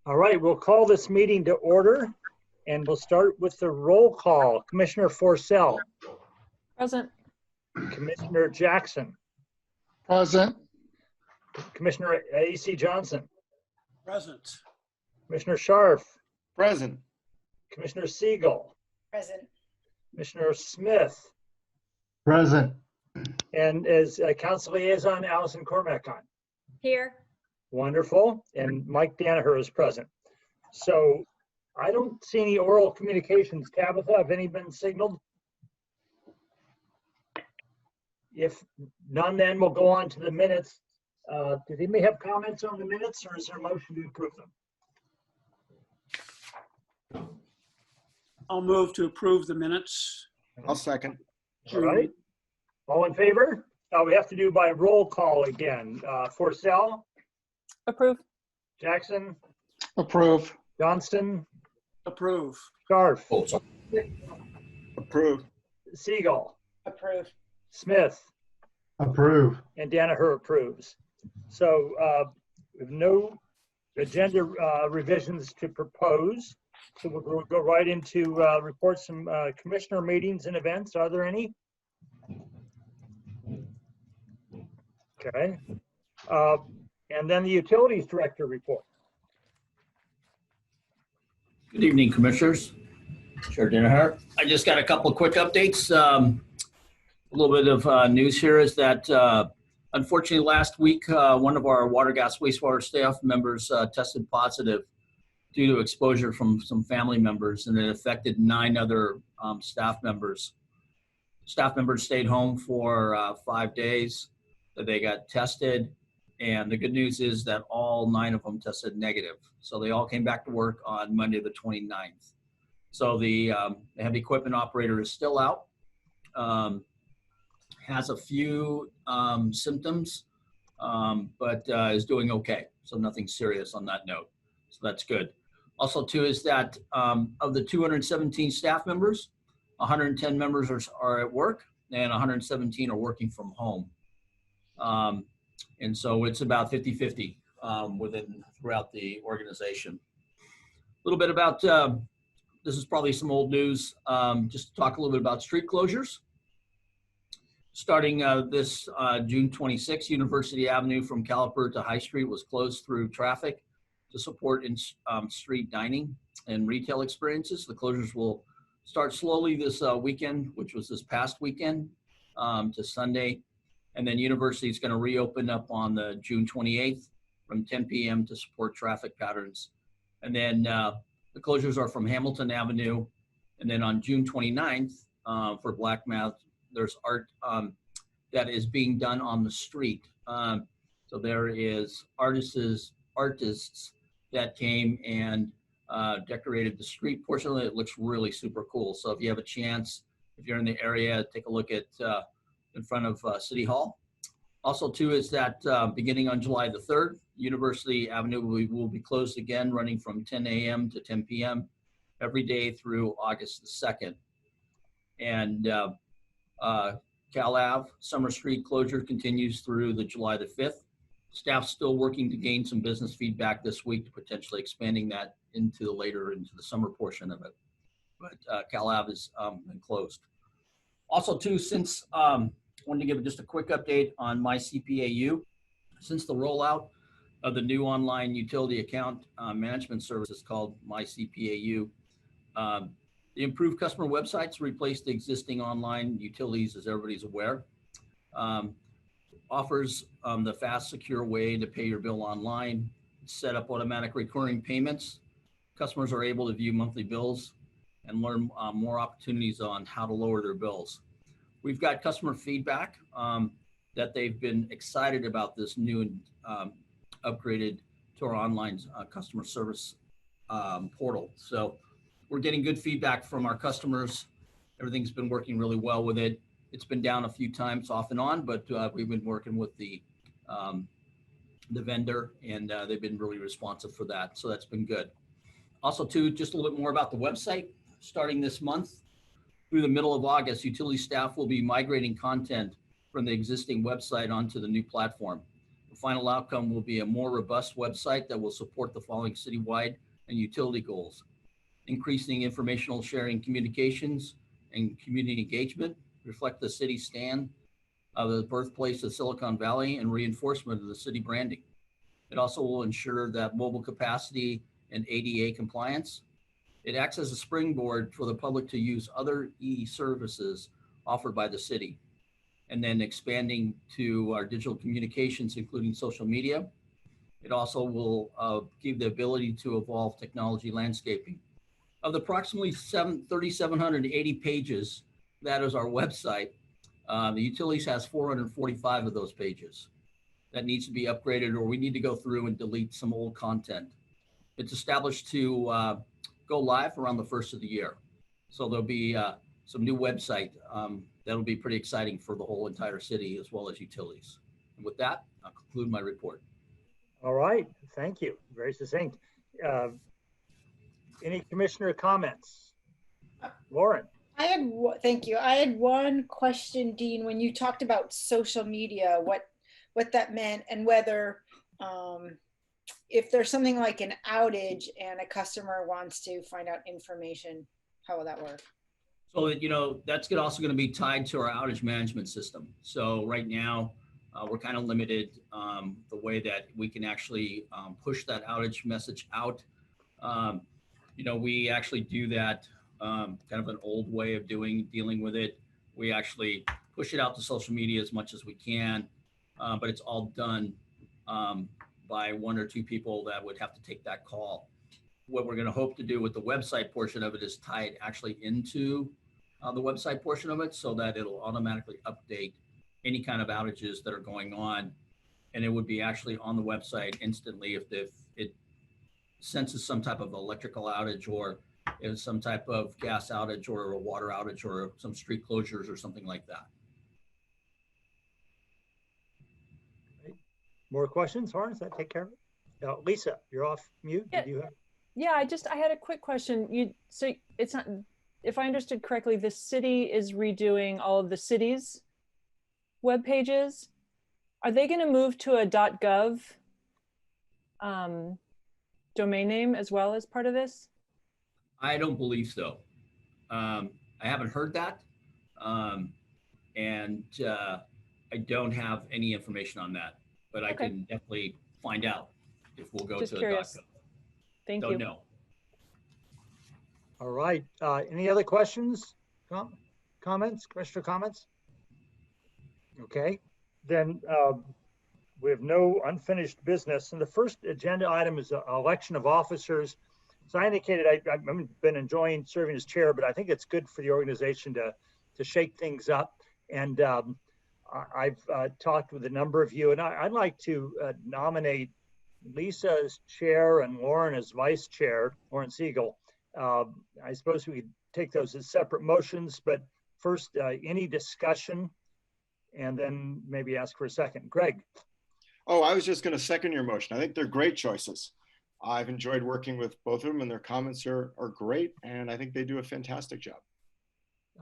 All right, we'll call this meeting to order and we'll start with the roll call. Commissioner Forcell. Present. Commissioner Jackson. Present. Commissioner A.C. Johnson. Present. Commissioner Scharf. Present. Commissioner Siegel. Present. Commissioner Smith. Present. And as Council Liaison, Allison Cormack on. Here. Wonderful. And Mike Danaher is present. So I don't see any oral communications. Tabitha, have any been signaled? If none, then we'll go on to the minutes. Did anybody have comments on the minutes, or is there a motion to approve them? I'll move to approve the minutes. I'll second. All right. All in favor? We have to do by roll call again. Forcell, Approve. Jackson, Approve. Johnston, Approve. Scharf, Approve. Siegel, Approve. Smith, Approve. and Danaher approves. So we have no agenda revisions to propose. So we'll go right into report some commissioner meetings and events. Are there any? Okay. And then the utilities director report. Good evening, commissioners. Chair Danaher. I just got a couple of quick updates. A little bit of news here is that unfortunately last week, one of our water, gas, wastewater staff members tested positive due to exposure from some family members, and it affected 9 other staff members. Staff members stayed home for 5 days. They got tested, and the good news is that all 9 of them tested negative. So they all came back to work on Monday the 29th. So the heavy equipment operator is still out, has a few symptoms, but is doing okay. So nothing serious on that note. So that's good. Also too is that of the 217 staff members, 110 members are at work and 117 are working from home. And so it's about 50-50 throughout the organization. A little bit about, this is probably some old news, just to talk a little bit about street closures. Starting this June 26th, University Avenue from Caliper to High Street was closed through traffic to support street dining and retail experiences. The closures will start slowly this weekend, which was this past weekend, to Sunday. And then University is going to reopen up on the June 28th from 10 p.m. to support traffic patterns. And then the closures are from Hamilton Avenue. And then on June 29th, for Black Math, there's art that is being done on the street. So there is artists that came and decorated the street portion of it. It looks really super cool. So if you have a chance, if you're in the area, take a look at in front of City Hall. Also too is that beginning on July the 3rd, University Avenue will be closed again, running from 10 a.m. to 10 p.m. every day through August the 2nd. And Cal Ave, Summer Street closure continues through the July the 5th. Staff's still working to gain some business feedback this week to potentially expanding that into the summer portion of it. But Cal Ave is been closed. Also too, since wanted to give just a quick update on My CPAU. Since the rollout of the new online utility account management services called My CPAU, the improved customer websites replaced the existing online utilities, as everybody's aware. Offers the fast, secure way to pay your bill online, set up automatic recurring payments. Customers are able to view monthly bills and learn more opportunities on how to lower their bills. We've got customer feedback that they've been excited about this new and upgraded to our online customer service portal. So we're getting good feedback from our customers. Everything's been working really well with it. It's been down a few times off and on, but we've been working with the vendor, and they've been really responsive for that. So that's been good. Also too, just a little bit more about the website. Starting this month through the middle of August, utility staff will be migrating content from the existing website onto the new platform. The final outcome will be a more robust website that will support the following citywide and utility goals: increasing informational sharing, communications, and community engagement, reflect the city's stand of the birthplace of Silicon Valley, and reinforcement of the city branding. It also will ensure that mobile capacity and ADA compliance. It acts as a springboard for the public to use other e-services offered by the city, and then expanding to our digital communications, including social media. It also will give the ability to evolve technology landscaping. Of the approximately 3,780 pages that is our website, the utilities has 445 of those pages that needs to be upgraded, or we need to go through and delete some old content. It's established to go live around the first of the year. So there'll be some new website that'll be pretty exciting for the whole entire city as well as utilities. And with that, I'll conclude my report. All right, thank you. Very succinct. Any commissioner comments? Lauren? Thank you. I had one question, Dean, when you talked about social media, what that meant, and whether if there's something like an outage and a customer wants to find out information, how will that work? So, that's also going to be tied to our outage management system. So right now, we're kind of limited the way that we can actually push that outage message out. We actually do that kind of an old way of dealing with it. We actually push it out to social media as much as we can, but it's all done by one or two people that would have to take that call. What we're going to hope to do with the website portion of it is tie it actually into the website portion of it, so that it'll automatically update any kind of outages that are going on, and it would be actually on the website instantly if it senses some type of electrical outage, or if some type of gas outage or a water outage or some street closures or something like that. More questions, Lauren? Does that take care of it? Lisa, you're off mute. Yeah. Did you have? Yeah, I had a quick question. So it's not, if I understood correctly, the city is redoing all of the city's web pages. Are they going to move to a .gov domain name as well as part of this? I don't believe so. I haven't heard that. And I don't have any information on that, but I can definitely find out if we'll go Just to curious. a .gov. Thank Don't you. know. All right. Any other questions? Comments? Commissioner comments? Okay. Then we have no unfinished business. And the first agenda item is election of officers. So I indicated I've been enjoying serving as chair, but I think it's good for the organization to shake things up. And I've talked with a number of you, and I'd like to nominate Lisa as chair and Lauren as vice chair, Lauren Siegel. I suppose we could take those as separate motions, but first, any discussion, and then maybe ask for a second. Greg. Oh, I was just going to second your motion. I think they're great choices. I've enjoyed working with both of them, and their comments are great, and I think they do a fantastic job.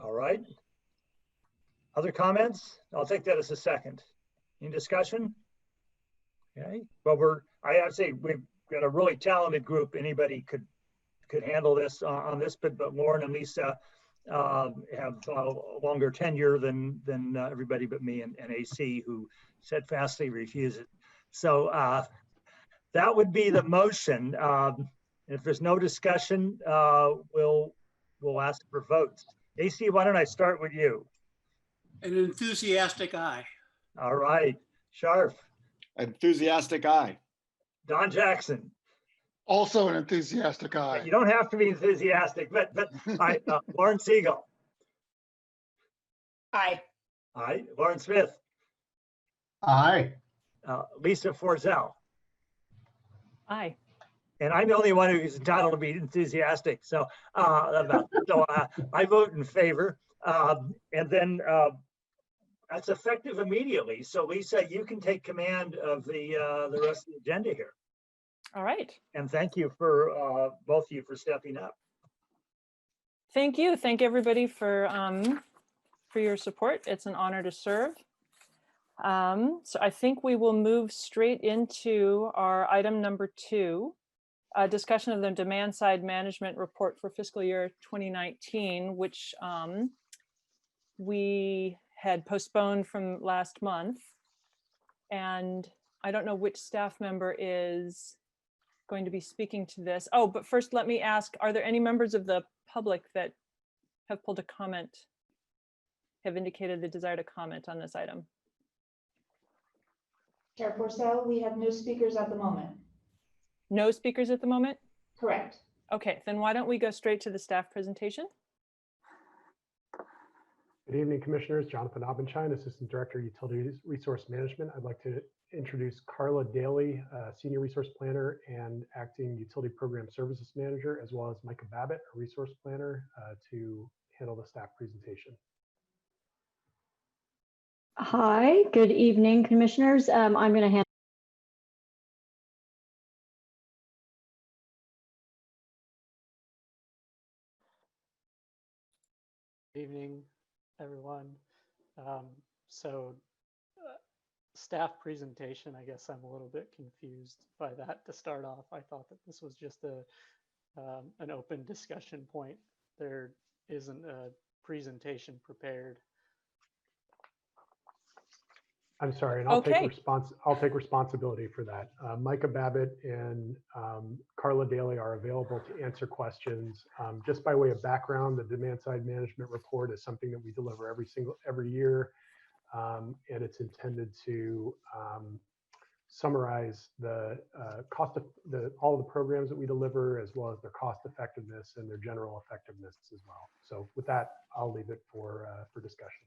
All right. Other comments? I'll take that as a second. Any discussion? Okay. Well, I have to say we've got a really talented group. Anybody could handle this on this, but Lauren and Lisa have a longer tenure than everybody but me and AC, who steadfastly refuse it. So that would be the motion. If there's no discussion, we'll ask for votes. AC, why don't I start with you? An enthusiastic aye. All right. Sharf. Enthusiastic aye. Don Jackson. Also an enthusiastic aye. You don't have to be enthusiastic, but Lauren Siegel. Aye. Aye. Lauren Smith. Aye. Lisa Forzel. Aye. And I'm the only one who's entitled to be enthusiastic. So, I vote in favor. And then that's effective immediately. So Lisa, you can take command of the rest of the agenda here. All right. And thank you for both of you for stepping up. Thank you. Thank everybody for your support. It's an honor to serve. So I think we will move straight into our item number 2, a discussion of the demand side management report for fiscal year 2019, which we had postponed from last month. And I don't know which staff member is going to be speaking to this. Oh, but first let me ask, are there any members of the public that have pulled a comment, have indicated the desire to comment on this item? Chair Porcel, we have no speakers at the moment. No speakers at the moment? Correct. Okay, then why don't we go straight to the staff presentation? Good evening, Commissioners. Jonathan Abendschein, Assistant Director, Utilities Resource Management. I'd like to introduce Carla Daly, Senior Resource Planner and Acting Utility Program Services Manager, as well as Micah Babbitt, a Resource Planner, to handle the staff presentation. Hi, good evening, Commissioners. I'm going to handle. Good evening, everyone. Staff presentation, I guess I'm a little bit confused by that to start off. I thought that this was just an open discussion point. There isn't a presentation prepared. I'm sorry, and I'll take responsibility for that. Micah Babbitt and Carla Daly are available to answer questions. Just by way of background, the demand side management report is something that we deliver every year, and it's intended to summarize the cost of all the programs that we deliver, as well as their cost effectiveness and their general effectiveness as well. So with that, I'll leave it for discussion.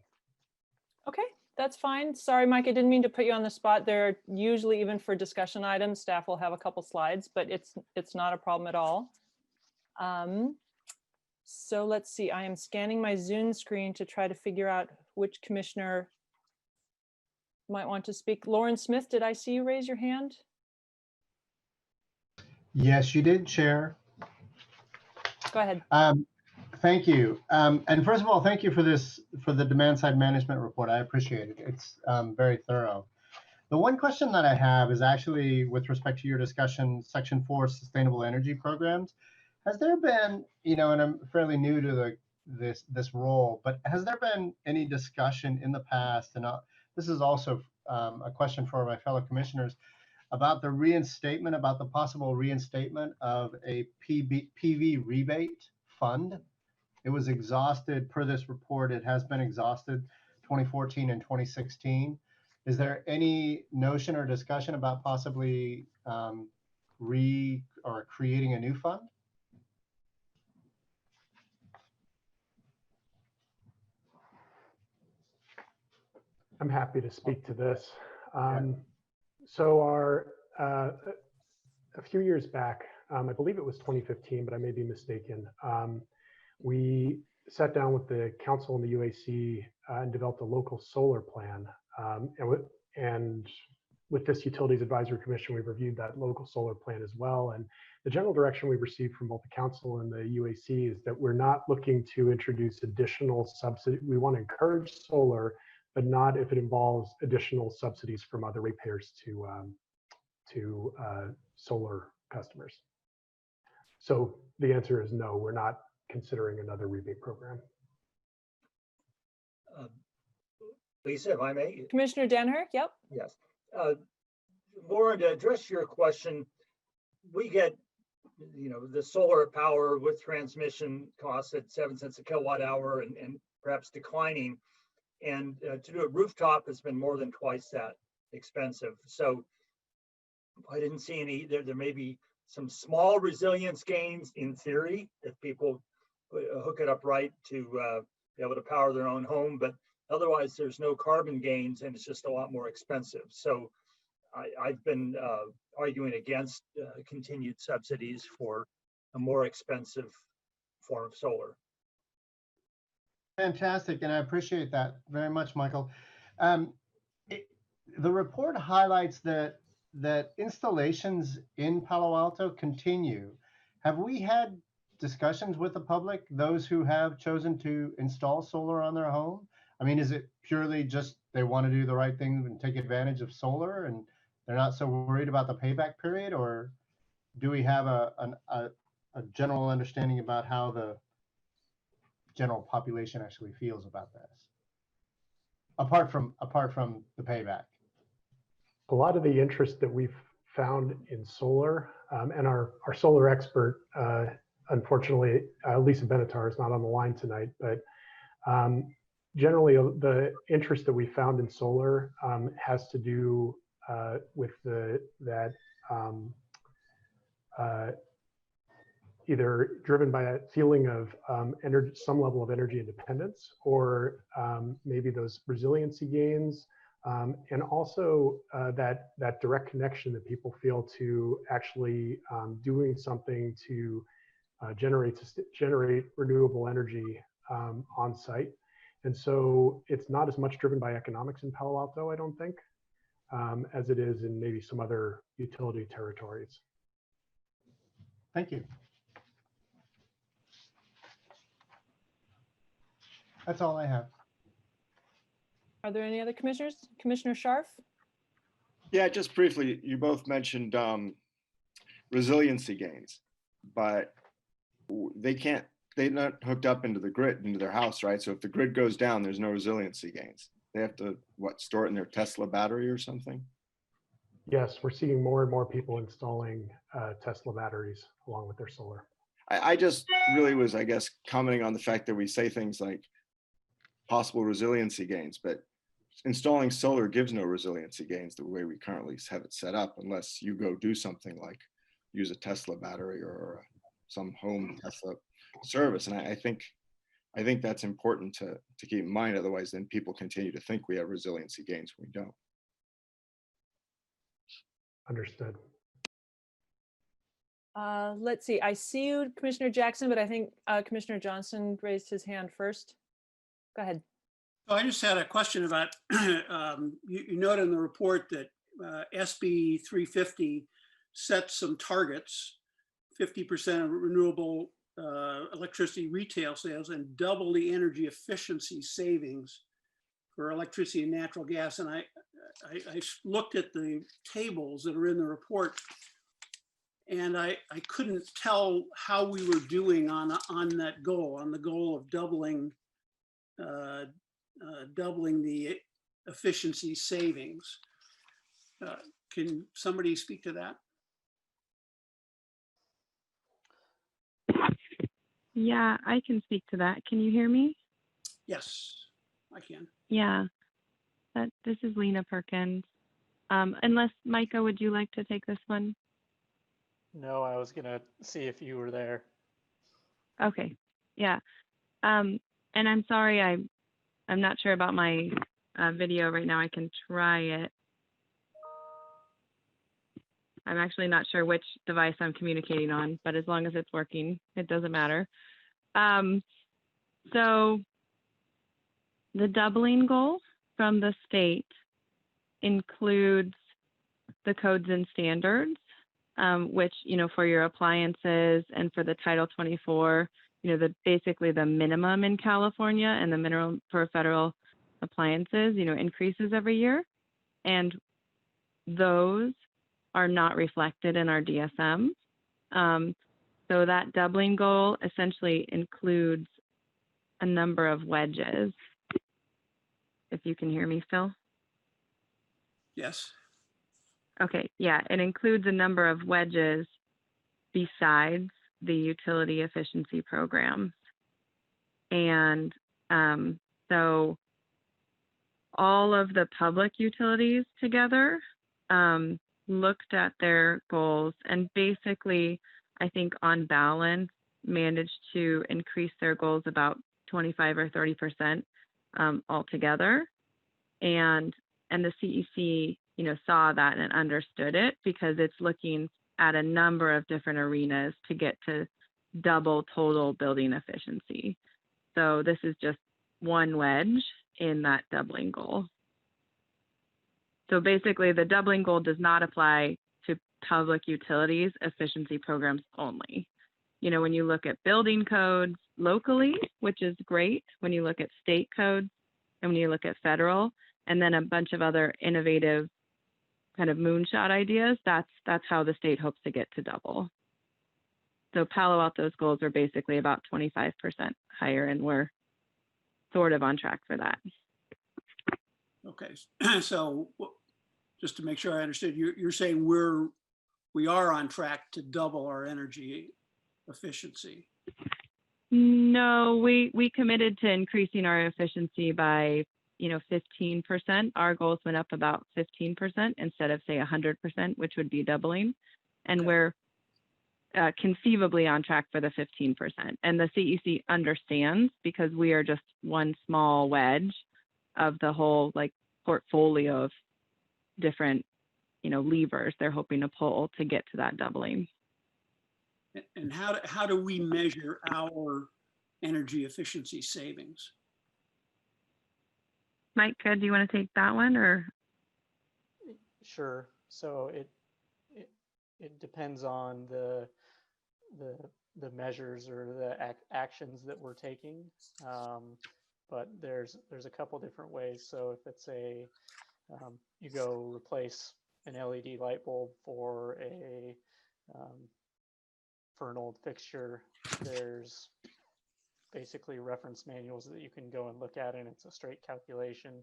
Okay, that's fine. Sorry, Mike, I didn't mean to put you on the spot. There are usually, even for discussion items, staff will have a couple slides, but it's not a problem at all. So let's see, I am scanning my Zoom screen to try to figure out which commissioner might want to speak. Lauren Smith, did I see you raise your hand? Yes, you did, Chair. Go ahead. Thank you. And first of all, thank you for the demand side management report. I appreciate it. It's very thorough. The one question that I have is actually with respect to your discussion, Section 4, Sustainable Energy Programs. Has there been, and I'm fairly new to this role, but has there been any discussion in the past, and this is also a question for my fellow commissioners, about the possible reinstatement of a PV rebate fund? It was exhausted per this report. It has been exhausted 2014 and 2016. Is there any notion or discussion about possibly creating a new fund? I'm happy to speak to this. So a few years back, I believe it was 2015, but I may be mistaken, we sat down with the council and the UAC and developed a local solar plan. And with this Utilities Advisory Commission, we've reviewed that local solar plan as well. And the general direction we've received from both the council and the UAC is that we're not looking to introduce additional subsidy. We want to encourage solar, but not if it involves additional subsidies from other ratepayers to solar customers. So the answer is no, we're not considering another rebate program. Lisa, if I may. Commissioner Danaher, yep. Yes. Lauren, to address your question, we get, the solar power with transmission costs at 7 cents a kilowatt hour and perhaps declining. And to do a rooftop has been more than twice that expensive. So I didn't see any, there may be some small resilience gains in theory if people hook it up right to be able to power their own home, but otherwise there's no carbon gains and it's just a lot more expensive. So I've been arguing against continued subsidies for a more expensive form of solar. Fantastic, and I appreciate that very much, Michael. The report highlights that installations in Palo Alto continue. Have we had discussions with the public, those who have chosen to install solar on their home, I mean, is it purely just they want to do the right thing and take advantage of solar and they're not so worried about the payback period? Or do we have a general understanding about how the general population actually feels about this? Apart from the payback. A lot of the interest that we've found in solar, and our solar expert, unfortunately, Lisa Benatar is not on the line tonight, but generally the interest that we found in solar has to do with either driven by a feeling of energy, some level of energy independence, or maybe those resiliency gains, and also that direct connection that people feel to actually doing something to generate renewable energy on site. And so it's not as much driven by economics in Palo Alto, I don't think, as it is in maybe some other utility territories. Thank you. That's all I have. Are there any other commissioners? Commissioner Scharf? Yeah, just briefly, you both mentioned resiliency gains, but they're not hooked up into the grid, into their house, right? So if the grid goes down, there's no resiliency gains. They have to, store it in their Tesla battery or something? Yes, we're seeing more and more people installing Tesla batteries along with their solar. I just really was, I guess, commenting on the fact that we say things like possible resiliency gains, but installing solar gives no resiliency gains the way we currently have it set up, unless you go do something like use a Tesla battery or some home Tesla service. And I think that's important to keep in mind. Otherwise, then people continue to think we have resiliency gains when we don't. Understood. Let's see. I see you, Commissioner Jackson, but I think Commissioner Johnson raised his hand first. Go ahead. Oh, I just had a question about, you note in the report that SB 350 sets some targets, 50% of renewable electricity retail sales and double the energy efficiency savings for electricity and natural gas. And I looked at the tables that are in the report, and I couldn't tell how we were doing on that goal, on the goal of doubling the efficiency savings. Can somebody speak to that? Yeah, I can speak to that. Can you hear me? Yes, I can. Yeah, this is Lena Perkins. Unless Micah, would you like to take this one? No, I was gonna see if you were there. Okay, yeah. And I'm sorry, I'm not sure about my video right now. I can try it. I'm actually not sure which device I'm communicating on, but as long as it's working, it doesn't matter. So the doubling goal from the state includes the codes and standards, which, for your appliances and for the Title 24, basically the minimum in California and the minimum for federal appliances, increases every year. And those are not reflected in our DSM. So that doubling goal essentially includes a number of wedges. If you can hear me still? Yes. Okay, yeah, it includes a number of wedges besides the utility efficiency programs. And so all of the public utilities together looked at their goals and basically, I think on balance, managed to increase their goals about 25 or 30% altogether. And the CEC, saw that and understood it because it's looking at a number of different arenas to get to double total building efficiency. So this is just one wedge in that doubling goal. So basically the doubling goal does not apply to public utilities efficiency programs only. When you look at building codes locally, which is great, when you look at state codes, and when you look at federal, and then a bunch of other innovative kind of moonshot ideas, that's how the state hopes to get to double. So Palo Alto's goals are basically about 25% higher, and we're sort of on track for that. Okay, so just to make sure I understood, you're saying we are on track to double our energy efficiency. No, we committed to increasing our efficiency by 15%. Our goals went up about 15% instead of say 100%, which would be doubling, and we're conceivably on track for the 15%. And the CEC understands, because we are just one small wedge of the whole like portfolio of different levers they're hoping to pull to get to that doubling. And how do we measure our energy efficiency savings? Mike, do you want to take that one, or? Sure. So it depends on the measures or the actions that we're taking, but there's a couple different ways. So if it's you go replace an LED light bulb for an old fixture, there's basically reference manuals that you can go and look at, and it's a straight calculation.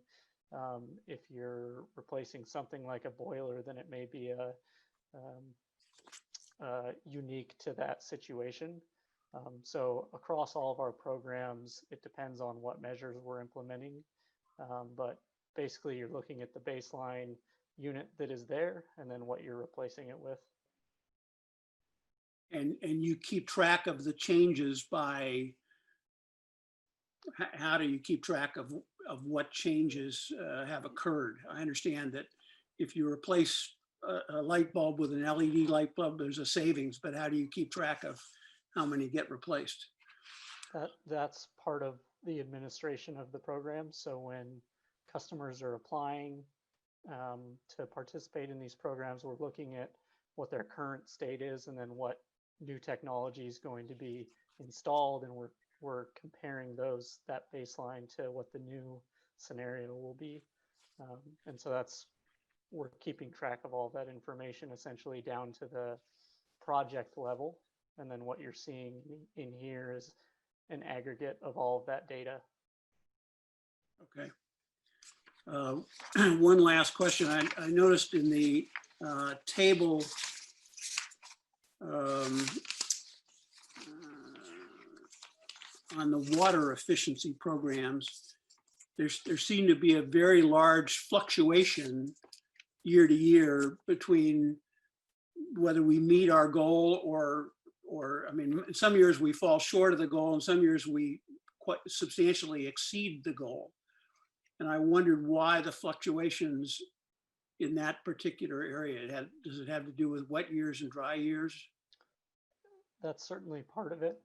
If you're replacing something like a boiler, then it may be unique to that situation. So across all of our programs, it depends on what measures we're implementing. But basically, you're looking at the baseline unit that is there and then what you're replacing it with. And you keep track of the changes by, how do you keep track of what changes have occurred? I understand that if you replace a light bulb with an LED light bulb, there's a savings, but how do you keep track of how many get replaced? That's part of the administration of the program. So when customers are applying to participate in these programs, we're looking at what their current state is and then what new technology is going to be installed, and we're comparing that baseline to what the new scenario will be. And so we're keeping track of all that information essentially down to the project level. And then what you're seeing in here is an aggregate of all of that data. Okay. One last question. I noticed in the table on the water efficiency programs, there seemed to be a very large fluctuation year to year between whether we meet our goal or I mean, in some years we fall short of the goal, and some years we quite substantially exceed the goal. And I wondered why the fluctuations in that particular area. Does it have to do with wet years and dry years? That's certainly part of it.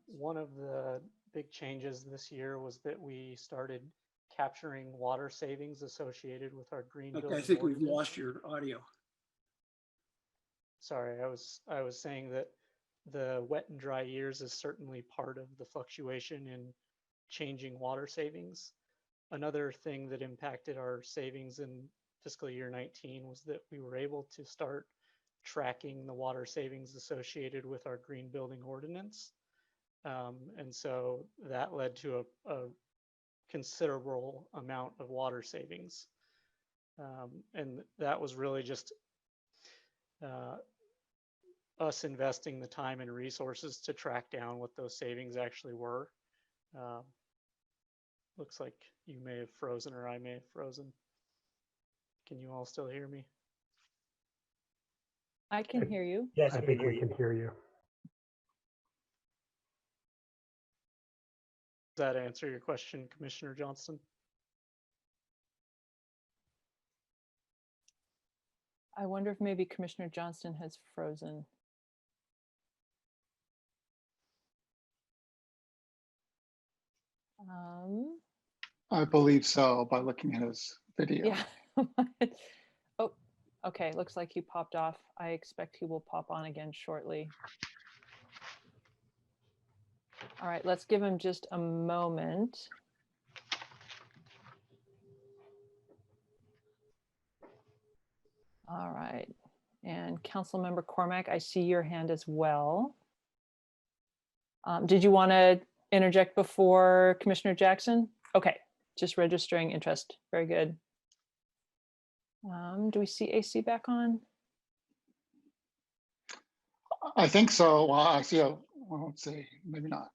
One of the big changes this year was that we started capturing water savings associated with our green building. Okay, I think ordinance. we've lost your audio. Sorry, I was saying that the wet and dry years is certainly part of the fluctuation in changing water savings. Another thing that impacted our savings in fiscal year 19 was that we were able to start tracking the water savings associated with our green building ordinance. And so that led to a considerable amount of water savings. And that was really just us investing the time and resources to track down what those savings actually were. Looks like you may have frozen or I may have frozen. Can you all still hear me? I can hear you. Yes, I think we can hear you. Does that answer your question, Commissioner Johnston? I wonder if maybe Commissioner Johnston has frozen. I believe so, by looking at his video. Yeah. Oh, okay. Looks like he popped off. I expect he will pop on again shortly. All right, let's give him just a moment. All right. And Councilmember Cormac, I see your hand as well. Did you want to interject before Commissioner Jackson? Okay, just registering interest. Very good. Do we see AC back on? I think so. Well, I see well, let's see, maybe not.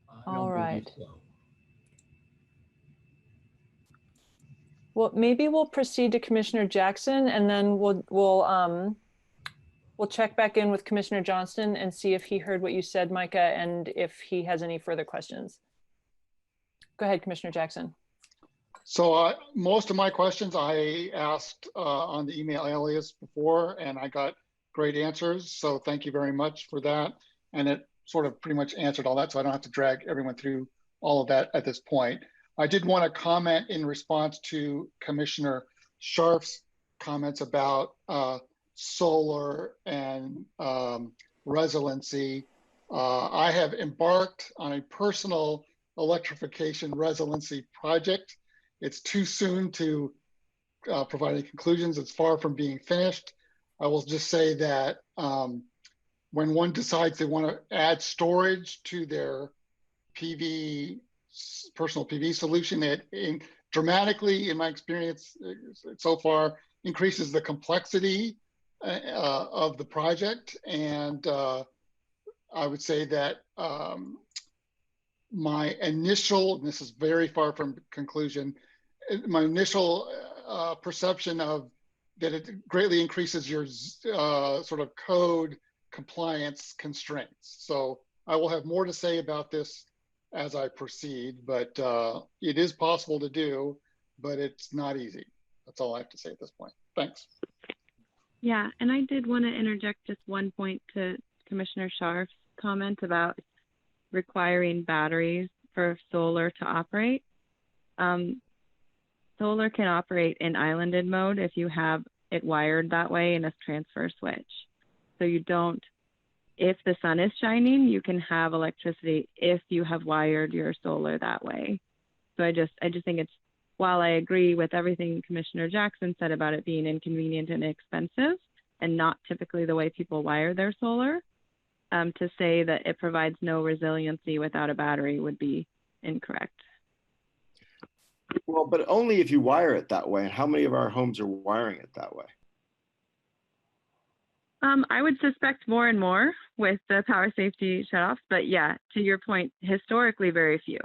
I don't All believe right. so. Well, maybe we'll proceed to Commissioner Jackson, and then we'll check back in with Commissioner Johnston and see if he heard what you said, Micah, and if he has any further questions. Go ahead, Commissioner Jackson. So most of my questions I asked on the email alias before, and I got great answers. So thank you very much for that. And it sort of pretty much answered all that, so I don't have to drag everyone through all of that at this point. I did want to comment in response to Commissioner Scharf's comments about solar and resiliency. I have embarked on a personal electrification resiliency project. It's too soon to provide any conclusions. It's far from being finished. I will just say that when one decides they want to add storage to their personal PV solution, it dramatically, in my experience so far, increases the complexity of the project. And I would say that my initial, and this is very far from conclusion, my initial perception of that it greatly increases your sort of code compliance constraints. So I will have more to say about this as I proceed, but it is possible to do, but it's not easy. That's all I have to say at this point. Thanks. Yeah, and I did want to interject just one point to Commissioner Scharf's comment about requiring batteries for solar to operate. Solar can operate in islanded mode if you have it wired that way in a transfer switch. So you don't, if the sun is shining, you can have electricity if you have wired your solar that way. So I just think it's, while I agree with everything Commissioner Jackson said about it being inconvenient and expensive and not typically the way people wire their solar, to say that it provides no resiliency without a battery would be incorrect. Well, but only if you wire it that way. And how many of our homes are wiring it that way? I would suspect more and more with the power safety shutoffs, but yeah, to your point, historically, very few.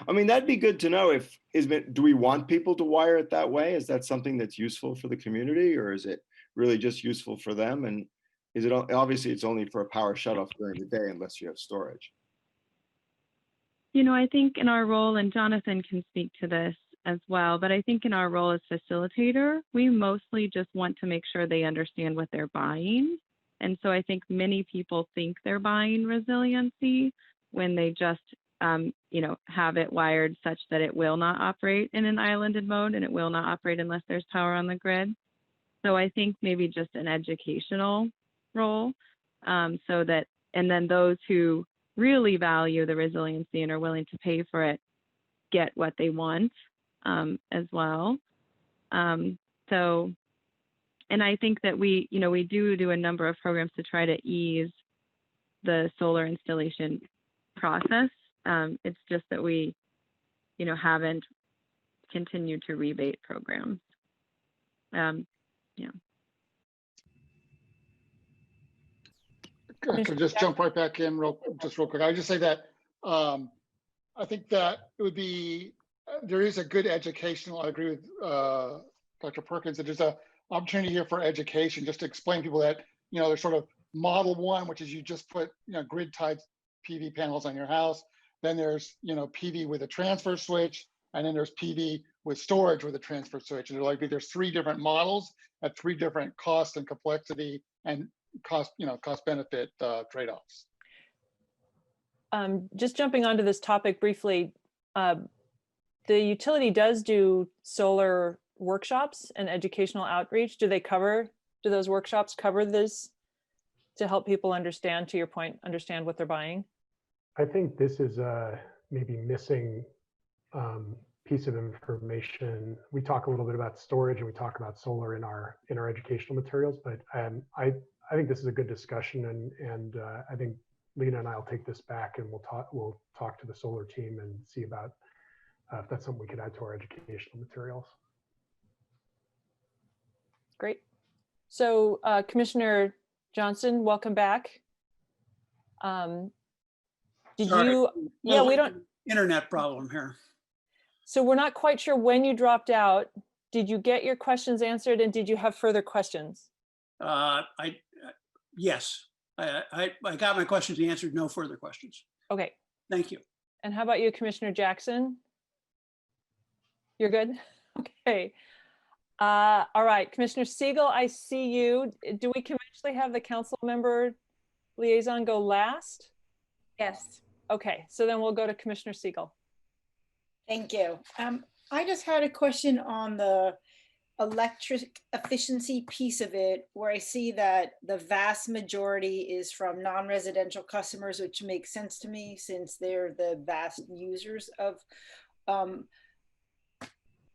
I mean, that'd be good to know. Do we want people to wire it that way? Is that something that's useful for the community, or is it really just useful for them? And is it, obviously it's only for a power shutoff during the day unless you have storage. You know, I think in our role, and Jonathan can speak to this as well, but I think in our role as facilitator, we mostly just want to make sure they understand what they're buying. And so I think many people think they're buying resiliency when they just, you know, have it wired such that it will not operate in an islanded mode and it will not operate unless there's power on the grid. So I think maybe just an educational role, so that, and then those who really value the resiliency and are willing to pay for it get what they want as well. So, and I think that we do a number of programs to try to ease the solar installation process. It's just that we, haven't continued to rebate programs. Yeah. I could just jump right back in real quick. I just say that I think that it would be, there is a good educational, I agree with Dr. Perkins, that there's an opportunity here for education, just to explain to people that, there's sort of model one, which is you just put, grid tied PV panels on your house. Then there's, PV with a transfer switch, and then there's PV with storage with a transfer switch. And there's three different models at three different cost and complexity and cost benefit trade-offs. Just jumping onto this topic briefly, the utility does do solar workshops and educational outreach. Do those workshops cover this to help people understand, to your point, understand what they're buying? I think this is maybe missing piece of information. We talk a little bit about storage and we talk about solar in our educational materials, but I think this is a good discussion, and I think Lena and I will take this back and we'll talk to the solar team and see about if that's something we could add to our educational materials. Great. So Commissioner Johnson, welcome back. Did Sorry. you, yeah, we don't, Internet problem here. so we're not quite sure when you dropped out. Did you get your questions answered, and did you have further questions? Yes, I got my questions answered. No further questions. Okay. Thank you. And how about you, Commissioner Jackson? You're good? Okay. All right, Commissioner Siegel, I see you. Do we conventionally have the council member liaison go last? Yes. Okay, so then we'll go to Commissioner Siegel. Thank you. I just had a question on the electric efficiency piece of it, where I see that the vast majority is from non-residential customers, which makes sense to me since they're the vast users of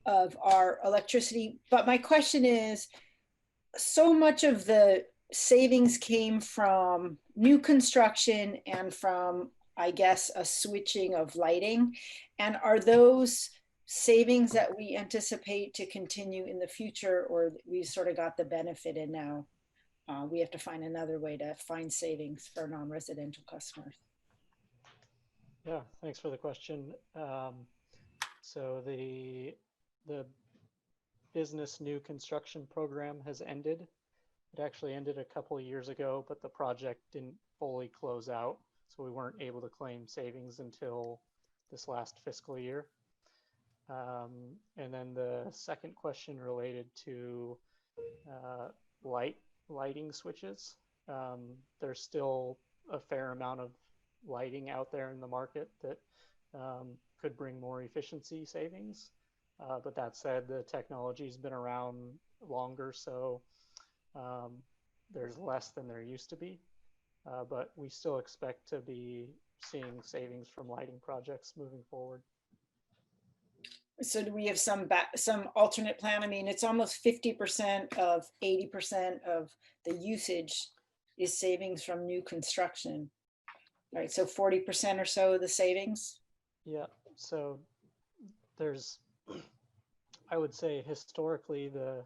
our electricity. But my question is, so much of the savings came from new construction and from, I guess, a switching of lighting. And are those savings that we anticipate to continue in the future, or we sort of got the benefit and now we have to find another way to find savings for non-residential customers? Yeah, thanks for the question. So the business new construction program has ended. It actually ended a couple of years ago, but the project didn't fully close out. So we weren't able to claim savings until this last fiscal year. And then the second question related to lighting switches. There's still a fair amount of lighting out there in the market that could bring more efficiency savings. But that said, the technology's been around longer, so there's less than there used to be. But we still expect to be seeing savings from lighting projects moving forward. So do we have some alternate plan? I mean, it's almost 50% of 80% of the usage is savings from new construction, right? So 40% or so of the savings? Yeah, so there's, I would say historically, the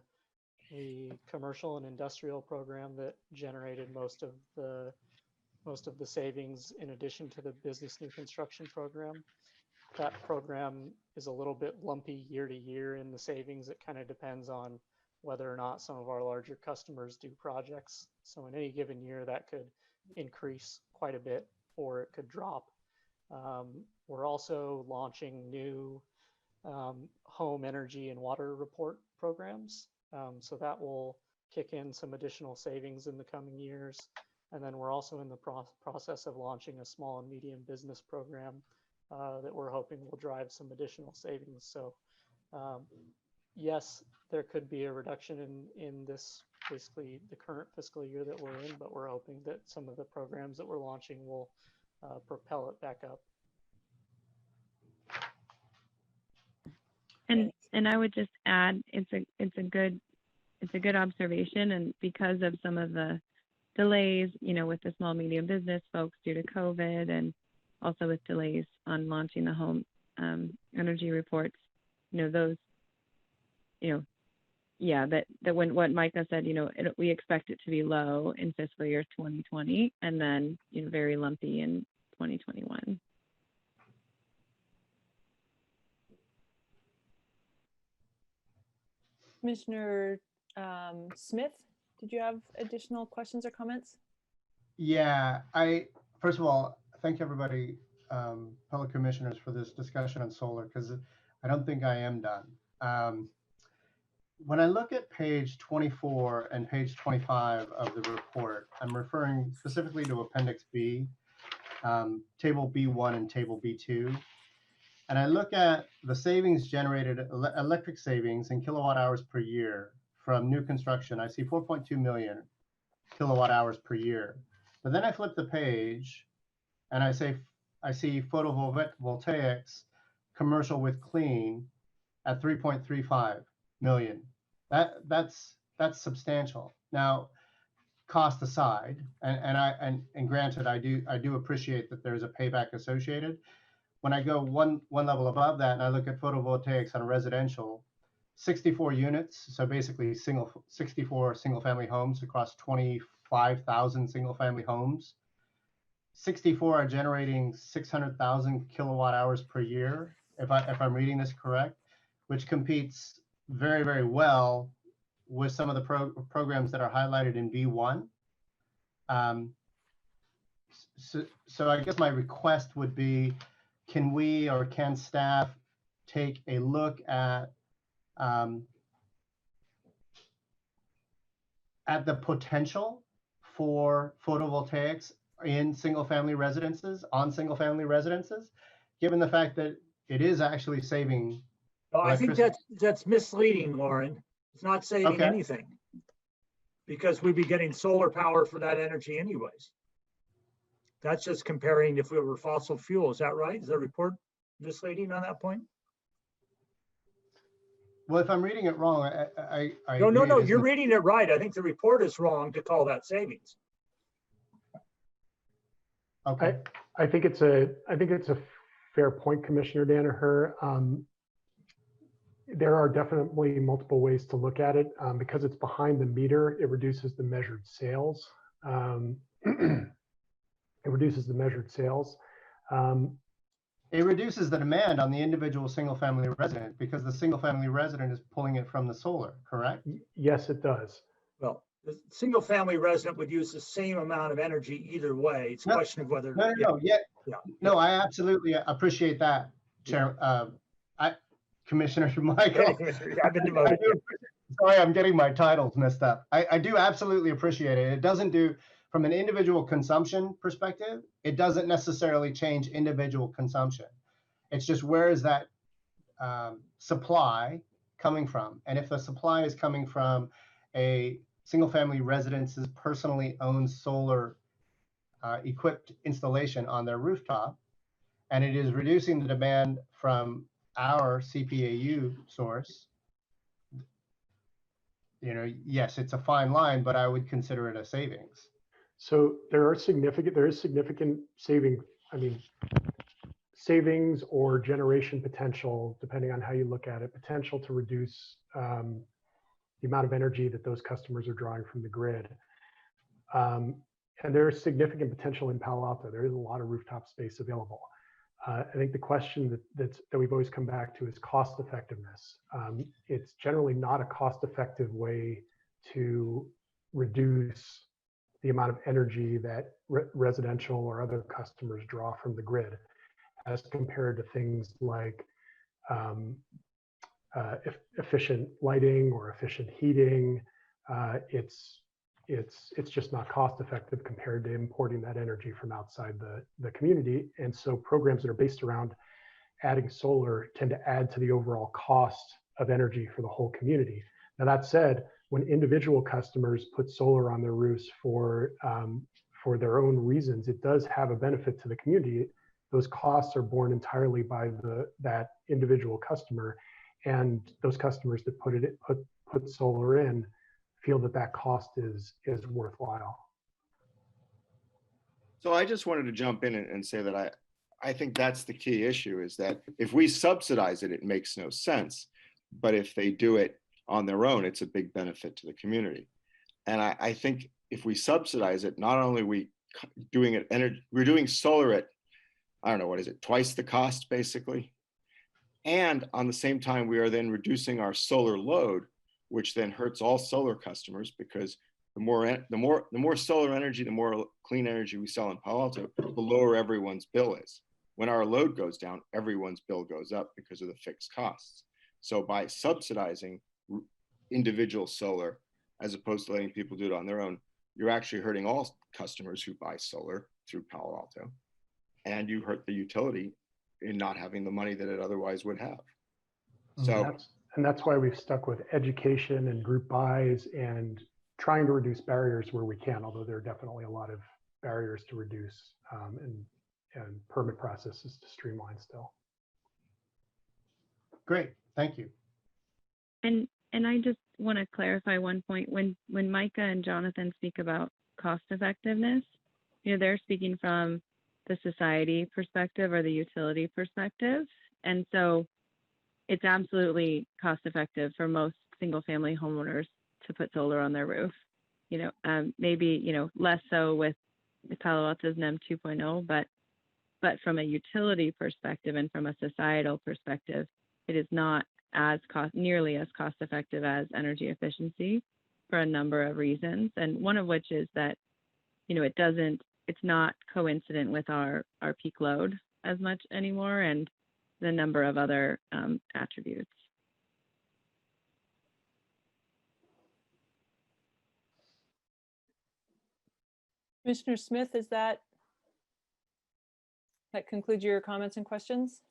commercial and industrial program that generated most of the savings, in addition to the business new construction program. That program is a little bit lumpy year to year in the savings. It kind of depends on whether or not some of our larger customers do projects. So in any given year, that could increase quite a bit or it could drop. We're also launching new home energy and water report programs. So that will kick in some additional savings in the coming years. And then we're also in the process of launching a small and medium business program that we're hoping will drive some additional savings. So yes, there could be a reduction in this, basically the current fiscal year that we're in, but we're hoping that some of the programs that we're launching will propel it back up. And I would just add, it's a good observation, and because of some of the delays, with the small medium business folks due to COVID, and also with delays on launching the home energy reports, those, that when what Micah said, we expect it to be low in fiscal year 2020, and then very lumpy in 2021. Commissioner Smith, did you have additional questions or comments? Yeah, first of all, thank everybody, fellow commissioners, for this discussion on solar, because I don't think I am done. When I look at page 24 and page 25 of the report, I'm referring specifically to Appendix B, Table B1 and Table B2. And I look at the savings generated, electric savings in kilowatt hours per year from new construction. I see 4.2 million kilowatt hours per year. But then I flip the page and I see photovoltaics, commercial with clean, at 3.35 million. That's substantial. Now, cost aside, and granted, I do appreciate that there's a payback associated. When I go one level above that and I look at photovoltaics on a residential, 64 units, so basically 64 single family homes across 25,000 single family homes. 64 are generating 600,000 kilowatt hours per year, if I'm reading this correct, which competes very, very well with some of the programs that are highlighted in B1. So I guess my request would be, can we or can staff take a look at the potential for photovoltaics in single-family residences, given the fact that it is actually saving I think electricity? that's misleading, Lauren. It's not saving Okay. anything because we'd be getting solar power for that energy anyways. That's just comparing if we were fossil fuel. Is that right? Is the report misleading on that point? Well, if I'm reading it wrong, I No, agree it you're isn't. reading it right. I think the report is wrong to call that savings. Okay. I think it's a fair point, Commissioner Danaher. There are definitely multiple ways to look at it. Because it's behind the meter, it reduces the measured sales. It reduces the measured sales. It reduces the demand on the individual single-family resident because the single-family resident is pulling it from the solar, correct? Yes, it does. Well, the single family resident would use the same amount of energy either way. It's a question of whether. No, I absolutely appreciate that, Chair. Commissioner Michael. I've been demoted. Sorry, I'm getting my titles messed up. I do absolutely appreciate it. It doesn't do, from an individual consumption perspective, it doesn't necessarily change individual consumption. It's just where is that supply coming from? And if the supply is coming from a single family residence's personally owned solar equipped installation on their rooftop, and it is reducing the demand from our CPAU source, yes, it's a fine line, but I would consider it a savings. So there is significant savings or generation potential, depending on how you look at it, potential to reduce the amount of energy that those customers are drawing from the grid. And there's significant potential in Palo Alto. There is a lot of rooftop space available. I think the question that we've always come back to is cost effectiveness. It's generally not a cost-effective way to reduce the amount of energy that residential or other customers draw from the grid, as compared to things like efficient lighting or efficient heating. It's just not cost effective compared to importing that energy from outside the community. And so programs that are based around adding solar tend to add to the overall cost of energy for the whole community. Now, that said, when individual customers put solar on their roofs for their own reasons, it does have a benefit to the community. Those costs are borne entirely by that individual customer, and those customers that put solar in feel that cost is worthwhile. So I just wanted to jump in and say that I think that's the key issue, is that if we subsidize it, it makes no sense. But if they do it on their own, it's a big benefit to the community. And I think if we subsidize it, not only are we doing it, we're doing solar at, I don't know, what is it, twice the cost basically. And on the same time, we are then reducing our solar load, which then hurts all solar customers, because the more solar energy, the more clean energy we sell in Palo Alto, the lower everyone's bill is. When our load goes down, everyone's bill goes up because of the fixed costs. So by subsidizing individual solar, as opposed to letting people do it on their own, you're actually hurting all customers who buy solar through Palo Alto, and you hurt the utility in not having the money that it otherwise would have. So. And that's why we've stuck with education and group buys and trying to reduce barriers where we can, although there are definitely a lot of barriers to reduce and permit processes to streamline still. Great, thank you. And I just want to clarify one point. When Micah and Jonathan speak about cost effectiveness, they're speaking from the society perspective or the utility perspective. And so it's absolutely cost effective for most single family homeowners to put solar on their roof. Maybe, less so with Palo Alto's NEM 2.0, but from a utility perspective and from a societal perspective, it is not nearly as cost effective as energy efficiency for a number of reasons. And one of which is that, it's not coincident with our peak load as much anymore, and the number of other attributes. Commissioner Smith, that concludes your comments and questions?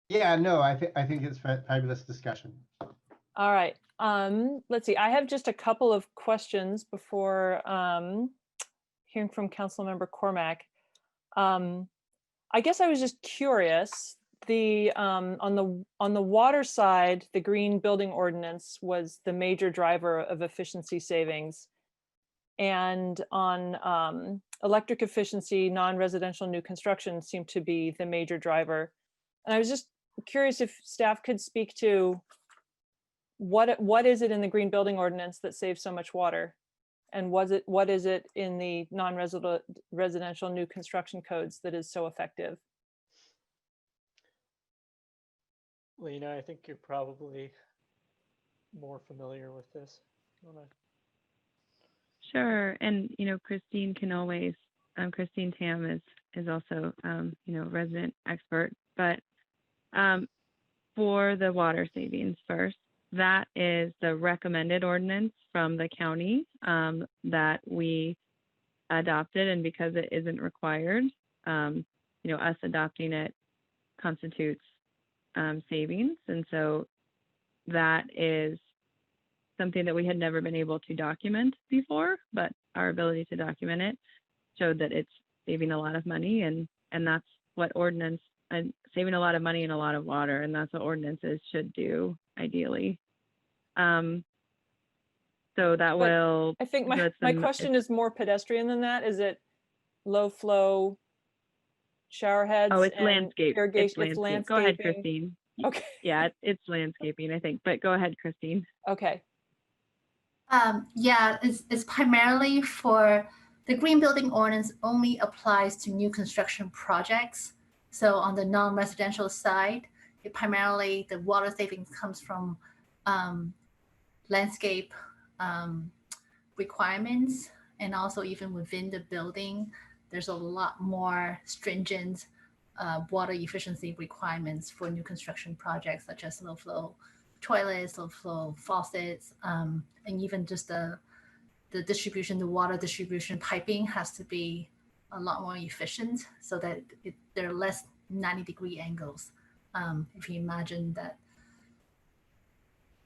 Yeah, no, I think it's fabulous discussion. All right. Let's see. I have just a couple of questions before hearing from Councilmember Cormack. I guess I was just curious. On the water side, the green building ordinance was the major driver of efficiency savings, and on electric efficiency, non-residential new construction seemed to be the major driver. And I was just curious if staff could speak to what is it in the green building ordinance that saves so much water? And what is it in the non-residential new construction codes that is so effective? Lena, I think you're probably more familiar with this. Sure. And, Christine can always, Christine Tam is also, resident expert, but for the water savings first, that is the recommended ordinance from the county that we adopted. And because it isn't required, us adopting it constitutes savings. And so that is something that we had never been able to document before, but our ability to document it showed that it's saving a lot of money. And that's what ordinance, and saving a lot of money and a lot of water. And that's what ordinances should do, ideally. So that will. I think my question is more pedestrian than that. Is it low flow shower heads? Oh, it's landscape. Irrigation. It's landscape. Go ahead, Christine. Okay. Yeah, it's landscaping, I think. But go ahead, Christine. Okay. Yeah, it's primarily for the green building ordinance only applies to new construction projects. So on the non-residential side, it primarily the water savings comes from landscape requirements, and also even within the building, there's a lot more stringent water efficiency requirements for new construction projects, such as low flow toilets, low flow faucets, and even just the distribution, the water distribution piping has to be a lot more efficient so that there are less 90-degree angles. If you imagine that,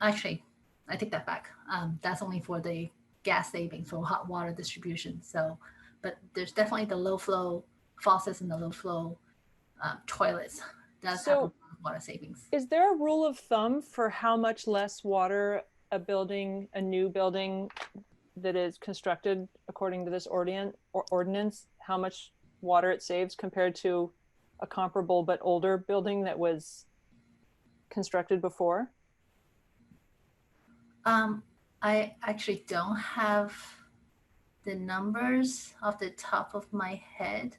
actually, I take that back. That's only for the gas savings for hot water distribution. So, but there's definitely the low flow faucets and the low flow toilets. That's have water savings. Is there a rule of thumb for how much less water a new building that is constructed according to this ordinance, how much water it saves compared to a comparable but older building that was constructed before? I actually don't have the numbers off the top of my head,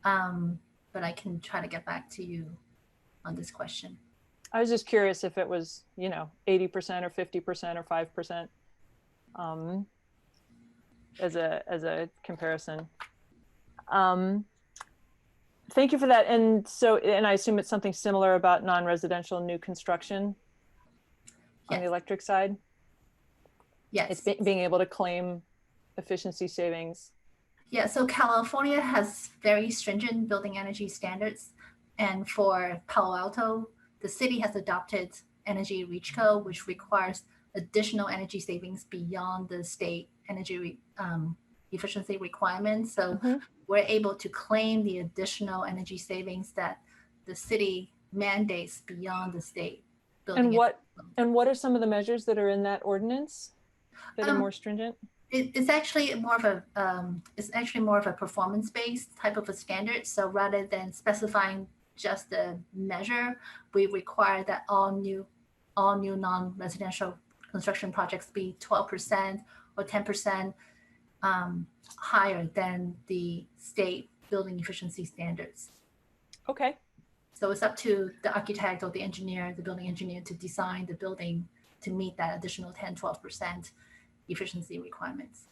but I can try to get back to you on this question. I was just curious if it was, 80% or 50% or 5%, as a comparison. Thank you for that. And I assume it's something similar about non-residential new construction on the electric side? Yes. It's being able to claim efficiency savings. Yeah, so California has very stringent building energy standards. And for Palo Alto, the city has adopted Energy Reach Code, which requires additional energy savings beyond the state energy efficiency requirements. So we're able to claim the additional energy savings that the city mandates beyond the state building. And what are some of the measures that are in that ordinance that are more stringent? It's actually more of a performance-based type of a standard. So rather than specifying just the measure, we require that all new non-residential construction projects be 12% or 10% higher than the state building efficiency standards. Okay. So it's up to the architect or the engineer, the building engineer, to design the building to meet that additional 10-12% efficiency requirements.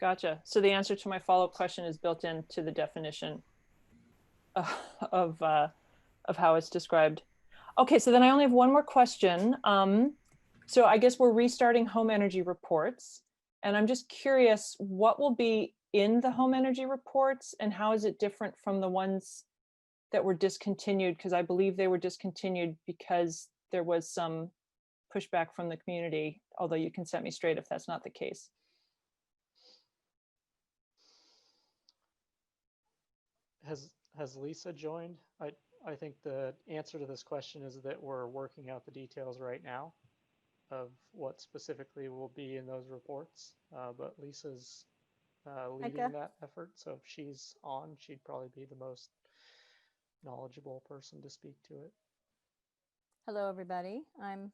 Gotcha. So the answer to my follow-up question is built into the definition of how it's described. Okay, so then I only have one more question. So I guess we're restarting home energy reports, and I'm just curious what will be in the home energy reports and how is it different from the ones that were discontinued? Because I believe they were discontinued because there was some pushback from the community, although you can set me straight if that's not the case. Has Lisa joined? I think the answer to this question is that we're working out the details right now of what specifically will be in those reports. But Lisa's leading that effort. So if she's on, she'd probably be the most knowledgeable person to speak to it. Hello, everybody. I'm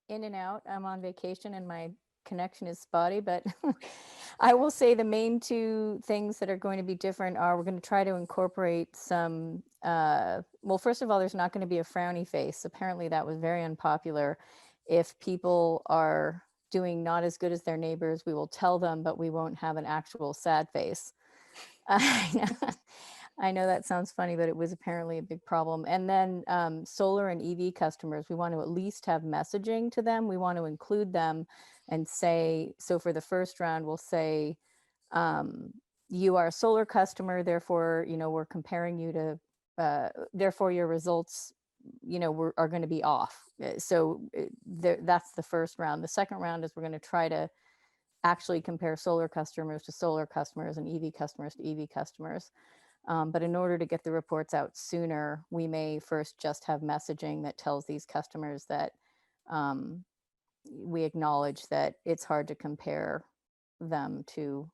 in and out. I'm on vacation and my connection is spotty, but I will say the main two things that are going to be different are we're going to try to incorporate some, well, first of all, there's not going to be a frowny face. Apparently that was very unpopular. If people are doing not as good as their neighbors, we will tell them, but we won't have an actual sad face. I know that sounds funny, but it was apparently a big problem. And then solar and EV customers, we want to at least have messaging to them. We want to include them and say, so for the first round, we'll say, you are a solar customer, therefore, we're comparing you to, therefore your results, are going to be off. So that's the first round. The second round is we're going to try to actually compare solar customers to solar customers and EV customers to EV customers. But in order to get the reports out sooner, we may first just have messaging that tells these customers that we acknowledge that it's hard to compare them to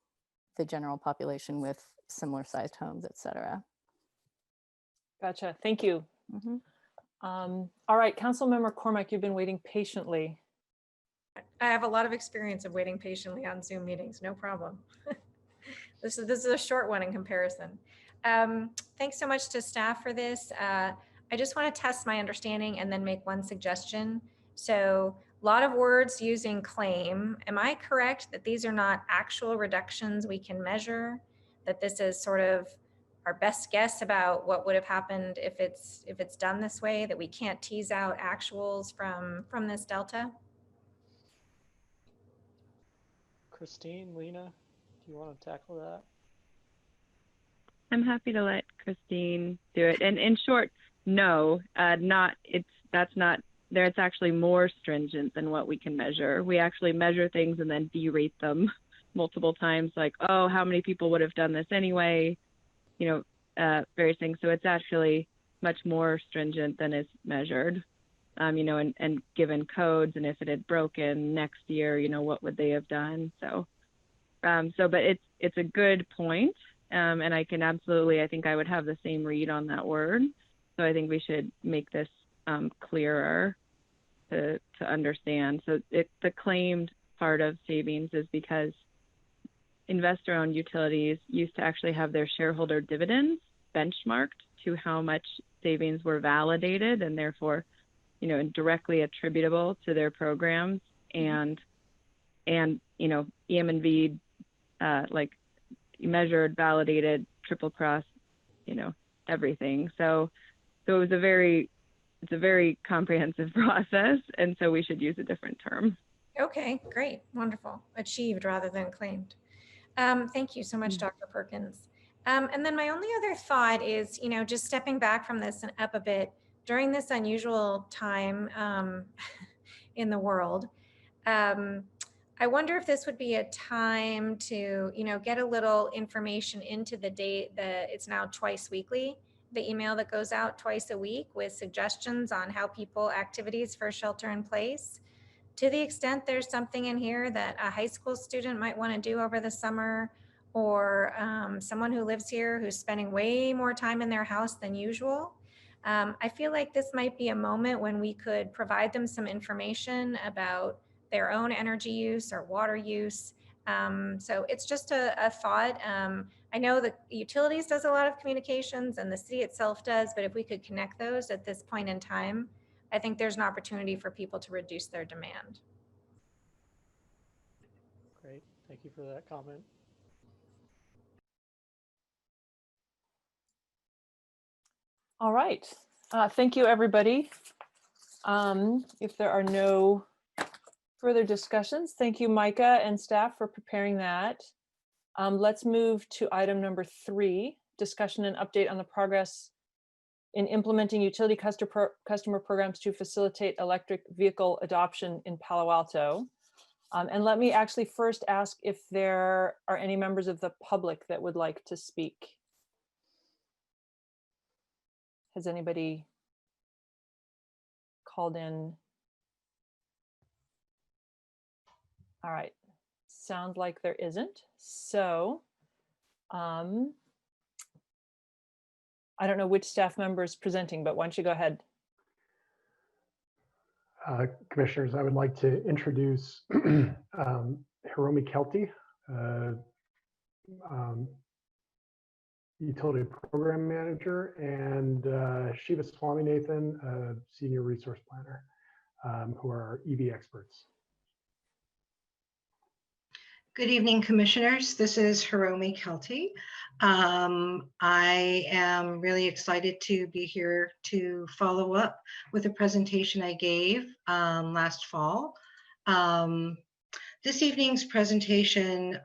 the general population with similar sized homes, et cetera. Gotcha. Thank you. Mm-hmm. All right, Councilmember Cormack, you've been waiting patiently. I have a lot of experience of waiting patiently on Zoom meetings, no problem. This is a short one in comparison. Thanks so much to staff for this. I just want to test my understanding and then make one suggestion. So a lot of words using claim. Am I correct that these are not actual reductions we can measure? That this is sort of our best guess about what would have happened if it's done this way, that we can't tease out actuals from this delta? Christine, Lena, do you want to tackle that? I'm happy to let Christine do it. And in short, no, it's actually more stringent than what we can measure. We actually measure things and then derate them multiple times, like, oh, how many people would have done this anyway? Various things. So it's actually much more stringent than is measured, and given codes, and if it had broken next year, what would they have done? But it's a good point. And I can absolutely, I think I would have the same read on that word. So I think we should make this clearer to understand. So the claimed part of savings is because investor-owned utilities used to actually have their shareholder dividends benchmarked to how much savings were validated and therefore, directly attributable to their programs. And EM&V, measured, validated, triple cross, everything. So it's a very comprehensive process, and so we should use a different term. Okay, great, wonderful. Achieved rather than claimed. Thank you so much, Dr. Perkins. And then my only other thought is, just stepping back from this and up a bit, during this unusual time in the world, I wonder if this would be a time to, get a little information into the date that it's now twice weekly the email that goes out twice a week with suggestions on how people activities for shelter in place. To the extent there's something in here that a high school student might want to do over the summer, or someone who lives here who's spending way more time in their house than usual, I feel like this might be a moment when we could provide them some information about their own energy use or water use. So it's just a thought. I know the utilities does a lot of communications and the city itself does, but if we could connect those at this point in time, I think there's an opportunity for people to reduce their demand. Great, thank you for that comment. All right, thank you, everybody. If there are no further discussions, thank you, Micah and staff, for preparing that. Let's move to item number 3, discussion and update on the progress in implementing utility customer programs to facilitate electric vehicle adoption in Palo Alto. And let me actually first ask if there are any members of the public that would like to speak. Has anybody called in? All right, sounds like there isn't. So I don't know which staff member is presenting, but why don't you go ahead? Commissioners, I would like to introduce Hiromi Kelty, Utility Program Manager, and Shiva Swaminathan, Senior Resource Planner, who are our EV experts. Good evening, Commissioners. This is Hiromi Kelty. I am really excited to be here to follow up with a presentation I gave last fall. This evening's presentation,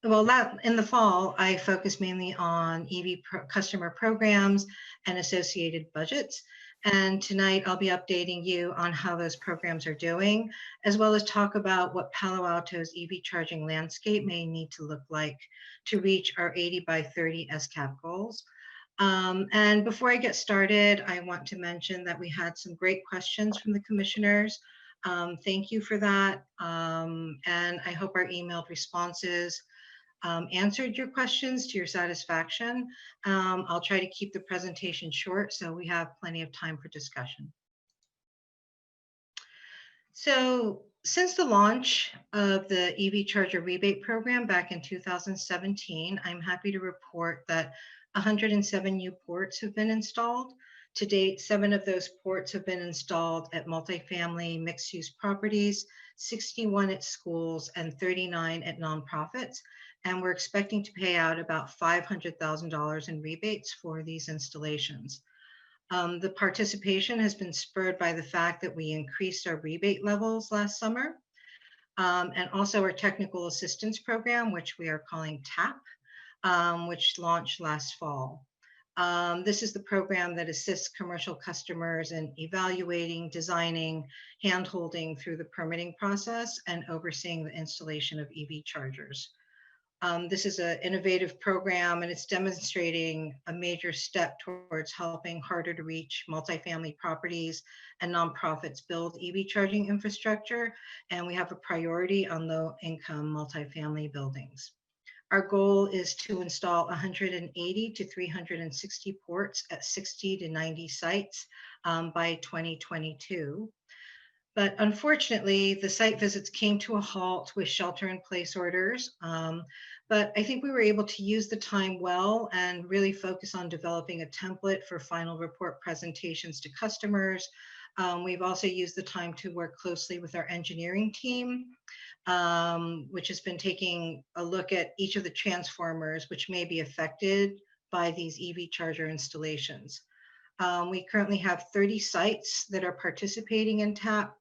in the fall, I focused mainly on EV customer programs and associated budgets. And tonight I'll be updating you on how those programs are doing, as well as talk about what Palo Alto's EV charging landscape may need to look like to reach our 80 by 30 SCAP goals. And before I get started, I want to mention that we had some great questions from the commissioners. Thank you for that. And I hope our emailed responses answered your questions to your satisfaction. I'll try to keep the presentation short so we have plenty of time for discussion. So since the launch of the EV Charger Rebate Program back in 2017, I'm happy to report that 107 new ports have been installed. To date, 7 of those ports have been installed at multifamily mixed-use properties, 61 at schools, and 39 at nonprofits. And we're expecting to pay out about $500,000 in rebates for these installations. The participation has been spurred by the fact that we increased our rebate levels last summer, and also our technical assistance program, which we are calling TAP, which launched last fall. This is the program that assists commercial customers in evaluating, designing, hand-holding through the permitting process, and overseeing the installation of EV chargers. This is an innovative program, and it's demonstrating a major step towards helping harder to reach multifamily properties and nonprofits build EV charging infrastructure. And we have a priority on low-income multifamily buildings. Our goal is to install 180 to 360 ports at 60 to 90 sites by 2022. But unfortunately, the site visits came to a halt with shelter-in-place orders. But I think we were able to use the time well and really focus on developing a template for final report presentations to customers. We've also used the time to work closely with our engineering team, which has been taking a look at each of the transformers which may be affected by these EV charger installations. We currently have 30 sites that are participating in TAP.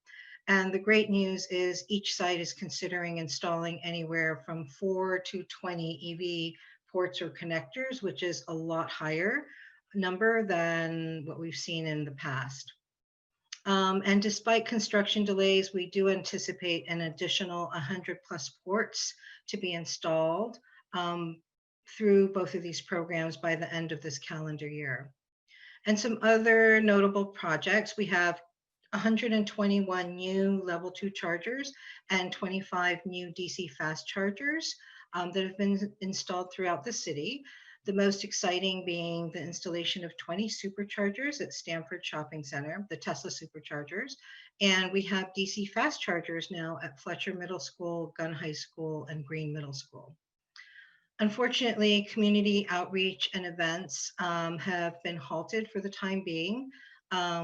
And the great news is each site is considering installing anywhere from 4 to 20 EV ports or connectors, which is a lot higher number than what we've seen in the past. And despite construction delays, we do anticipate an additional 100+ ports to be installed through both of these programs by the end of this calendar year. And some other notable projects, we have 121 new level 2 chargers and 25 new DC fast chargers that have been installed throughout the city. The most exciting being the installation of 20 superchargers at Stanford Shopping Center, the Tesla superchargers. And we have DC fast chargers now at Fletcher Middle School, Gunn High School, and Green Middle School. Unfortunately, community outreach and events have been halted for the time being.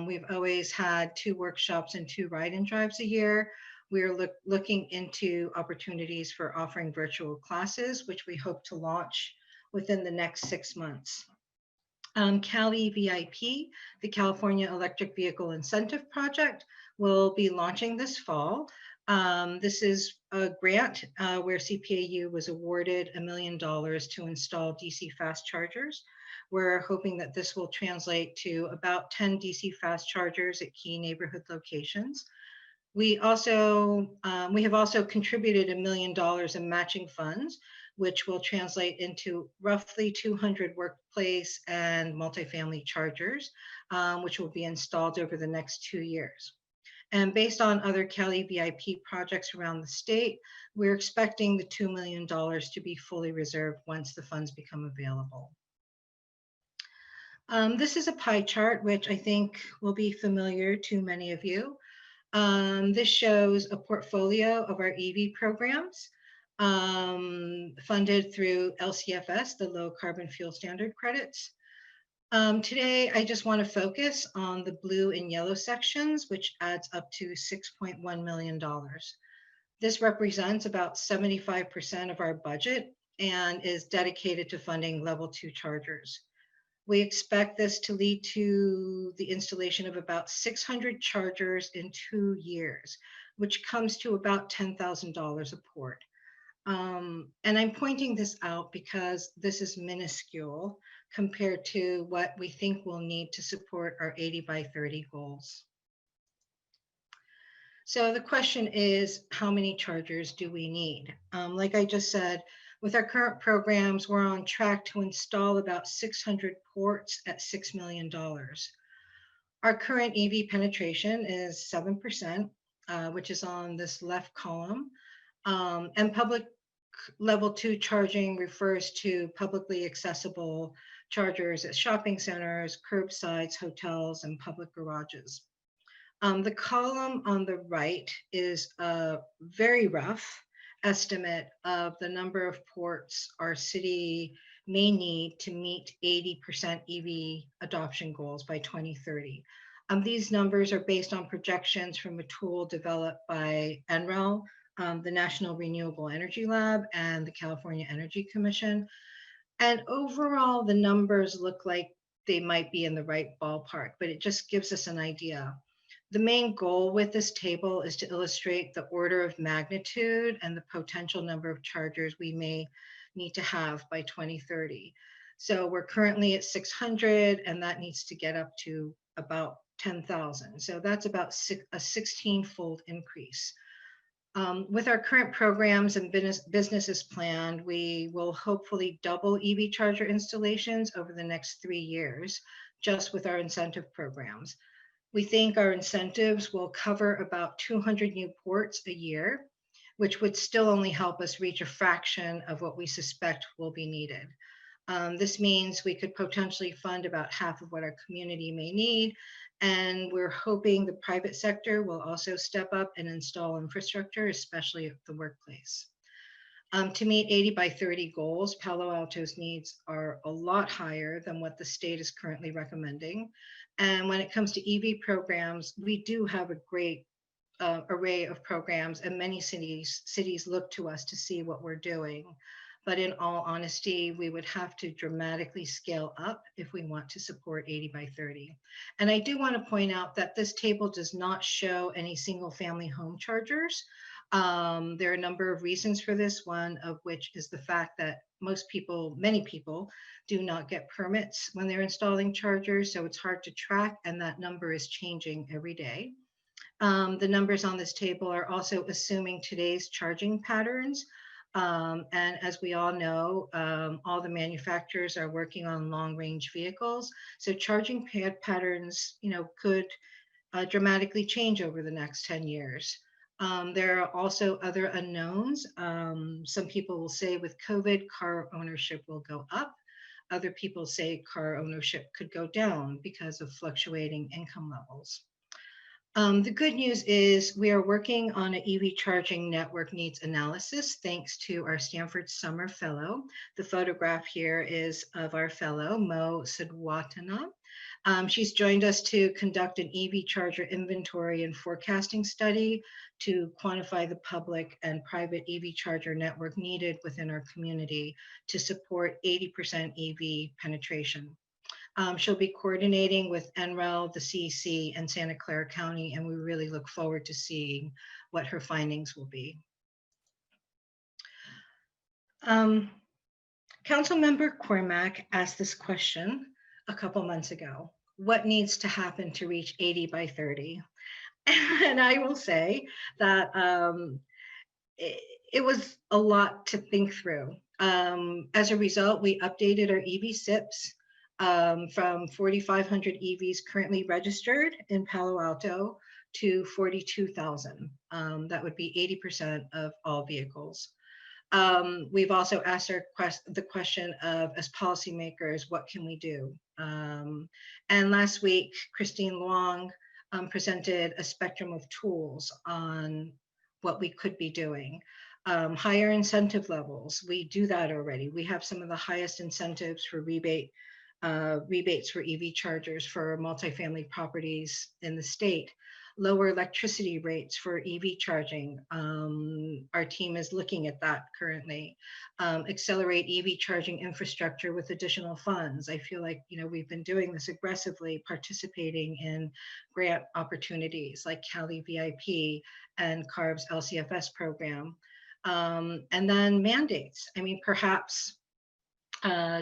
We've always had 2 workshops and 2 ride-in drives a year. We're looking into opportunities for offering virtual classes, which we hope to launch within the next 6 months. Cali VIP, the California Electric Vehicle Incentive Project, will be launching this fall. This is a grant where CPAU was awarded $1 million to install DC fast chargers. We're hoping that this will translate to about 10 DC fast chargers at key neighborhood locations. We have also contributed $1 million in matching funds, which will translate into roughly 200 workplace and multifamily chargers, which will be installed over the next 2 years. And based on other Cali VIP projects around the state, we're expecting the $2 million to be fully reserved once the funds become available. This is a pie chart, which I think will be familiar to many of you. This shows a portfolio of our EV programs funded through LCFS, the Low Carbon Fuel Standard credits. Today, I just want to focus on the blue and yellow sections, which adds up to $6.1 million. This represents about 75% of our budget and is dedicated to funding level 2 chargers. We expect this to lead to the installation of about 600 chargers in 2 years, which comes to about $10,000 a port. And I'm pointing this out because this is minuscule compared to what we think we'll need to support our 80 by 30 goals. So the question is, how many chargers do we need? Like I just said, with our current programs, we're on track to install about 600 ports at $6 million. Our current EV penetration is 7%, which is on this left column. And public level 2 charging refers to publicly accessible chargers at shopping centers, curbsides, hotels, and public garages. The column on the right is a very rough estimate of the number of ports our city may need to meet 80% EV adoption goals by 2030. These numbers are based on projections from a tool developed by NREL, the National Renewable Energy Lab, and the California Energy Commission. And overall, the numbers look like they might be in the right ballpark, but it just gives us an idea. The main goal with this table is to illustrate the order of magnitude and the potential number of chargers we may need to have by 2030. So we're currently at 600, and that needs to get up to about 10,000. So that's about a 16-fold increase. With our current programs and businesses planned, we will hopefully double EV charger installations over the next 3 years, just with our incentive programs. We think our incentives will cover about 200 new ports a year, which would still only help us reach a fraction of what we suspect will be needed. This means we could potentially fund about half of what our community may need, and we're hoping the private sector will also step up and install infrastructure, especially at the workplace. To meet 80 by 30 goals, Palo Alto's needs are a lot higher than what the state is currently recommending. And when it comes to EV programs, we do have a great array of programs, and many cities look to us to see what we're doing. But in all honesty, we would have to dramatically scale up if we want to support 80 by 30. And I do want to point out that this table does not show any single family home chargers. There are a number of reasons for this, one of which is the fact that many people do not get permits when they're installing chargers, so it's hard to track, and that number is changing every day. The numbers on this table are also assuming today's charging patterns. And as we all know, all the manufacturers are working on long-range vehicles. So charging patterns, could dramatically change over the next 10 years. There are also other unknowns. Some people will say with COVID, car ownership will go up. Other people say car ownership could go down because of fluctuating income levels. The good news is we are working on an EV charging network needs analysis thanks to our Stanford Summer Fellow. The photograph here is of our fellow, Mo Sidwatana. She's joined us to conduct an EV charger inventory and forecasting study to quantify the public and private EV charger network needed within our community to support 80% EV penetration. She'll be coordinating with NREL, the CEC, and Santa Clara County, and we really look forward to seeing what her findings will be. Councilmember Cormack asked this question a couple months ago. What needs to happen to reach 80 by 30? And I will say that it was a lot to think through. As a result, we updated our EV SIPs from 4,500 EVs currently registered in Palo Alto to 42,000. That would be 80% of all vehicles. We've also asked the question of, as policymakers, what can we do? And last week, Christine Luong presented a spectrum of tools on what we could be doing. Higher incentive levels, we do that already. We have some of the highest incentives for rebates for EV chargers for multifamily properties in the state. Lower electricity rates for EV charging. Our team is looking at that currently. Accelerate EV charging infrastructure with additional funds. I feel like we've been doing this aggressively, participating in grant opportunities like Cali VIP and CARB's LCFS program. And then mandates. I mean, perhaps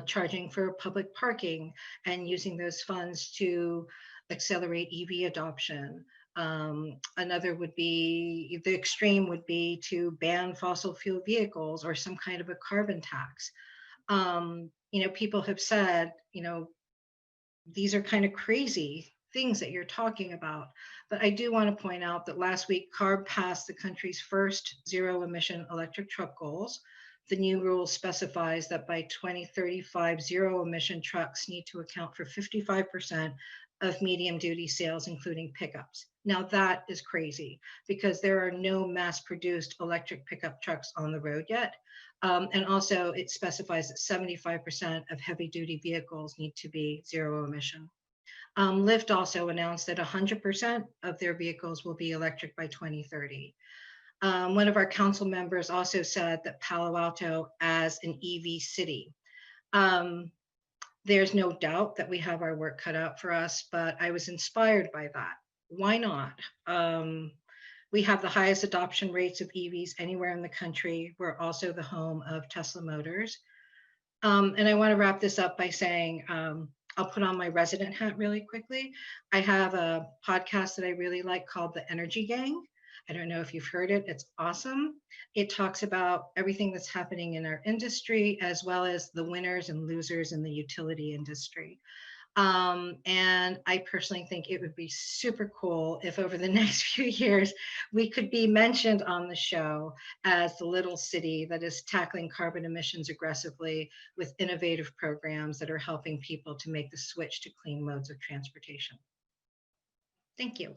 charging for public parking and using those funds to accelerate EV adoption. Another would be, the extreme would be to ban fossil fuel vehicles or some kind of a carbon tax. People have said, these are kind of crazy things that you're talking about. But I do want to point out that last week, CARB passed the country's first zero emission electric truck goals. The new rule specifies that by 2035, zero emission trucks need to account for 55% of medium duty sales, including pickups. Now that is crazy because there are no mass produced electric pickup trucks on the road yet. And also it specifies that 75% of heavy duty vehicles need to be zero emission. Lyft also announced that 100% of their vehicles will be electric by 2030. One of our council members also said that Palo Alto as an EV city. There's no doubt that we have our work cut out for us, but I was inspired by that. Why not? We have the highest adoption rates of EVs anywhere in the country. We're also the home of Tesla Motors. And I want to wrap this up by saying, I'll put on my resident hat really quickly. I have a podcast that I really like called The Energy Gang. I don't know if you've heard it. It's awesome. It talks about everything that's happening in our industry, as well as the winners and losers in the utility industry. And I personally think it would be super cool if over the next few years, we could be mentioned on the show as the little city that is tackling carbon emissions aggressively with innovative programs that are helping people to make the switch to clean modes of transportation. Thank you.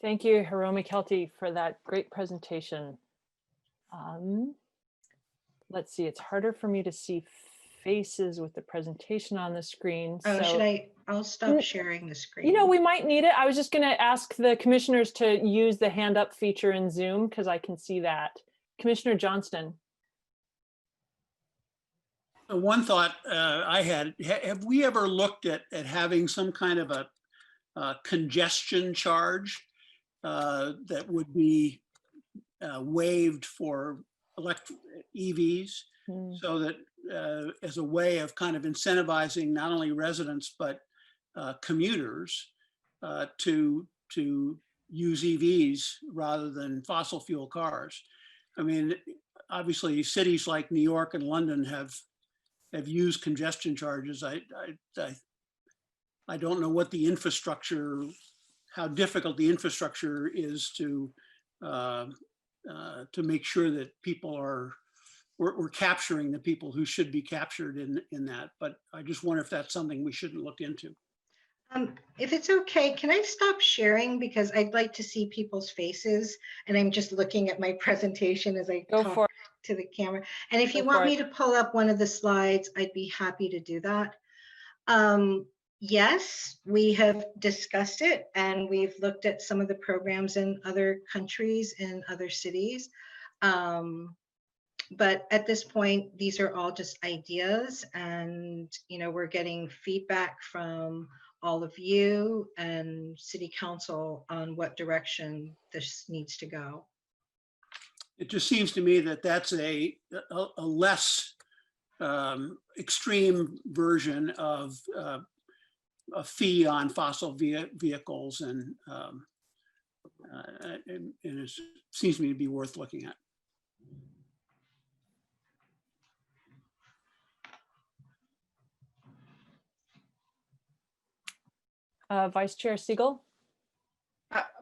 Thank you, Hiromi Kelty, for that great presentation. Let's see, it's harder for me to see faces with the presentation on the screen. Oh, so, I'll stop sharing the screen. we might need it. I was just gonna ask the commissioners to use the hand up feature in Zoom because I can see that. Commissioner Johnston. One thought I had, have we ever looked at having some kind of a congestion charge that would be waived for electric EVs, so that as a way of kind of incentivizing not only residents but commuters to use EVs rather than fossil fuel cars. I mean, obviously cities like New York and London have used congestion charges. I don't know what the infrastructure, how difficult the infrastructure is to make sure that people are, we're capturing the people who should be captured in that. But I just wonder if that's something we shouldn't look into. If it's okay, can I stop sharing? Because I'd like to see people's faces, and I'm just looking at my presentation as I Go talk for it. to the camera. And if you Go want for me it. to pull up one of the slides, I'd be happy to do that. Yes, we have discussed it, and we've looked at some of the programs in other countries, in other cities. But at this point, these are all just ideas, and we're getting feedback from all of you and City Council on what direction this needs to go. It just seems to me that that's a less extreme version of a fee on fossil vehicles, and it seems to me to be worth looking at. Vice Chair Siegel.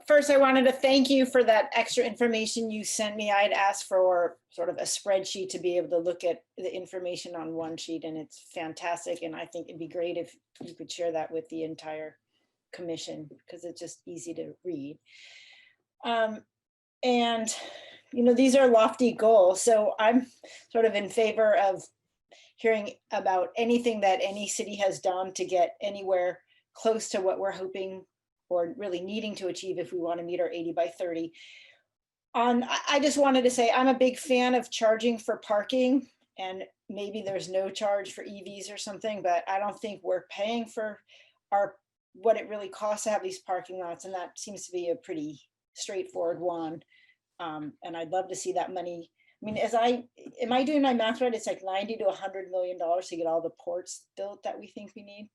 First, I wanted to thank you for that extra information you sent me. I had asked for sort of a spreadsheet to be able to look at the information on one sheet, and it's fantastic. And I think it'd be great if you could share that with the entire commission, because it's just easy to read. And these are lofty goals, so I'm sort of in favor of hearing about anything that any city has done to get anywhere close to what we're hoping or really needing to achieve if we want to meet our 80 by 30. I just wanted to say I'm a big fan of charging for parking, and maybe there's no charge for EVs or something, but I don't think we're paying for what it really costs to have these parking lots, and that seems to be a pretty straightforward one. And I'd love to see that money. I mean, am I doing my math right? It's like $90 to $100 million to get all the ports built that we think we need.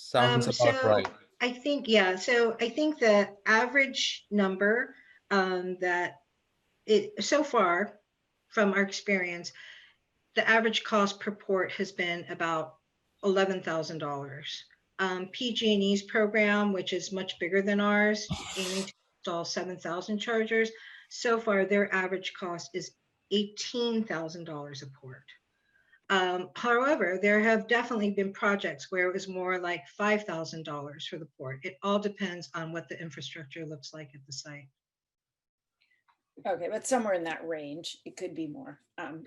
Sounds about right. I think, yeah. So I think the average number so far from our experience, the average cost per port has been about $11,000. PG&E's program, which is much bigger than ours, aiming to install 7,000 chargers. So far, their average cost is $18,000 a port. However, there have definitely been projects where it was more like $5,000 for the port. It all depends on what the infrastructure looks like at the site. Okay, but somewhere in that range, it could be more.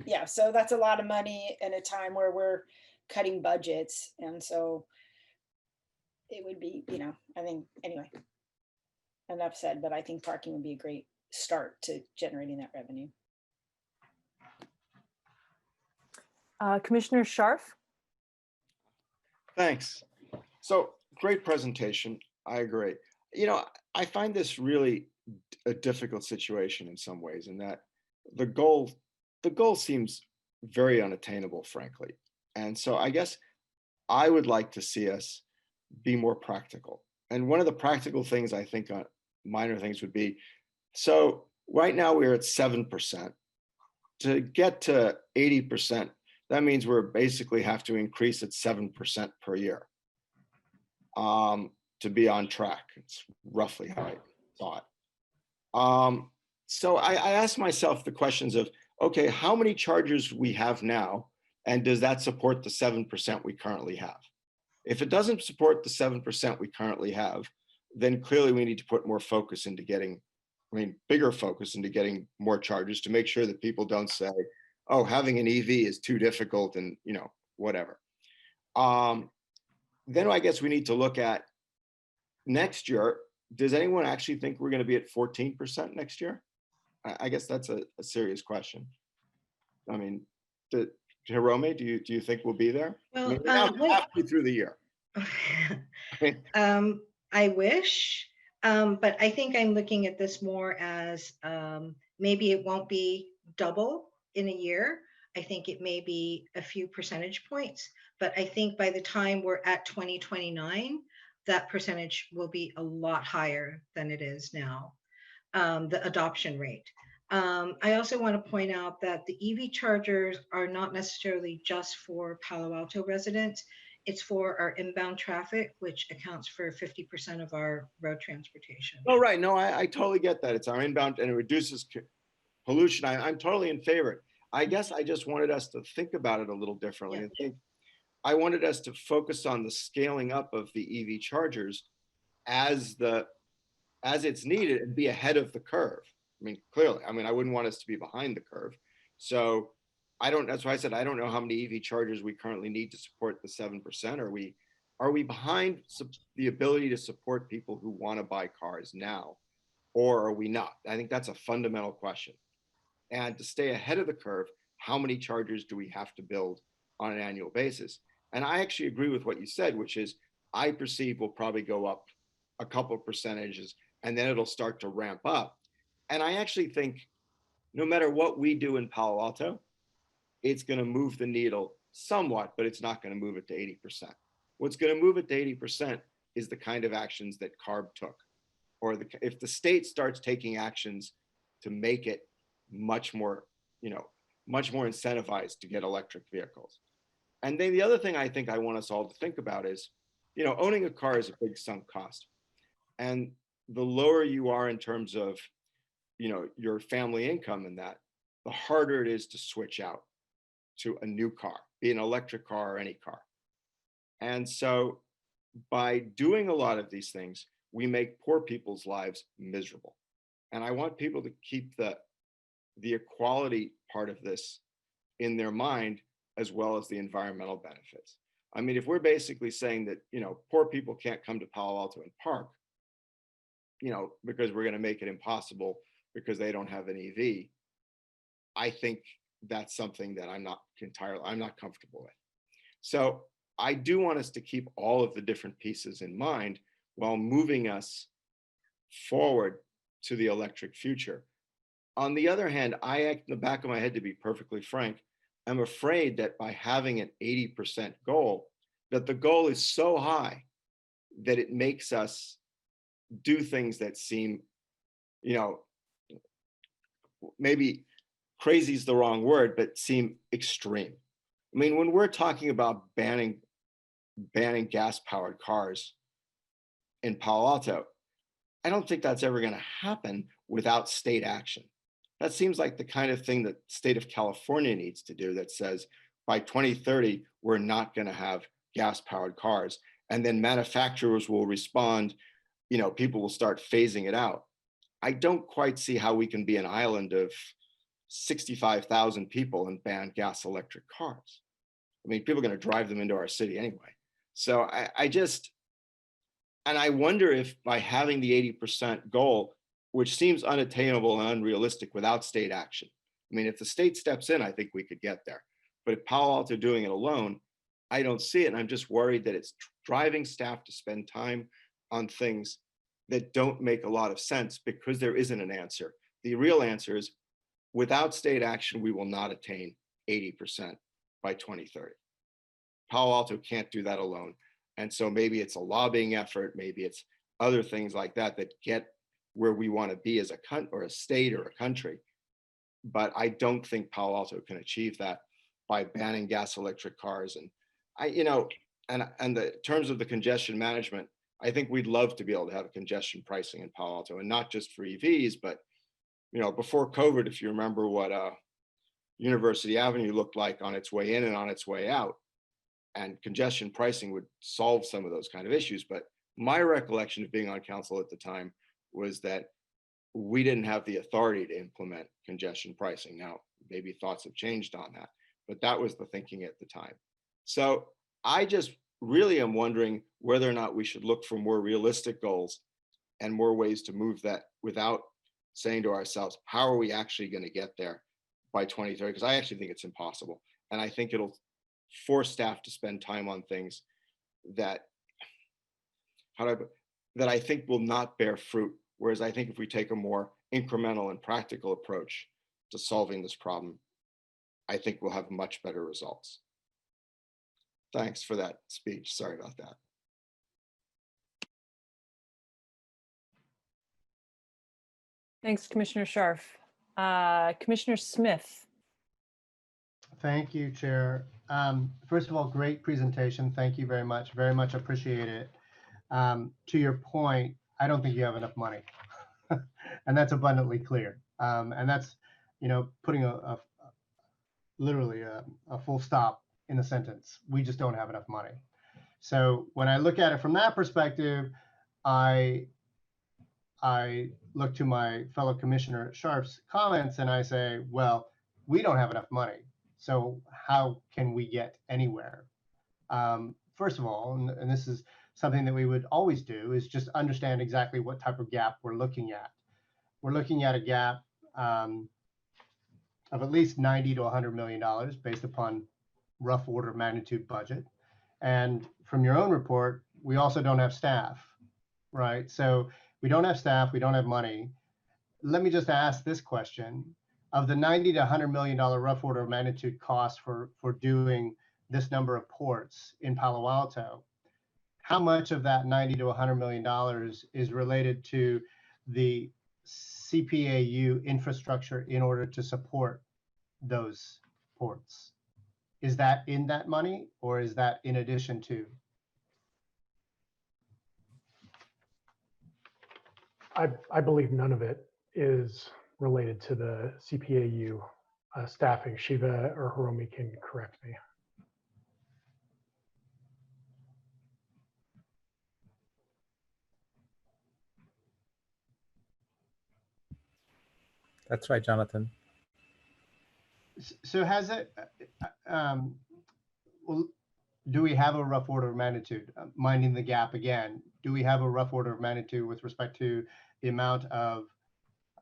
Yeah, so that's a lot of money in a time where we're cutting budgets. And so it would be, I think, anyway, enough said, but I think parking would be a great start to generating that revenue. Commissioner Scharf. Thanks. So great presentation. I agree. I find this really a difficult situation in some ways, in that the goal seems very unattainable, frankly. And so I guess I would like to see us be more practical. And one of the practical things I think minor things would be, so right now we're at 7%. To get to 80%, that means we're basically have to increase at 7% per year to be on track. It's roughly how I thought. So I asked myself the questions of, okay, how many chargers we have now, and does that support the 7% we currently have? If it doesn't support the 7% we currently have, then clearly we need to put more focus into getting, bigger focus into getting more chargers to make sure that people don't say, oh, having an EV is too difficult and, whatever. Then I guess we need to look at next year. Does anyone actually think we're going to be at 14% next year? I guess that's a serious question. Jerome, do you think we'll be there? Well, we're halfway through the year. I wish, but I think I'm looking at this more as maybe it won't be double in a year. I think it may be a few percentage points, but I think by the time we're at 2029, that percentage will be a lot higher than it is now, the adoption rate. I also want to point out that the EV chargers are not necessarily just for Palo Alto residents. It's for our inbound traffic, which accounts for 50% of our road transportation. Oh, right. No, I totally get that. It's our inbound and it reduces pollution. I'm totally in favor. I guess I just wanted us to think about it a little differently. Yeah. I wanted us to focus on the scaling up of the EV chargers as it's needed and be ahead of the curve. I mean, clearly, I mean, I wouldn't want us to be behind the curve. So that's why I said, I don't know how many EV chargers we currently need to support the 7%. Are we behind the ability to support people who want to buy cars now, or are we not? I think that's a fundamental question. And to stay ahead of the curve, how many chargers do we have to build on an annual basis? And I actually agree with what you said, which is I perceive we'll probably go up a couple of percentages and then it'll start to ramp up. And I actually think no matter what we do in Palo Alto, it's going to move the needle somewhat, but it's not going to move it to 80%. What's going to move it to 80% is the kind of actions that CARB took, or if the state starts taking actions to make it much more incentivized to get electric vehicles. And then the other thing I think I want us all to think about is, owning a car is a big sunk cost. And the lower you are in terms of, your family income and that, the harder it is to switch out to a new car, be an electric car or any car. And so by doing a lot of these things, we make poor people's lives miserable. And I want people to keep the equality part of this in their mind, as well as the environmental benefits. I mean, if we're basically saying that, poor people can't come to Palo Alto and park, because we're going to make it impossible because they don't have an EV, I think that's something that I'm not comfortable with. So I do want us to keep all of the different pieces in mind while moving us forward to the electric future. On the other hand, in the back of my head, to be perfectly frank, I'm afraid that by having an 80% goal, that the goal is so high that it makes us do things that seem, maybe crazy is the wrong word, but seem extreme. I mean, when we're talking about banning gas-powered cars in Palo Alto, I don't think that's ever going to happen without state action. That seems like the kind of thing that the state of California needs to do, that says by 2030, we're not going to have gas-powered cars. And then manufacturers will respond, people will start phasing it out. I don't quite see how we can be an island of 65,000 people and ban gas electric cars. I mean, people are going to drive them into our city anyway. So I wonder if by having the 80% goal, which seems unattainable and unrealistic without state action. I mean, if the state steps in, I think we could get there. But if Palo Alto doing it alone, I don't see it. And I'm just worried that it's driving staff to spend time on things that don't make a lot of sense because there isn't an answer. The real answer is, without state action, we will not attain 80% by 2030. Palo Alto can't do that alone. And so maybe it's a lobbying effort, maybe it's other things like that that get where we want to be as a state or a country. But I don't think Palo Alto can achieve that by banning gas electric cars. And and the terms of the congestion management, I think we'd love to be able to have a congestion pricing in Palo Alto, and not just for EVs, but before COVID, if you remember what University Avenue looked like on its way in and on its way out, and congestion pricing would solve some of those kind of issues. But my recollection of being on council at the time was that we didn't have the authority to implement congestion pricing. Now, maybe thoughts have changed on that, but that was the thinking at the time. So I just really am wondering whether or not we should look for more realistic goals and more ways to move that without saying to ourselves, how are we actually going to get there by 2030? Because I actually think it's impossible. And I think it'll force staff to spend time on things that I think will not bear fruit. Whereas I think if we take a more incremental and practical approach to solving this problem, I think we'll have much better results. Thanks for that speech. Sorry about that. Thanks, Commissioner Scharf. Commissioner Smith. Thank you, Chair. First of all, great presentation. Thank you very much. Very much appreciate it. To your point, I don't think you have enough money. And that's abundantly clear. And that's, putting literally a full stop in the sentence. We just don't have enough money. So when I look at it from that perspective, I look to my fellow Commissioner Sharp's comments and I say, well, we don't have enough money. So how can we get anywhere? First of all, and this is something that we would always do, is just understand exactly what type of gap we're looking at. We're looking at a gap of at least $90 to $100 million based upon rough order of magnitude budget. And from your own report, we also don't have staff, right? So we don't have staff, we don't have money. Let me just ask this question. Of the $90 to $100 million rough order of magnitude cost for doing this number of ports in Palo Alto, how much of that $90 to $100 million is related to the CPAU infrastructure in order to support those ports? Is that in that money or is that in addition to? I believe none of it is related to the CPAU staffing. Shiva or Hiromi can correct me. That's right, Jonathan. So has it, well, do we have a rough order of magnitude, minding the gap again? Do we have a rough order of magnitude with respect to the amount of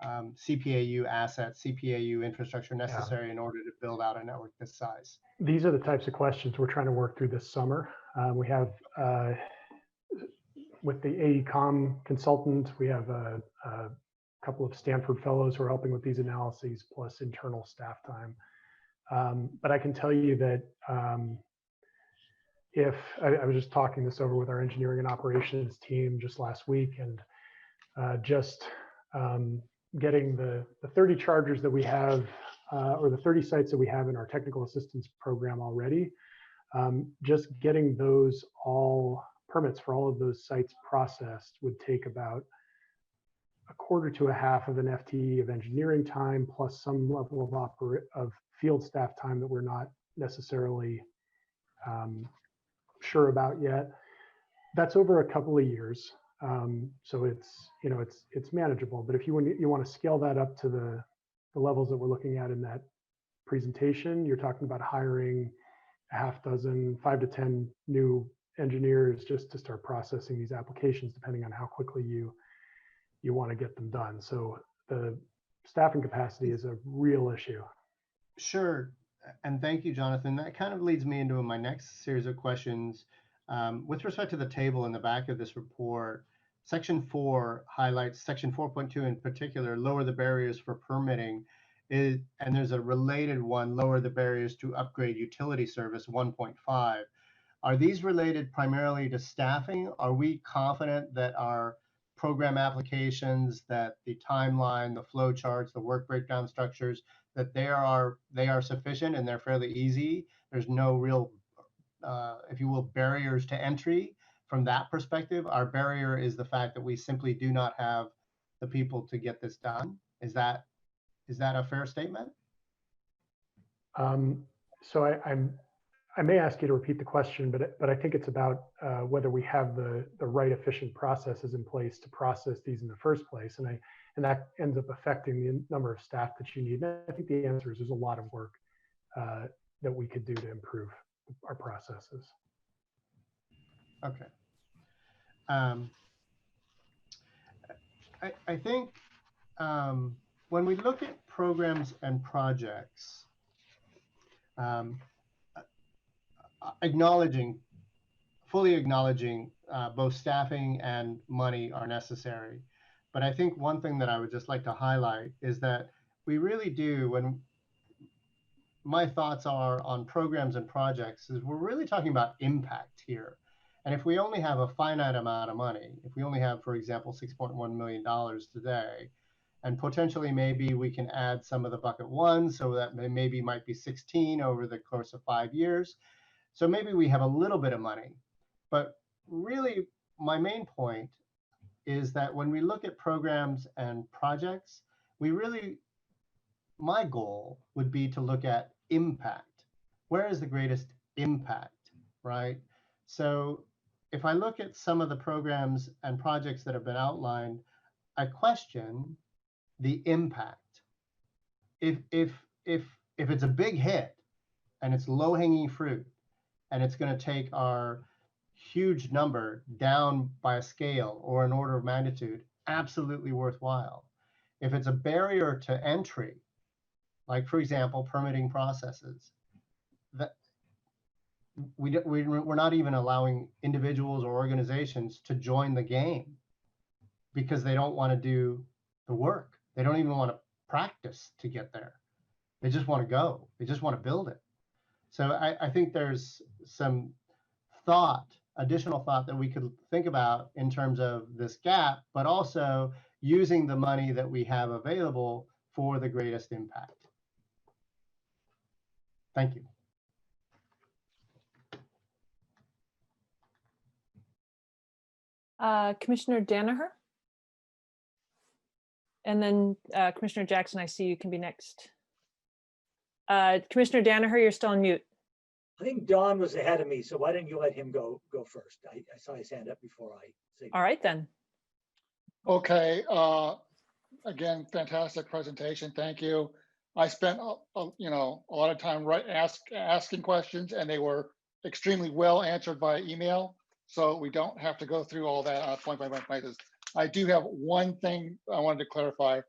CPAU assets, CPAU infrastructure necessary in order to build out a network this size? These are the types of questions we're trying to work through this summer. We have, with the AECOM consultant, we have a couple of Stanford fellows who are helping with these analyses, plus internal staff time. But I can tell you that if I was just talking this over with our engineering and operations team just last week, and getting the 30 chargers that we have, or the 30 sites that we have in our technical assistance program already, just getting those all permits for all of those sites processed would take about a quarter to a half of an FTE of engineering time, plus some level of field staff time that we're not necessarily sure about yet. That's over a couple of years. So it's manageable. But if you want to scale that up to the levels that we're looking at in that presentation, you're talking about hiring a half dozen, 5 to 10 new engineers just to start processing these applications, depending on how quickly you want to get them done. So the staffing capacity is a real issue. Sure. And thank you, Jonathan. That kind of leads me into my next series of questions. With respect to the table in the back of this report, Section 4 highlights, Section 4.2 in particular, lower the barriers for permitting. And there's a related one, lower the barriers to upgrade utility service 1.5. Are these related primarily to staffing? Are we confident that our program applications, that the timeline, the flow charts, the work breakdown structures, that they are sufficient and they're fairly easy? There's no real, if you will, barriers to entry from that perspective. Our barrier is the fact that we simply do not have the people to get this done. Is that a fair statement? So I may ask you to repeat the question, but I think it's about whether we have the right efficient processes in place to process these in the first place, and that ends up affecting the number of staff that you need. And I think the answer is there's a lot of work that we could do to improve our processes. Okay. I think when we look at programs and projects, fully acknowledging both staffing and money are necessary. But I think one thing that I would just like to highlight is that we really do, when my thoughts are on programs and projects, is we're really talking about impact here. And if we only have a finite amount of money, if we only have, for example, $6.1 million today, And potentially maybe we can add some of the bucket ones so that maybe might be 16 over the course of 5 years. So maybe we have a little bit of money. But really, my main point is that when we look at programs and projects, my goal would be to look at impact. Where is the greatest impact, right? So if I look at some of the programs and projects that have been outlined, I question the impact. If it's a big hit and it's low-hanging fruit and it's going to take our huge number down by a scale or an order of magnitude, absolutely worthwhile. If it's a barrier to entry, like for example, permitting processes, that we're not even allowing individuals or organizations to join the game because they don't want to do the work. They don't even want to practice to get there. They just want to go. They just want to build it. So I think there's some additional thought that we could think about in terms of this gap, but also using the money that we have available for the greatest impact. Thank you. Commissioner Danaher? And then Commissioner Jackson, I see you can be next. Commissioner Danaher, you're still on mute. I think Don was ahead of me, so why didn't you let him go first? I saw his hand up before I say. All right then. Okay. Again, fantastic presentation. Thank you. I spent a lot of time asking questions, and they were extremely well answered by email. So we don't have to go through all that point by point basis. I do have one thing I wanted to clarify.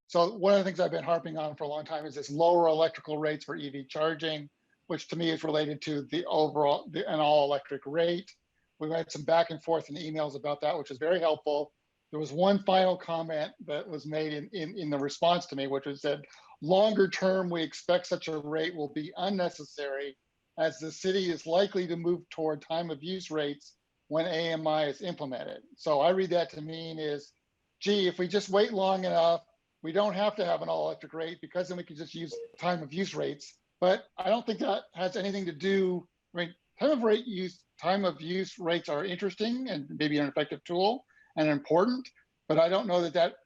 So one of the things I've been harping on for a long time is this lower electrical rates for EV charging, which to me is related to the overall, an all electric rate. We had some back and forth in the emails about that, which is very helpful. There was one final comment that was made in the response to me, which was that longer term, we expect such a rate will be unnecessary as the city is likely to move toward time of use rates when AMI is implemented. So I read that to mean is, gee, if we just wait long enough, we don't have to have an all electric rate because then we can just use time of use rates. But I don't think that has anything to do, I mean, time of use rates are interesting and maybe an effective tool and important, but I don't know that that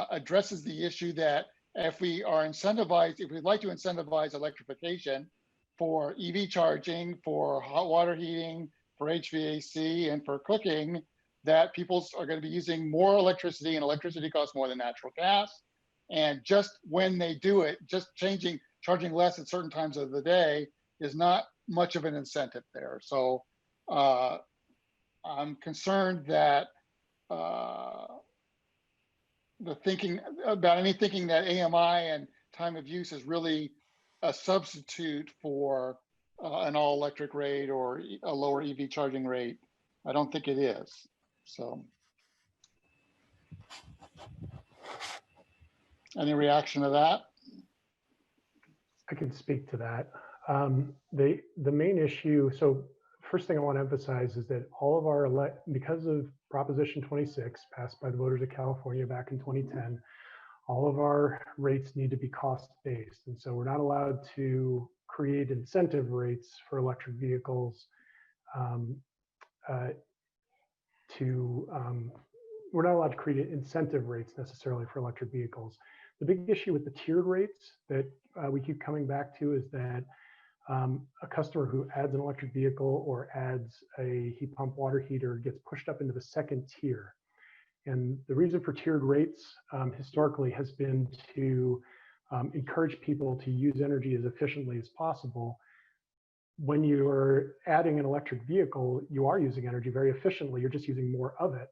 addresses the issue that if we are incentivized, if we'd like to incentivize electrification for EV charging, for hot water heating, for HVAC, and for cooking, that people are going to be using more electricity, and electricity costs more than natural gas. And just when they do it, just charging less at certain times of the day is not much of an incentive there. So I'm concerned that the thinking that AMI and time of use is really a substitute for an all electric rate or a lower EV charging rate. I don't think it is. So any reaction to that? I can speak to that. The main issue, so first thing I want to emphasize is that all of our, because of Proposition 26 passed by the voters of California back in 2010, all of our rates need to be cost-based. And so we're not allowed to create incentive rates for electric vehicles we're not allowed to create incentive rates necessarily for electric vehicles. The big issue with the tiered rates that we keep coming back to is that a customer who adds an electric vehicle or adds a heat pump water heater gets pushed up into the second tier. And the reason for tiered rates historically has been to encourage people to use energy as efficiently as possible. When you're adding an electric vehicle, you are using energy very efficiently, you're just using more of it.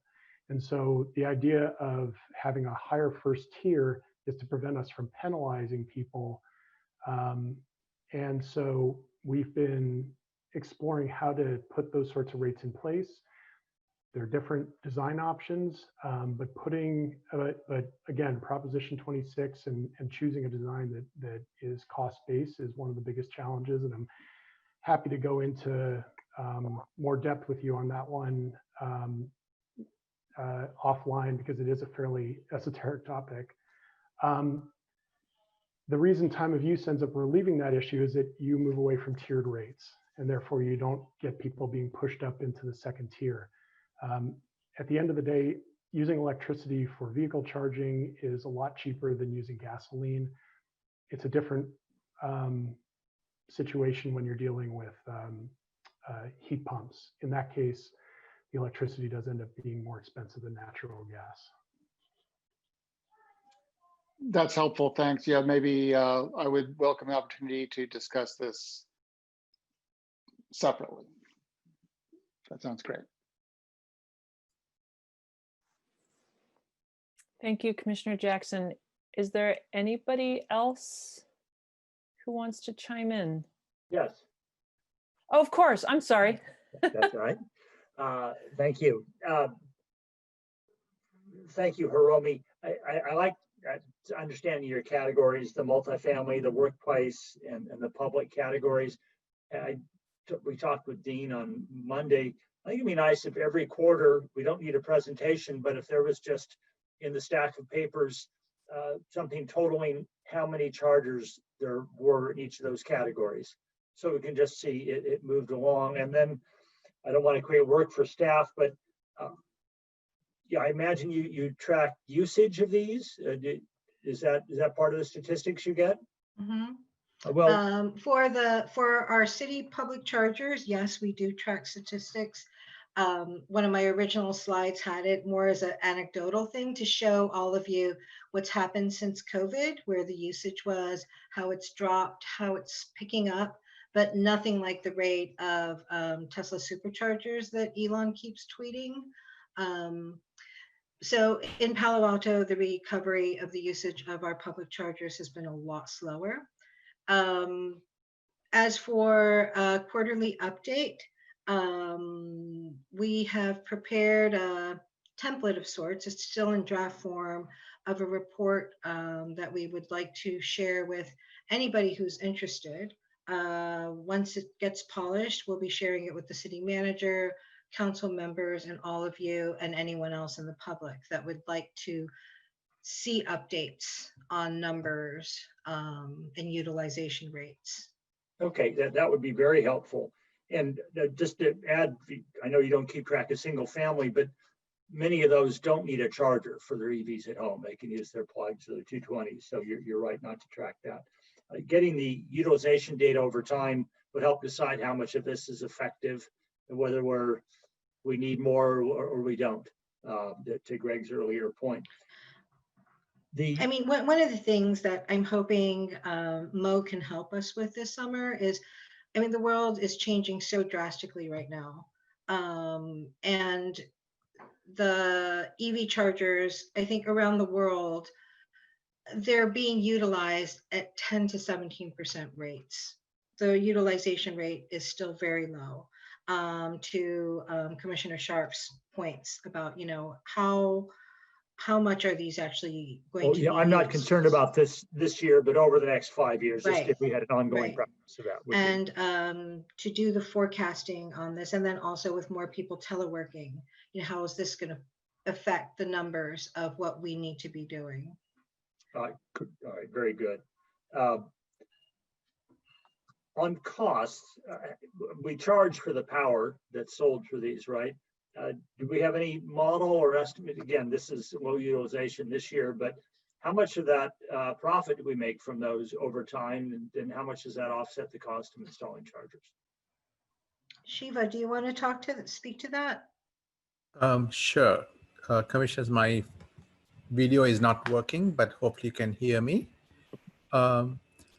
And so the idea of having a higher first tier is to prevent us from penalizing people. And so we've been exploring how to put those sorts of rates in place. There are different design options, but again, Proposition 26 and choosing a design that is cost-based is one of the biggest challenges. And I'm happy to go into more depth with you on that one offline because it is a fairly esoteric topic. The reason time of use ends up relieving that issue is that you move away from tiered rates, and therefore you don't get people being pushed up into the second tier. At the end of the day, using electricity for vehicle charging is a lot cheaper than using gasoline. It's a different situation when you're dealing with heat pumps. In that case, the electricity does end up being more expensive than natural gas. That's helpful, thanks. Yeah, maybe I would welcome the opportunity to discuss this separately. That sounds great. Thank you, Commissioner Jackson. Is there anybody else who wants to chime in? Yes, Oh, of course, I'm sorry. that's right. Thank you. Thank you, Hiromi. I like understanding your categories, the multifamily, the workplace, and the public categories. We talked with Dean on Monday. I think it'd be nice if every quarter, we don't need a presentation, but if there was just in the stack of papers, something totaling how many chargers there were in each of those categories. So we can just see it moved along. And then I don't want to create work for staff, but yeah, I imagine you track usage of these. Is that part of the statistics you get? Mhm. Well, For our city public chargers, yes, we do track statistics. One of my original slides had it more as an anecdotal thing to show all of you what's happened since COVID, where the usage was, how it's dropped, how it's picking up, but nothing like the rate of Tesla superchargers that Elon keeps tweeting. So in Palo Alto, the recovery of the usage of our public chargers has been a lot slower. As for a quarterly update, we have prepared a template of sorts. It's still in draft form of a report that we would like to share with anybody who's interested. Once it gets polished, we'll be sharing it with the city manager, council members, and all of you and anyone else in the public that would like to see updates on numbers and utilization rates. okay, that would be very helpful. And just to add, I know you don't keep track of single family, but many of those don't need a charger for their EVs at home. They can use their plugs or their 220s. So you're right not to track that. Getting the utilization data over time would help decide how much of this is effective and whether we need more or we don't, to Greg's earlier point. I mean, one of the things that I'm hoping Mo can help us with this summer is, I mean, the world is changing so drastically right now. And the EV chargers, I think around the world, they're being utilized at 10 to 17% rates. The utilization rate is still very low. To Commissioner Sharp's points about, you know, how much are these actually going to be I'm not used? concerned about this year, but over the next 5 years, just Right. if we had an ongoing Right. practice of that. And to do the forecasting on this, and then also with more people teleworking, you know, how is this going to affect the numbers of what we need to be doing? All right, very good. On costs, we charge for the power that's sold through these, right? Do we have any model or estimate? Again, this is low utilization this year, but how much of that profit do we make from those over time, and how much does that offset the cost of installing chargers? Shiva, do you want to speak to that? Sure. Commissioners, my video is not working, but hopefully you can hear me.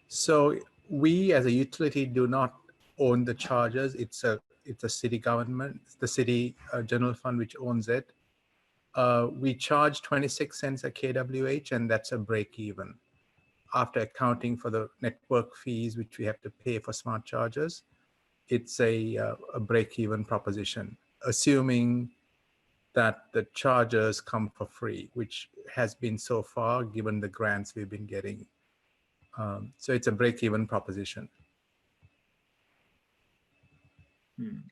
So we as a utility do not own the chargers. It's a city government, the city general fund which owns it. We charge 26 cents a kWh, and that's a break even. After accounting for the network fees, which we have to pay for smart chargers, it's a break even proposition, assuming that the chargers come for free, which has been so far given the grants we've been getting. So it's a break even proposition.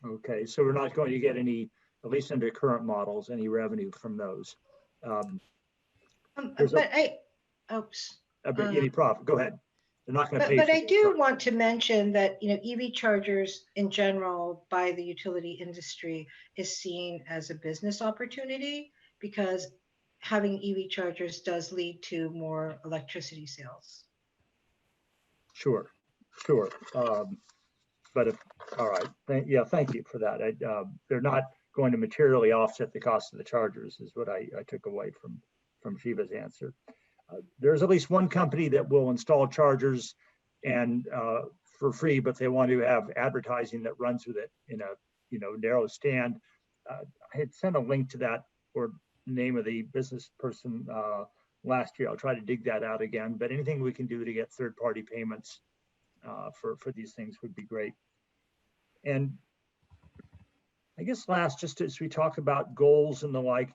Okay, so we're not going to get any, at least under current models, any revenue from those. But Oops. Any profit. Go ahead. They're not going to pay. But for I the do charge. want to mention that, EV chargers in general by the utility industry is seen as a business opportunity because having EV chargers does lead to more electricity sales. Sure. But if, all right, thank you for that. They're not going to materially offset the cost of the chargers, is what I took away from Shiva's answer. There's at least one company that will install chargers and for free, but they want to have advertising that runs with it in a narrow stand. I had sent a link to that or name of the business person last year. I'll try to dig that out again. But anything we can do to get third-party payments for these things would be great. And I guess last, just as we talk about goals and the like,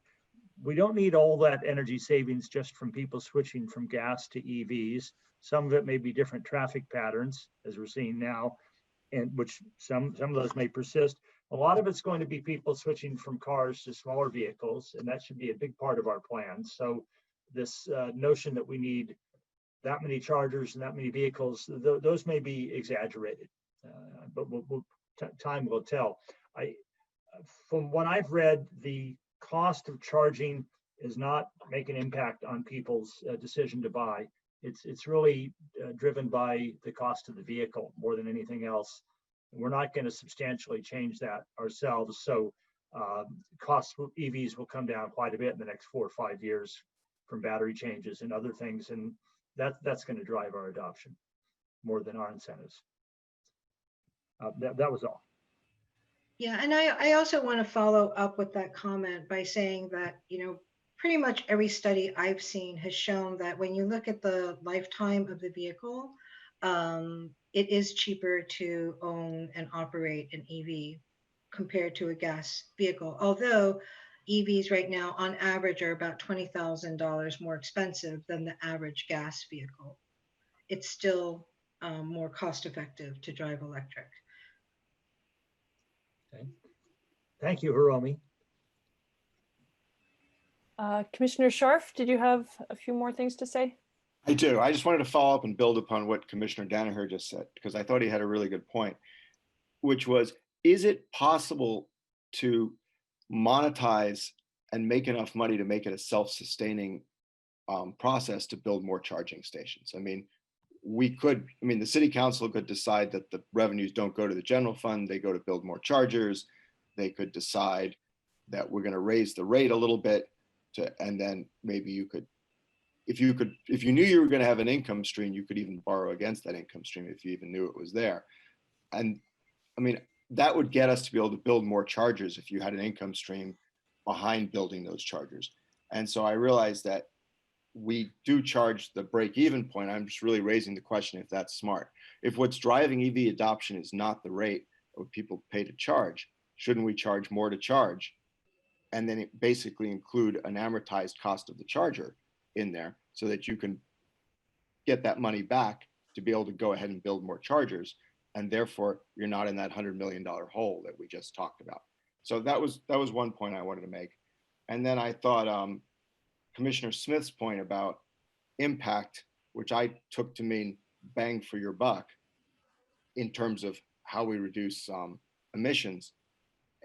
we don't need all that energy savings just from people switching from gas to EVs. Some of it may be different traffic patterns, as we're seeing now, and which some of those may persist. A lot of it's going to be people switching from cars to smaller vehicles, and that should be a big part of our plan. So this notion that we need that many chargers and that many vehicles, those may be exaggerated, but time will tell. From what I've read, the cost of charging is not make an impact on people's decision to buy. It's really driven by the cost of the vehicle more than anything else. We're not going to substantially change that ourselves. So costs of EVs will come down quite a bit in the next 4 or 5 years from battery changes and other things. And that's going to drive our adoption more than our incentives. That was all. Yeah, and I also want to follow up with that comment by saying that, pretty much every study I've seen has shown that when you look at the lifetime of the vehicle, it is cheaper to own and operate an EV compared to a gas vehicle. Although EVs right now on average are about $20,000 more expensive than the average gas vehicle. It's still more cost effective to drive electric. Okay. Thank you, Hiromi. Commissioner Scharf, did you have a few more things to say? I do. I just wanted to follow up and build upon what Commissioner Danaher just said, because I thought he had a really good point, which was, is it possible to monetize and make enough money to make it a self-sustaining process to build more charging stations? I mean, the city council could decide that the revenues don't go to the general fund, they go to build more chargers. They could decide that we're going to raise the rate a little bit and then maybe you could, if you knew you were going to have an income stream, you could even borrow against that income stream if you even knew it was there. And I mean, that would get us to be able to build more chargers if you had an income stream behind building those chargers. And so I realized that we do charge the break-even point. I'm just really raising the question if that's smart. If what's driving EV adoption is not the rate of people pay to charge, shouldn't we charge more to charge? And then it basically include an amortized cost of the charger in there so that you can get that money back to be able to go ahead and build more chargers. And therefore you're not in that $100 million hole that we just talked about. So that was one point I wanted to make. And then I thought Commissioner Smith's point about impact, which I took to mean bang for your buck in terms of how we reduce emissions,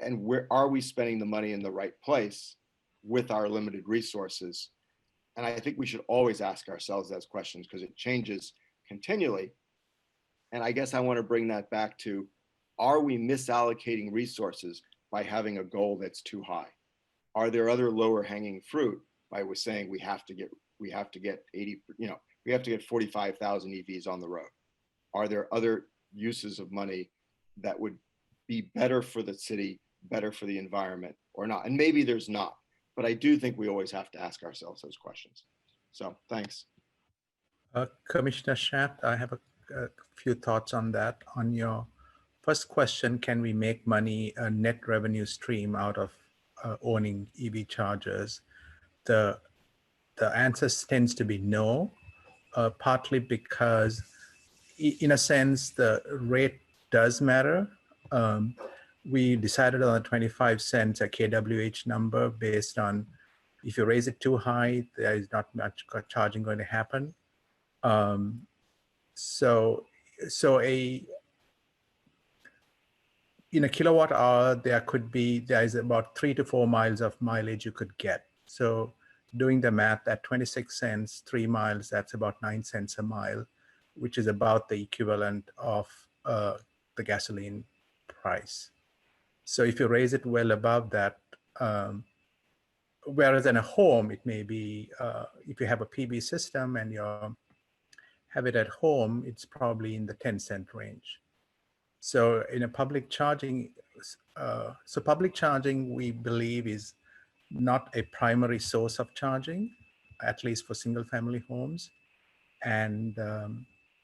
and where are we spending the money in the right place with our limited resources? And I think we should always ask ourselves those questions because it changes continually. And I guess I want to bring that back to, are we misallocating resources by having a goal that's too high? Are there other lower hanging fruit by saying we have to get 45,000 EVs on the road? Are there other uses of money that would be better for the city, better for the environment, or not? And maybe there's not, but I do think we always have to ask ourselves those questions. So thanks. Commissioner Shaft, I have a few thoughts on that. On your first question, can we make money, a net revenue stream out of owning EV chargers? The answer tends to be no, partly because in a sense, the rate does matter. We decided on a 25 cents a kWh number based on If you raise it too high, there is not much charging going to happen. So in a kilowatt hour, there is about 3 to 4 miles of mileage you could get. So doing the math at 26 cents, 3 miles, that's about 9 cents a mile, which is about the equivalent of the gasoline price. So if you raise it well above that, whereas in a home, it may be, if you have a PV system and you have it at home, it's probably in the 10-cent range. So in a public charging, public charging, we believe, is not a primary source of charging, at least for single family homes. And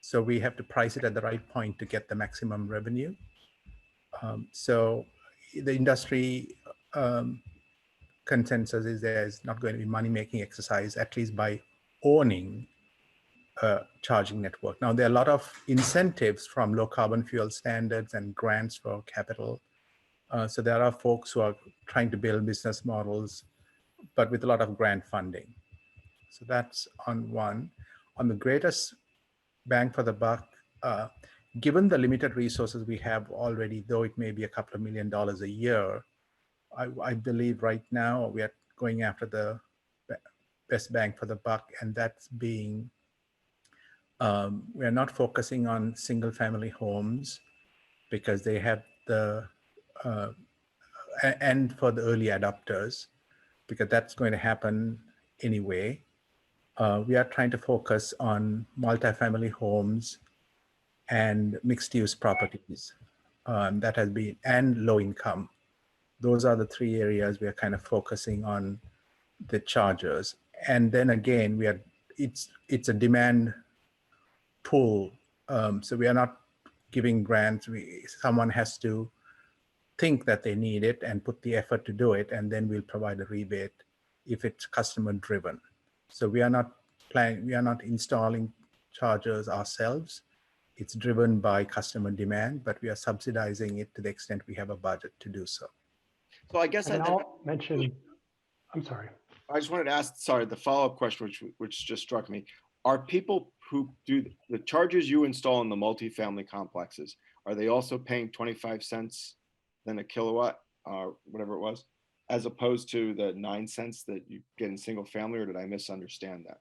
so we have to price it at the right point to get the maximum revenue. So the industry consensus is there's not going to be money-making exercise, at least by owning a charging network. Now, there are a lot of incentives from low carbon fuel standards and grants for capital. So there are folks who are trying to build business models, but with a lot of grant funding. So that's on one. On the greatest bang for the buck, given the limited resources we have already, though it may be a couple of $1 million a year, I believe right now we are going after the best bang for the buck, and that's being, we're not focusing on single family homes because they have the, and for the early adopters, because that's going to happen anyway. We are trying to focus on multifamily homes and mixed use properties that has been, and low income. Those are the 3 areas we are kind of focusing on the chargers. And then again, it's a demand pool. So we are not giving grants. Someone has to think that they need it and put the effort to do it, and then we'll provide a rebate if it's customer driven. So we are not installing chargers ourselves. It's driven by customer demand, but we are subsidizing it to the extent we have a budget to do so. So I guess I'll mention, I'm sorry. I just wanted to ask, sorry, the follow-up question, which just struck me. Are people who do the chargers you install in the multifamily complexes, are they also paying 25 cents then a kilowatt or whatever it was, as opposed to the 9 cents that you get in single family, or did I misunderstand that?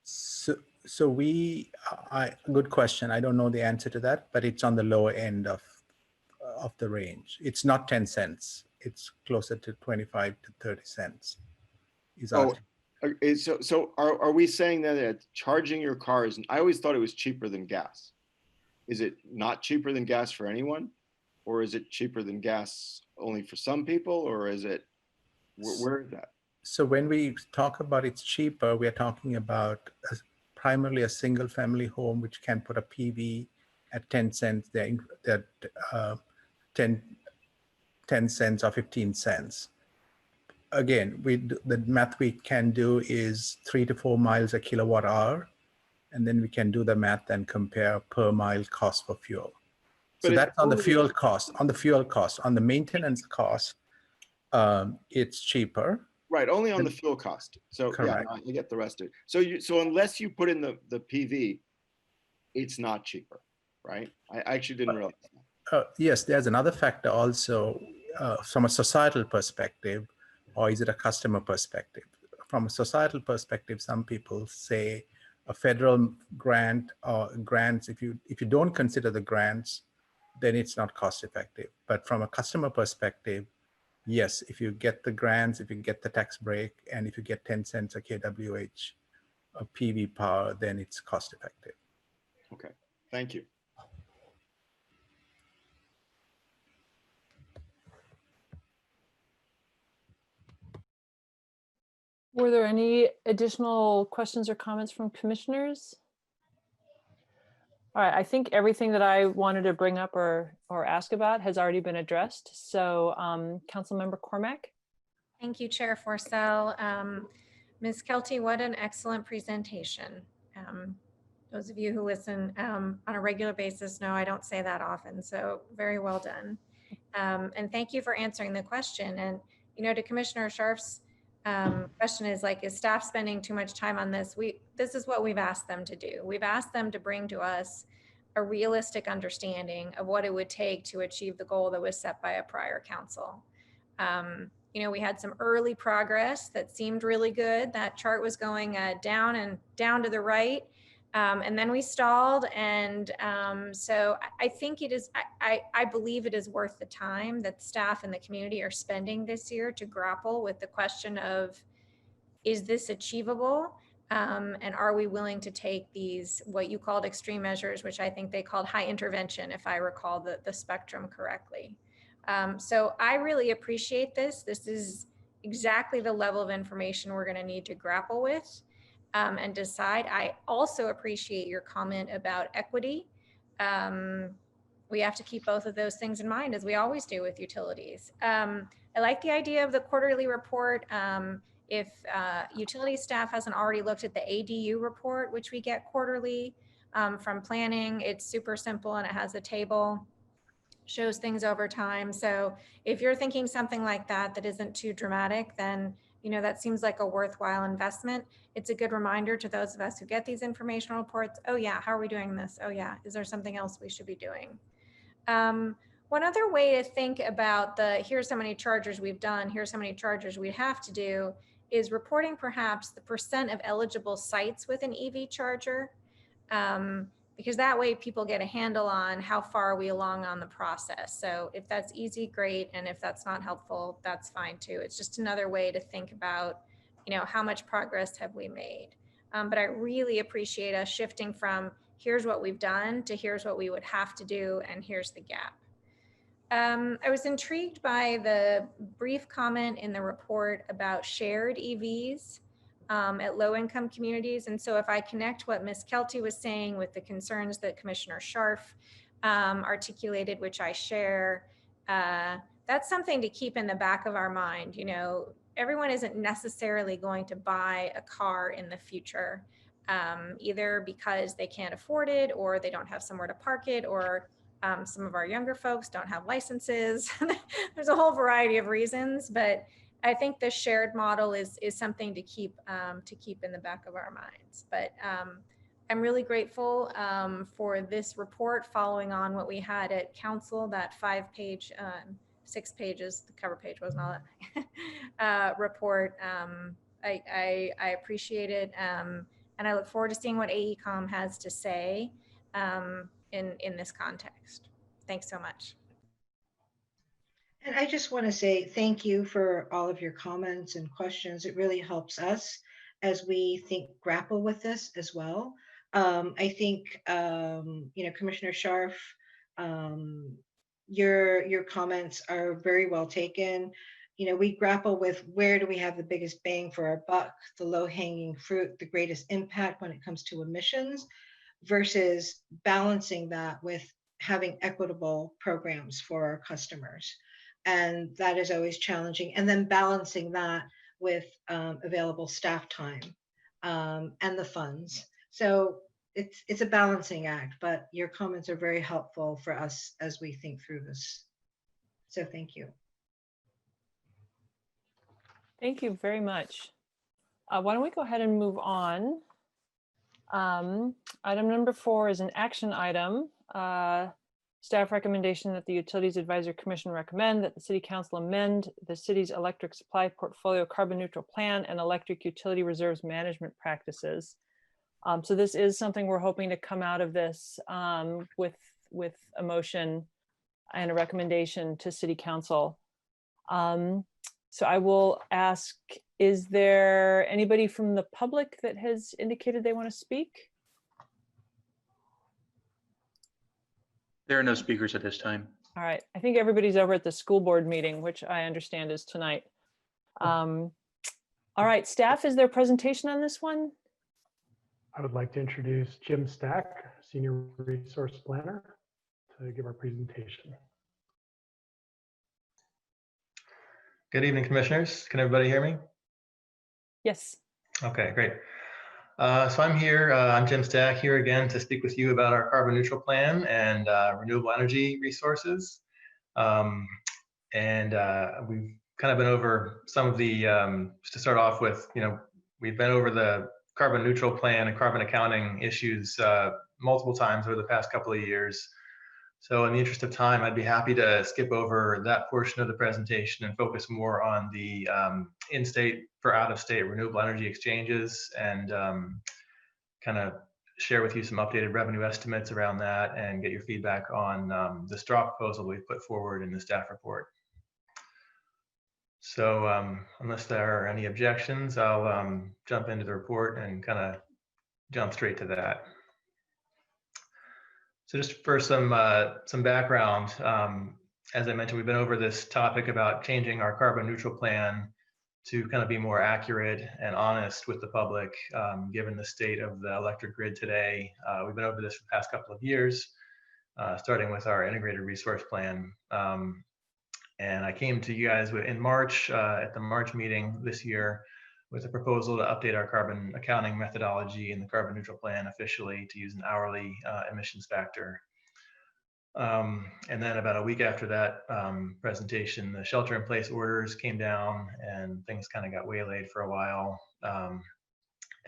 So good question. I don't know the answer to that, but it's on the lower end of the range. It's not 10 cents. It's closer to 25 to 30 cents. So are we saying that charging your car is, I always thought it was cheaper than gas. Is it not cheaper than gas for anyone? Or is it cheaper than gas only for some people? Or is it, where is that? So when we talk about it's cheaper, we are talking about primarily a single family home, which can put a PV at 10 cents, they're 10 cents or 15 cents. Again, the math we can do is 3 to 4 miles a kilowatt hour, and then we can do the math and compare per mile cost for fuel. So that's on the fuel cost. On the fuel cost, on the maintenance cost, it's cheaper. Right, only on the fuel cost. So correct. Yeah, I get the rest of it. So unless you put in the PV, it's not cheaper, right? I actually didn't realize that. Yes, there's another factor also from a societal perspective, or is it a customer perspective? From a societal perspective, some people say a federal grant or grants, if you don't consider the grants, then it's not cost effective. But from a customer perspective, yes, if you get the grants, if you get the tax break, and if you get 10 cents a kWh of PV power, then it's cost effective. Okay, thank you. Were there any additional questions or comments from commissioners? All right, I think everything that I wanted to bring up or ask about has already been addressed. So Councilmember Cormack. Thank you, Chair Forcell. Ms. Kelty, what an excellent presentation. Those of you who listen on a regular basis know I don't say that often, so very well done. And thank you for answering the question. And to Commissioner Scharf's question is like, is staff spending too much time on this? This is what we've asked them to do. We've asked them to bring to us a realistic understanding of what it would take to achieve the goal that was set by a prior council. We had some early progress that seemed really good. That chart was going down and down to the right. And then we stalled. And so I think it is, I believe it is worth the time that staff and the community are spending this year to grapple with the question of, is this achievable? And are we willing to take these, what you called extreme measures, which I think they called high intervention, if I recall the spectrum correctly. So I really appreciate this. This is exactly the level of information we're going to need to grapple with and decide. I also appreciate your comment about equity. We have to keep both of those things in mind, as we always do with utilities. I like the idea of the quarterly report. If utility staff hasn't already looked at the ADU report, which we get quarterly from planning, it's super simple and it has a table, shows things over time. So if you're thinking something like that that isn't too dramatic, then that seems like a worthwhile investment. It's a good reminder to those of us who get these informational reports. Oh yeah, how are we doing this? Oh yeah, is there something else we should be doing? One other way to think about here's how many chargers we've done, here's how many chargers we have to do, is reporting perhaps the % of eligible sites with an EV charger. Because that way people get a handle on how far are we along on the process. So if that's easy, great. And if that's not helpful, that's fine too. It's just another way to think about, how much progress have we made? But I really appreciate us shifting from here's what we've done to here's what we would have to do and here's the gap. I was intrigued by the brief comment in the report about shared EVs at low-income communities. And so if I connect what Ms. Kelty was saying with the concerns that Commissioner Scharf articulated, which I share, that's something to keep in the back of our mind. Everyone isn't necessarily going to buy a car in the future, either because they can't afford it or they don't have somewhere to park it, or some of our younger folks don't have licenses. There's a whole variety of reasons, but I think the shared model is something to keep in the back of our minds. But I'm really grateful for this report, following on what we had at council, that 5-page, 6 pages, the cover page wasn't all that report. I appreciate it, and I look forward to seeing what AECOM has to say in this context. Thanks so much. And I just want to say thank you for all of your comments and questions. It really helps us as we grapple with this as well. I think, Commissioner Scharf, your comments are very well taken. We grapple with where do we have the biggest bang for our buck, the low-hanging fruit, the greatest impact when it comes to emissions, versus balancing that with having equitable programs for our customers. And that is always challenging. And then balancing that with available staff time and the funds. So it's a balancing act, but your comments are very helpful for us as we think through this. So thank you. Thank you very much. Why don't we go ahead and move on? Item number 4 is an action item. Staff recommendation that the Utilities Advisory Commission recommend that the City Council amend the city's electric supply portfolio carbon neutral plan and electric utility reserves management practices. So this is something we're hoping to come out of this with a motion and a recommendation to City Council. So I will ask, is there anybody from the public that has indicated they want to speak? There are no speakers at this time. All right, I think everybody's over at the school board meeting, which I understand is tonight. All right, staff, is there a presentation on this one? I would like to introduce Jim Stack, Senior Resource Planner, to give our presentation. Good evening, commissioners. Can everybody hear me? Yes. Okay, great. So I'm here, I'm Jim Stack here again to speak with you about our carbon neutral plan and renewable energy resources. We've kind of been over some of the, just to start off with, we've been over the carbon neutral plan and carbon accounting issues multiple times over the past couple of years. So in the interest of time, I'd be happy to skip over that portion of the presentation and focus more on the in-state for out-of-state renewable energy exchanges, and kind of share with you some updated revenue estimates around that and get your feedback on the straw proposal we've put forward in the staff report. So unless there are any objections, I'll jump into the report and kind of jump straight to that. So just for some background, as I mentioned, we've been over this topic about changing our carbon neutral plan to kind of be more accurate and honest with the public, given the state of the electric grid today. We've been over this for the past couple of years, starting with our integrated resource plan. And I came to you guys in March, at the March meeting this year, with a proposal to update our carbon accounting methodology in the carbon neutral plan officially to use an hourly emissions factor. And then about a week after that presentation, the shelter in place orders came down and things kind of got waylaid for a while. And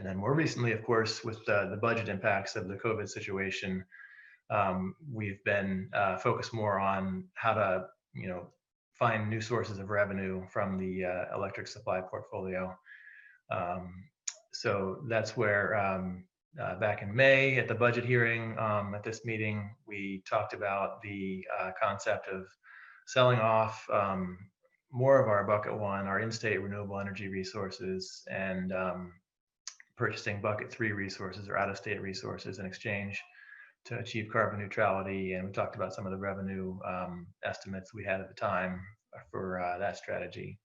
then more recently, of course, with the budget impacts of the COVID situation, we've been focused more on how to, find new sources of revenue from the electric supply portfolio. So that's where back in May at the budget hearing at this meeting, we talked about the concept of selling off more of our bucket one, our in-state renewable energy resources, and purchasing bucket three resources or out-of-state resources in exchange to achieve carbon neutrality. And we talked about some of the revenue estimates we had at the time for that strategy.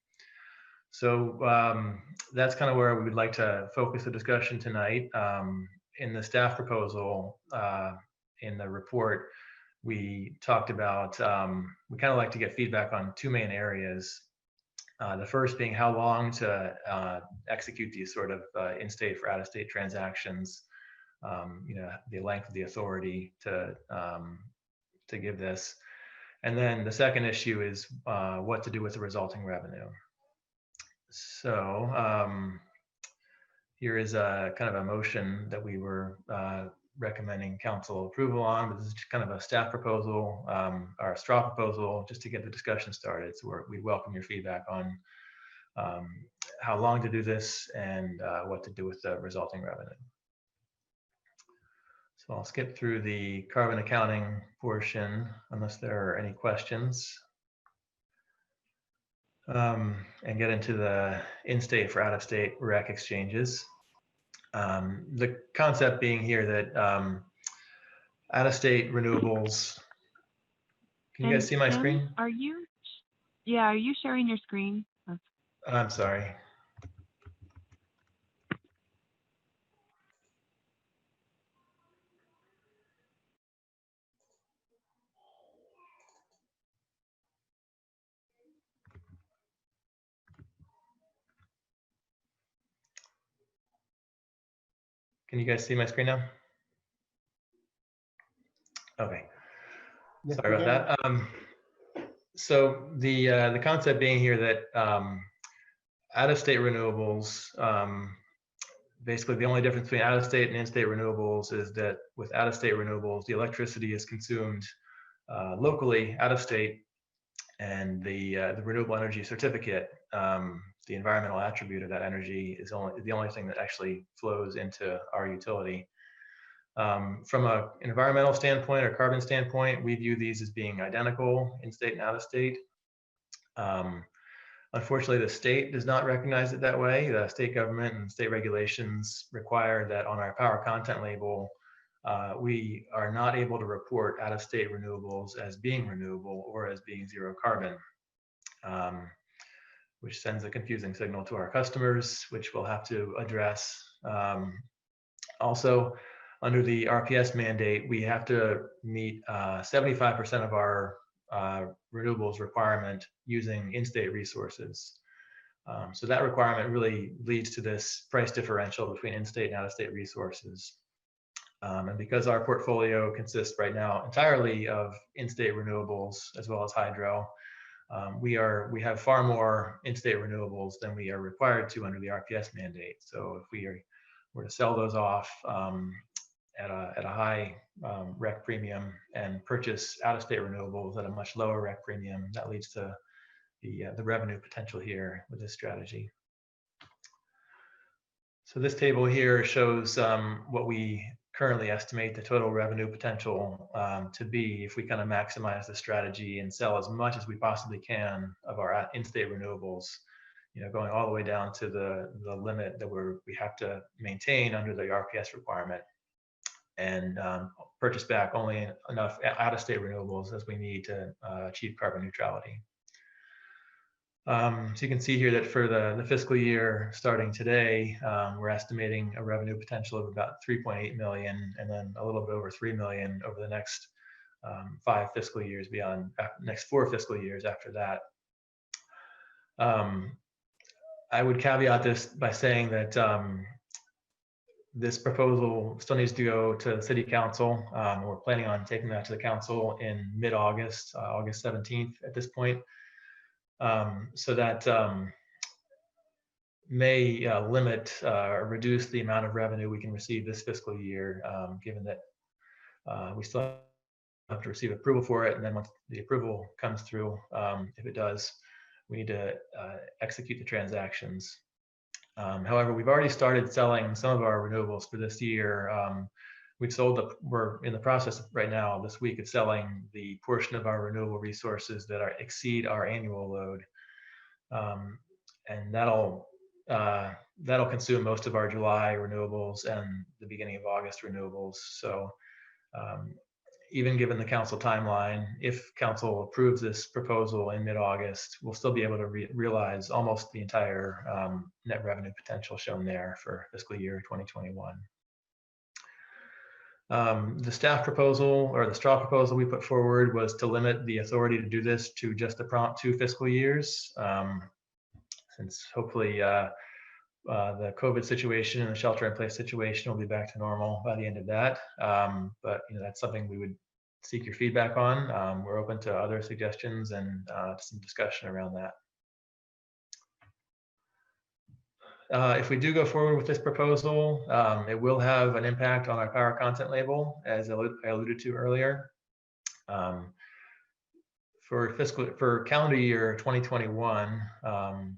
So that's kind of where we would like to focus the discussion tonight. In the staff proposal, in the report, we talked about, we kind of like to get feedback on two main areas. The first being how long to execute these sort of in-state for out-of-state transactions, the length of the authority to give this. And then the second issue is what to do with the resulting revenue. So here is a kind of a motion that we were recommending council approval on, but this is kind of a staff proposal, our straw proposal, just to get the discussion started. So we'd welcome your feedback on how long to do this and what to do with the resulting revenue. So I'll skip through the carbon accounting portion unless there are any questions, and get into the in-state for out-of-state REC exchanges. The concept being here that out-of-state renewables. Can you guys see my screen? Are you sharing your screen? I'm sorry. Can you guys see my screen now? Okay, yes, sorry about that. So the concept being here that out-of-state renewables, basically the only difference between out-of-state and in-state renewables is that with out-of-state renewables, the electricity is consumed locally out of state, and the renewable energy certificate, the environmental attribute of that energy is the only thing that actually flows into our utility. From an environmental standpoint or carbon standpoint, we view these as being identical in state and out of state. Unfortunately, the state does not recognize it that way. The state government and state regulations require that on our power content label, we are not able to report out-of-state renewables as being renewable or as being zero carbon, which sends a confusing signal to our customers, which we'll have to address. Also, under the RPS mandate, we have to meet 75% of our renewables requirement using in-state resources. So that requirement really leads to this price differential between in-state and out-of-state resources. And because our portfolio consists right now entirely of in-state renewables as well as hydro, we have far more in-state renewables than we are required to under the RPS mandate. So if we were to sell those off at a high REC premium and purchase out-of-state renewables at a much lower REC premium, that leads to the revenue potential here with this strategy. So this table here shows what we currently estimate the total revenue potential to be if we kind of maximize the strategy and sell as much as we possibly can of our in-state renewables, going all the way down to the limit that we have to maintain under the RPS requirement, and purchase back only enough out-of-state renewables as we need to achieve carbon neutrality. So you can see here that for the fiscal year starting today, we're estimating a revenue potential of about 3.8 million, and then a little bit over 3 million over the next 5 fiscal years beyond, next 4 fiscal years after that. I would caveat this by saying that this proposal still needs to go to the City Council. We're planning on taking that to the Council in mid-August, August 17th at this point. So that may limit or reduce the amount of revenue we can receive this fiscal year, given that we still have to receive approval for it. And then once the approval comes through, if it does, we need to execute the transactions. However, we've already started selling some of our renewables for this year. We're in the process right now this week of selling the portion of our renewable resources that exceed our annual load. And that'll consume most of our July renewables and the beginning of August renewables. So even given the council timeline, if council approves this proposal in mid-August, we'll still be able to realize almost the entire net revenue potential shown there for fiscal year 2021. The staff proposal, or the straw proposal we put forward, was to limit the authority to do this to just the prompt 2 fiscal years, since hopefully the COVID situation and the shelter-in-place situation will be back to normal by the end of that. But that's something we would seek your feedback on. We're open to other suggestions and some discussion around that. If we do go forward with this proposal, it will have an impact on our power content label, as I alluded to earlier. For calendar year 2021,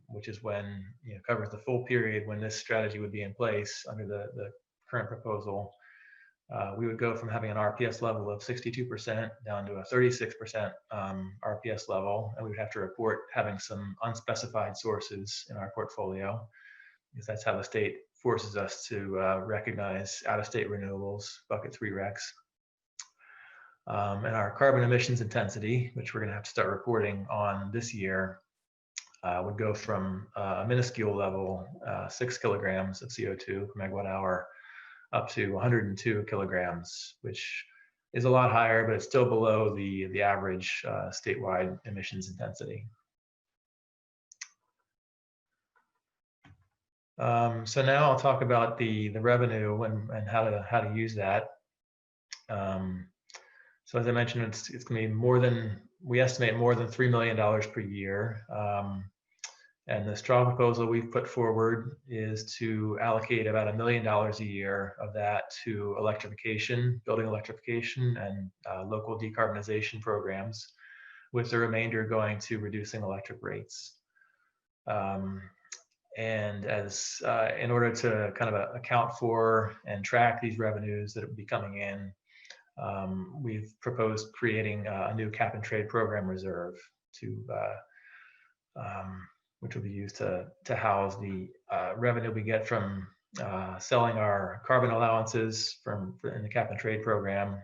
which is when covers the full period when this strategy would be in place under the current proposal, we would go from having an RPS level of 62% down to a 36% RPS level, and we would have to report having some unspecified sources in our portfolio, because that's how the state forces us to recognize out-of-state renewables, bucket 3 RECs. And our carbon emissions intensity, which we're going to have to start reporting on this year, would go from a minuscule level, 6 kilograms of CO2 per megawatt hour, up to 102 kilograms, which is a lot higher, but it's still below the average statewide emissions intensity. So now I'll talk about the revenue and how to use that. So as I mentioned, it's going to be more than, we estimate more than $3 million per year. And the straw proposal we've put forward is to allocate about $1 million a year of that to electrification, building electrification, and local decarbonization programs, with the remainder going to reducing electric rates. And as in order to kind of account for and track these revenues that will be coming in, we've proposed creating a new cap and trade program reserve which will be used to house the revenue we get from selling our carbon allowances in the cap and trade program,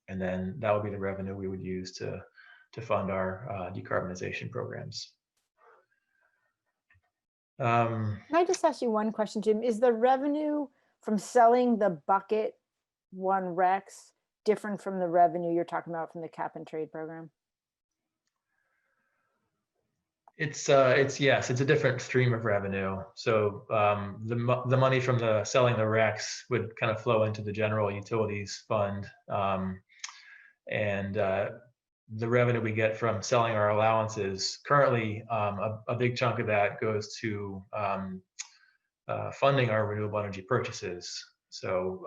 and then that would be the revenue we would use to fund our decarbonization programs. Can I just ask you one question, Jim? Is the revenue from selling the bucket 1 RECs different from the revenue you're talking about from the cap and trade program? It's yes, it's a different stream of revenue. So the money from selling the RECs would kind of flow into the general utilities fund, and the revenue we get from selling our allowances. Currently, a big chunk of that goes to funding our renewable energy purchases. So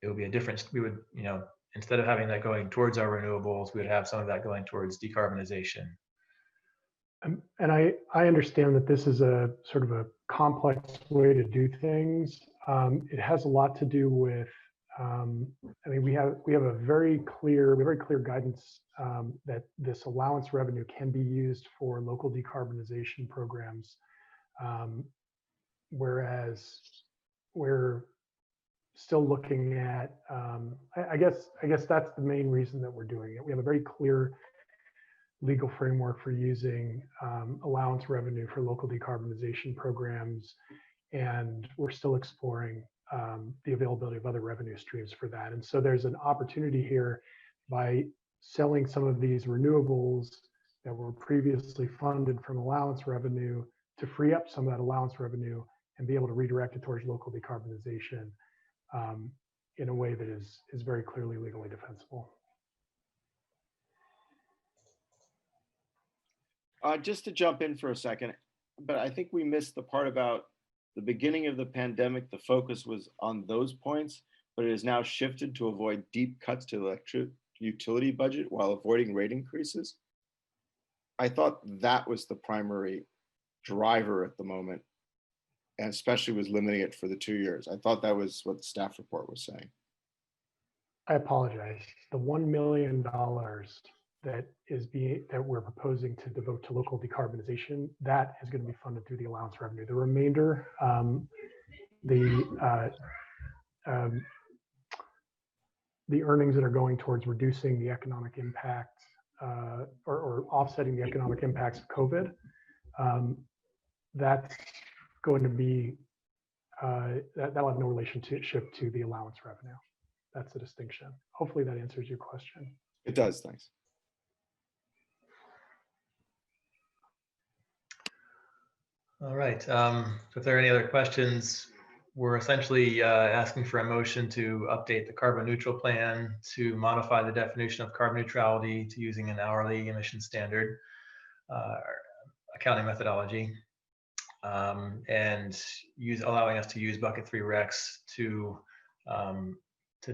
it would be a difference. We would, instead of having that going towards our renewables, we would have some of that going towards decarbonization. And I understand that this is a sort of a complex way to do things. It has a lot to do with, we have a very clear guidance that this allowance revenue can be used for local decarbonization programs, whereas we're still looking at, I guess that's the main reason that we're doing it. We have a very clear legal framework for using allowance revenue for local decarbonization programs, and we're still exploring the availability of other revenue streams for that. And so there's an opportunity here by selling some of these renewables that were previously funded from allowance revenue to free up some of that allowance revenue and be able to redirect it towards local decarbonization in a way that is very clearly legally defensible. Just to jump in for a second, but I think we missed the part about the beginning of the pandemic. The focus was on those points, but it is now shifted to avoid deep cuts to the electric utility budget while avoiding rate increases. I thought that was the primary driver at the moment, and especially was limiting it for the 2 years. I thought that was what the staff report was saying. I apologize. The $1 million that we're proposing to devote to local decarbonization, that is going to be funded through the allowance revenue. The remainder, the earnings that are going towards reducing the economic impact or offsetting the economic impacts of COVID, that's going to be, that'll have no relationship to the allowance revenue. That's the distinction. Hopefully that answers your question. It does, thanks. All right, if there are any other questions, we're essentially asking for a motion to update the carbon neutral plan, to modify the definition of carbon neutrality to using an hourly emission standard accounting methodology, and allowing us to use bucket 3 RECs to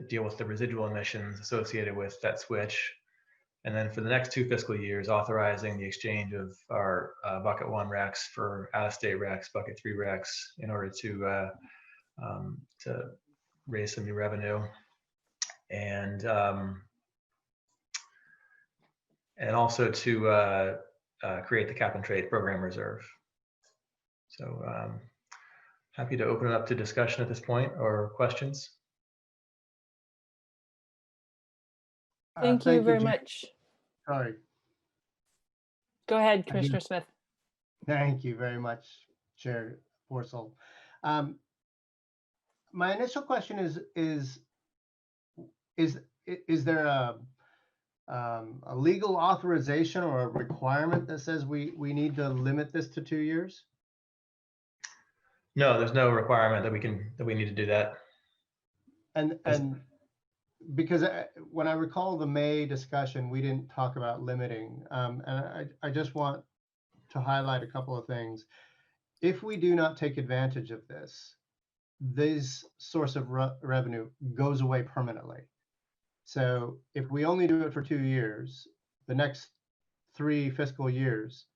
deal with the residual emissions associated with that switch. And then for the next 2 fiscal years, authorizing the exchange of our bucket 1 RECs for out-of-state RECs, bucket 3 RECs, in order to raise some new revenue, and also to create the cap and trade program reserve. So happy to open it up to discussion at this point or questions. Thank you very much. Sorry. Go ahead, Commissioner Smith. Thank you very much, Chair Borsell. My initial question is there a legal authorization or a requirement that says we need to limit this to 2 years? No, there's no requirement that we need to do that. And because when I recall the May discussion, we didn't talk about limiting. And I just want to highlight a couple of things. If we do not take advantage of this source of revenue goes away permanently. So if we only do it for 2 years, the next 3 fiscal years,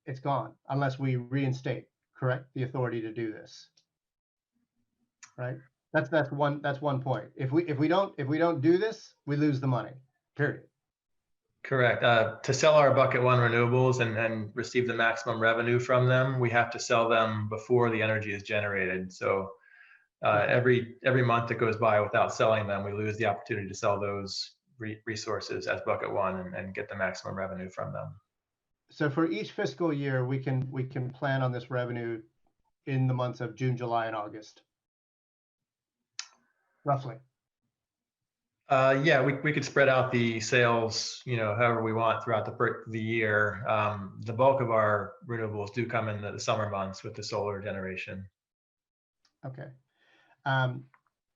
it's gone unless we reinstate, correct, the authority to do this, right? That's one point. If we don't do this, we lose the money. Period. Correct. To sell our bucket 1 renewables and receive the maximum revenue from them, we have to sell them before the energy is generated. So every month that goes by without selling them, we lose the opportunity to sell those resources as bucket 1 and get the maximum revenue from them. So for each fiscal year, we can plan on this revenue in the months of June, July, and August. Roughly. Yeah, we could spread out the sales, however we want throughout the year. The bulk of our renewables do come in the summer months with the solar generation. Okay.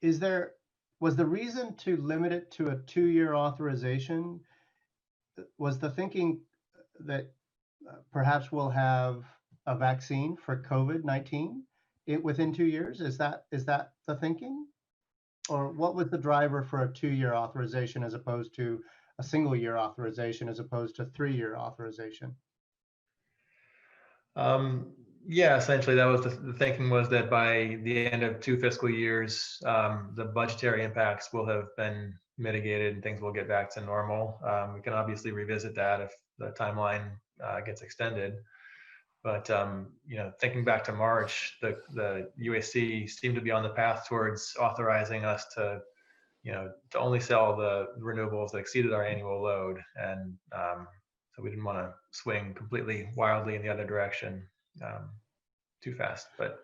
Is there was the reason to limit it to a 2-year authorization? Was the thinking that perhaps we'll have a vaccine for COVID-19 within 2 years? Is that the thinking? Or what was the driver for a 2-year authorization as opposed to a single-year authorization as opposed to 3-year authorization? Yeah, essentially that was the thinking, was that by the end of 2 fiscal years, the budgetary impacts will have been mitigated and things will get back to normal. We can obviously revisit that if the timeline gets extended. But thinking back to March, the UAC seemed to be on the path towards authorizing us to only sell the renewables that exceeded our annual load, and so we didn't want to swing completely wildly in the other direction too fast. But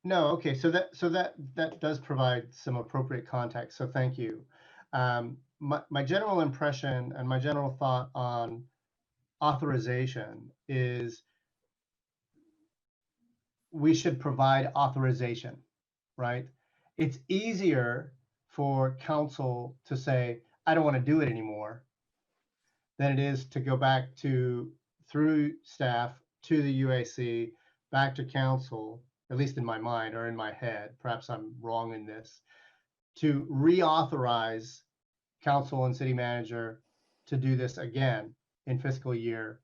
no, okay, so that does provide some appropriate context. So thank you. My general impression and my general thought on authorization is we should provide authorization, right? It's easier for council to say, I don't want to do it anymore, than it is to go back through staff to the UAC, back to council, at least in my mind or in my head, perhaps I'm wrong in this, to reauthorize council and city manager to do this again in fiscal year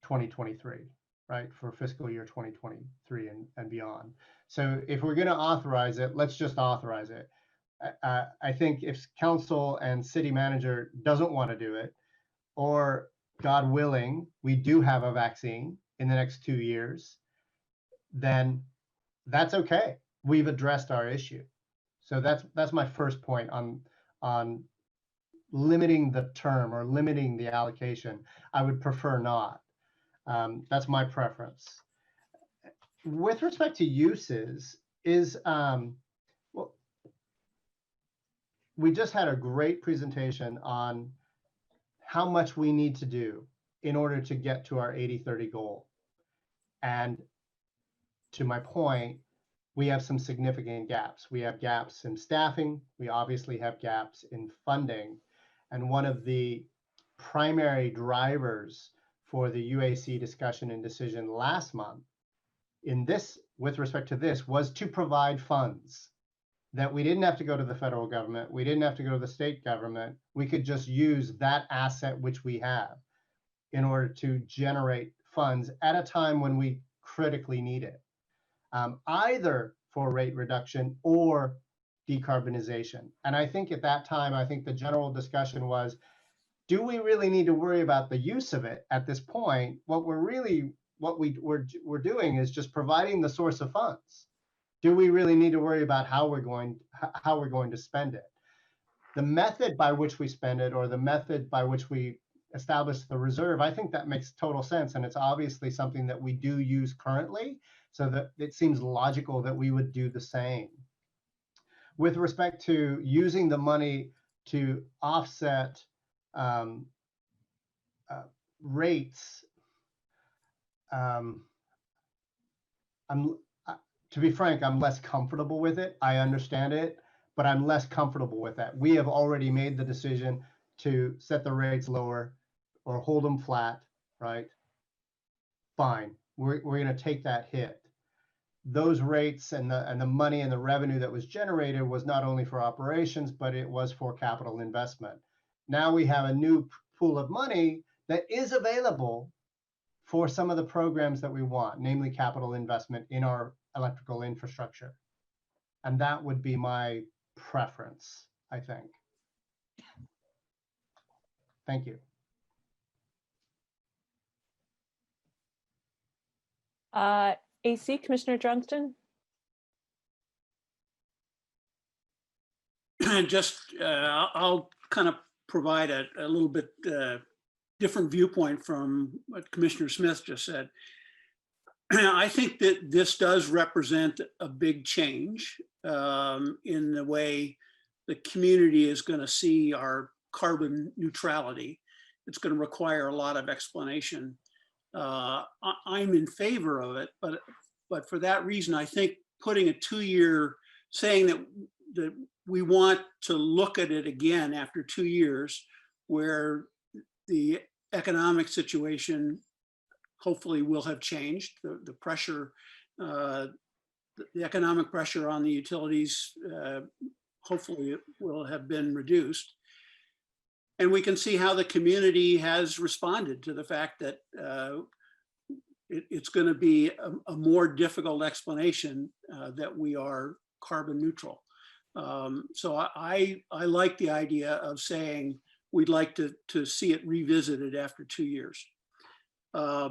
2023, right? For fiscal year 2023 and beyond. So if we're going to authorize it, let's just authorize it. I think if council and city manager doesn't want to do it, or God willing, we do have a vaccine in the next 2 years, then that's okay. We've addressed our issue. So that's my first point on limiting the term or limiting the allocation. I would prefer not. That's my preference. With respect to uses, well, we just had a great presentation on how much we need to do in order to get to our 80-30 goal. And to my point, we have some significant gaps. We have gaps in staffing. We obviously have gaps in funding. And one of the primary drivers for the UAC discussion and decision last month with respect to this, was to provide funds that we didn't have to go to the federal government. We didn't have to go to the state government. We could just use that asset which we have in order to generate funds at a time when we critically need it, either for rate reduction or decarbonization. And I think at that time, I think the general discussion was, do we really need to worry about the use of it at this point? What we're doing is just providing the source of funds. Do we really need to worry about how we're going to spend it? The method by which we spend it, or the method by which we establish the reserve, I think that makes total sense. And it's obviously something that we do use currently, so that it seems logical that we would do the same. With respect to using the money to offset rates, to be frank, I'm less comfortable with it. I understand it, but I'm less comfortable with that. We have already made the decision to set the rates lower or hold them flat, right? Fine, we're going to take that hit. Those rates and the money and the revenue that was generated was not only for operations, but it was for capital investment. Now we have a new pool of money that is available for some of the programs that we want, namely capital investment in our electrical infrastructure. And that would be my preference, I think. Thank you. AC, Commissioner Johnston? Just, I'll kind of provide a little bit different viewpoint from what Commissioner Smith just said. I think that this does represent a big change in the way the community is going to see our carbon neutrality. It's going to require a lot of explanation. I'm in favor of it, but for that reason, I think putting a 2-year, saying that we want to look at it again after 2 years, where the economic situation hopefully will have changed. The pressure, the economic pressure on the utilities, hopefully it will have been reduced. And we can see how the community has responded to the fact that it's going to be a more difficult explanation that we are carbon neutral. So I like the idea of saying we'd like to see it revisited after 2 years. I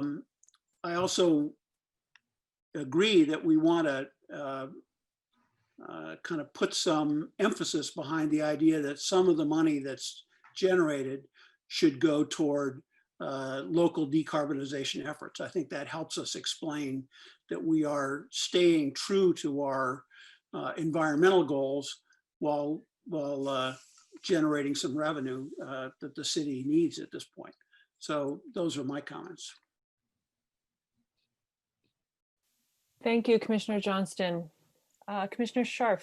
also agree that we want to kind of put some emphasis behind the idea that some of the money that's generated should go toward local decarbonization efforts. I think that helps us explain that we are staying true to our environmental goals while generating some revenue that the city needs at this point. So those are my comments. Thank you, Commissioner Johnston. Commissioner Scharf.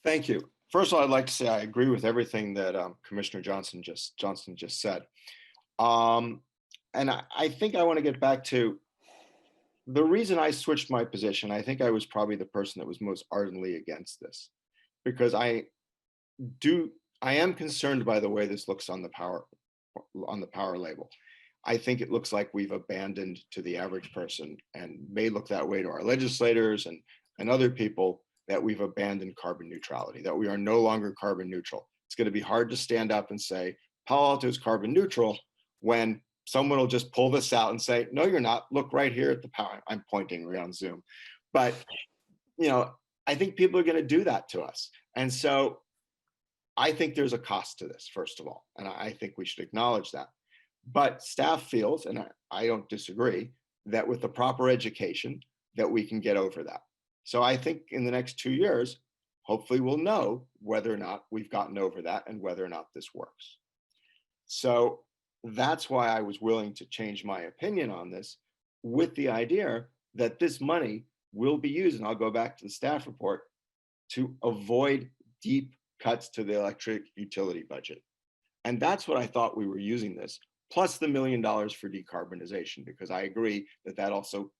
Thank you. First of all, I'd like to say I agree with everything that Commissioner Johnston just said. And I think I want to get back to the reason I switched my position. I think I was probably the person that was most ardently against this, because I am concerned by the way this looks on the power label. I think it looks like we've abandoned to the average person, and may look that way to our legislators and other people, that we've abandoned carbon neutrality, that we are no longer carbon neutral. It's going to be hard to stand up and say Palo Alto is carbon neutral when someone will just pull this out and say, no, you're not. Look right here at the power. I'm pointing around Zoom. But, I think people are going to do that to us. And so I think there's a cost to this, first of all, and I think we should acknowledge that. But staff feels, and I don't disagree, that with the proper education, that we can get over that. So I think in the next 2 years, hopefully we'll know whether or not we've gotten over that and whether or not this works. So that's why I was willing to change my opinion on this, with the idea that this money will be used, and I'll go back to the staff report, to avoid deep cuts to the electric utility budget. And that's what I thought we were using this, plus the $1 million for decarbonization, because I agree that that also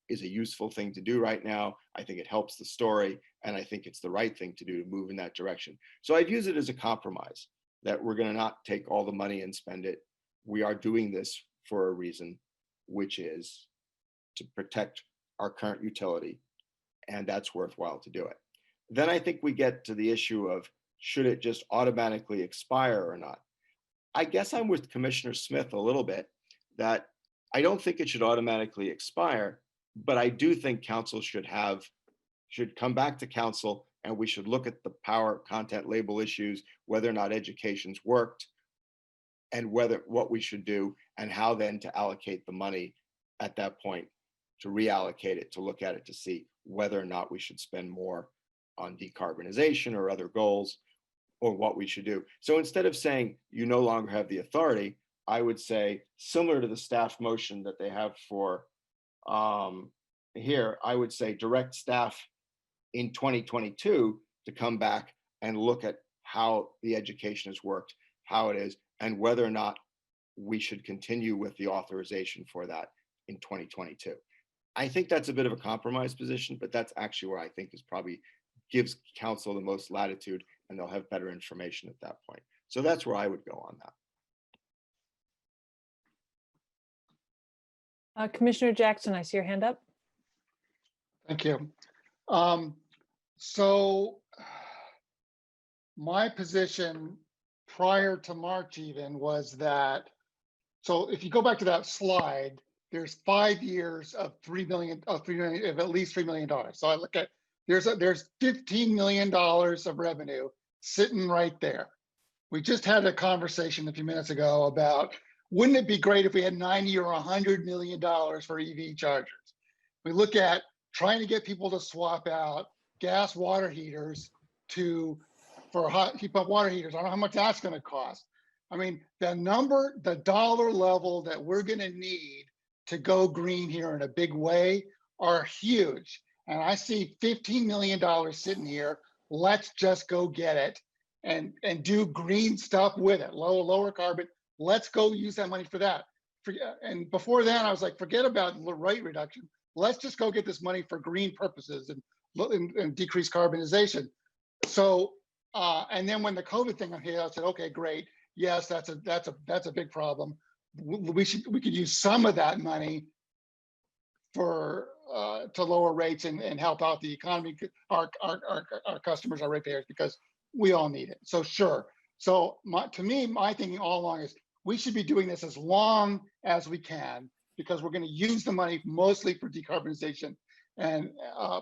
is a useful thing to do right now. I think it helps the story, and I think it's the right thing to do to move in that direction. So I've used it as a compromise, that we're going to not take all the money and spend it. We are doing this for a reason, which is to protect our current utility, and that's worthwhile to do it. Then I think we get to the issue of, should it just automatically expire or not? I guess I'm with Commissioner Smith a little bit, that I don't think it should automatically expire, but I do think council should come back to council, and we should look at the power content label issues, whether or not education's worked, and what we should do, and how then to allocate the money at that point, to reallocate it, to look at it, to see whether or not we should spend more on decarbonization or other goals, or what we should do. So instead of saying you no longer have the authority, I would say, similar to the staff motion that they have for here, I would say direct staff in 2022 to come back and look at how the education has worked, how it is, and whether or not we should continue with the authorization for that in 2022. I think that's a bit of a compromise position, but that's actually where I think is probably gives council the most latitude, and they'll have better information at that point. So that's where I would go on that. Commissioner Jackson, I see your hand up. Thank you. So my position prior to March even was that, so if you go back to that slide, there's 5 years of $3 million, of at least $3 million. So I look at, there's $15 million of revenue sitting right there. We just had a conversation a few minutes ago about, wouldn't it be great if we had 90 or $100 million for EV chargers? We look at trying to get people to swap out gas water heaters for hot heat pump water heaters. I don't know how much that's going to cost. I mean, the dollar level that we're going to need to go green here in a big way are huge. And I see $15 million sitting here let's just go get it and do green stuff with it, lower carbon. Let's go use that money for that. And before then, I was like, forget about rate reduction. Let's just go get this money for green purposes and decrease carbonization. So, and then when the COVID thing hit, I said, okay, great. Yes, that's a big problem. We could use some of that money for to lower rates and help out the economy, our customers, our ratepayers, because we all need it. So sure. So to me, my thinking all along is we should be doing this as long as we can, because we're going to use the money mostly for decarbonization and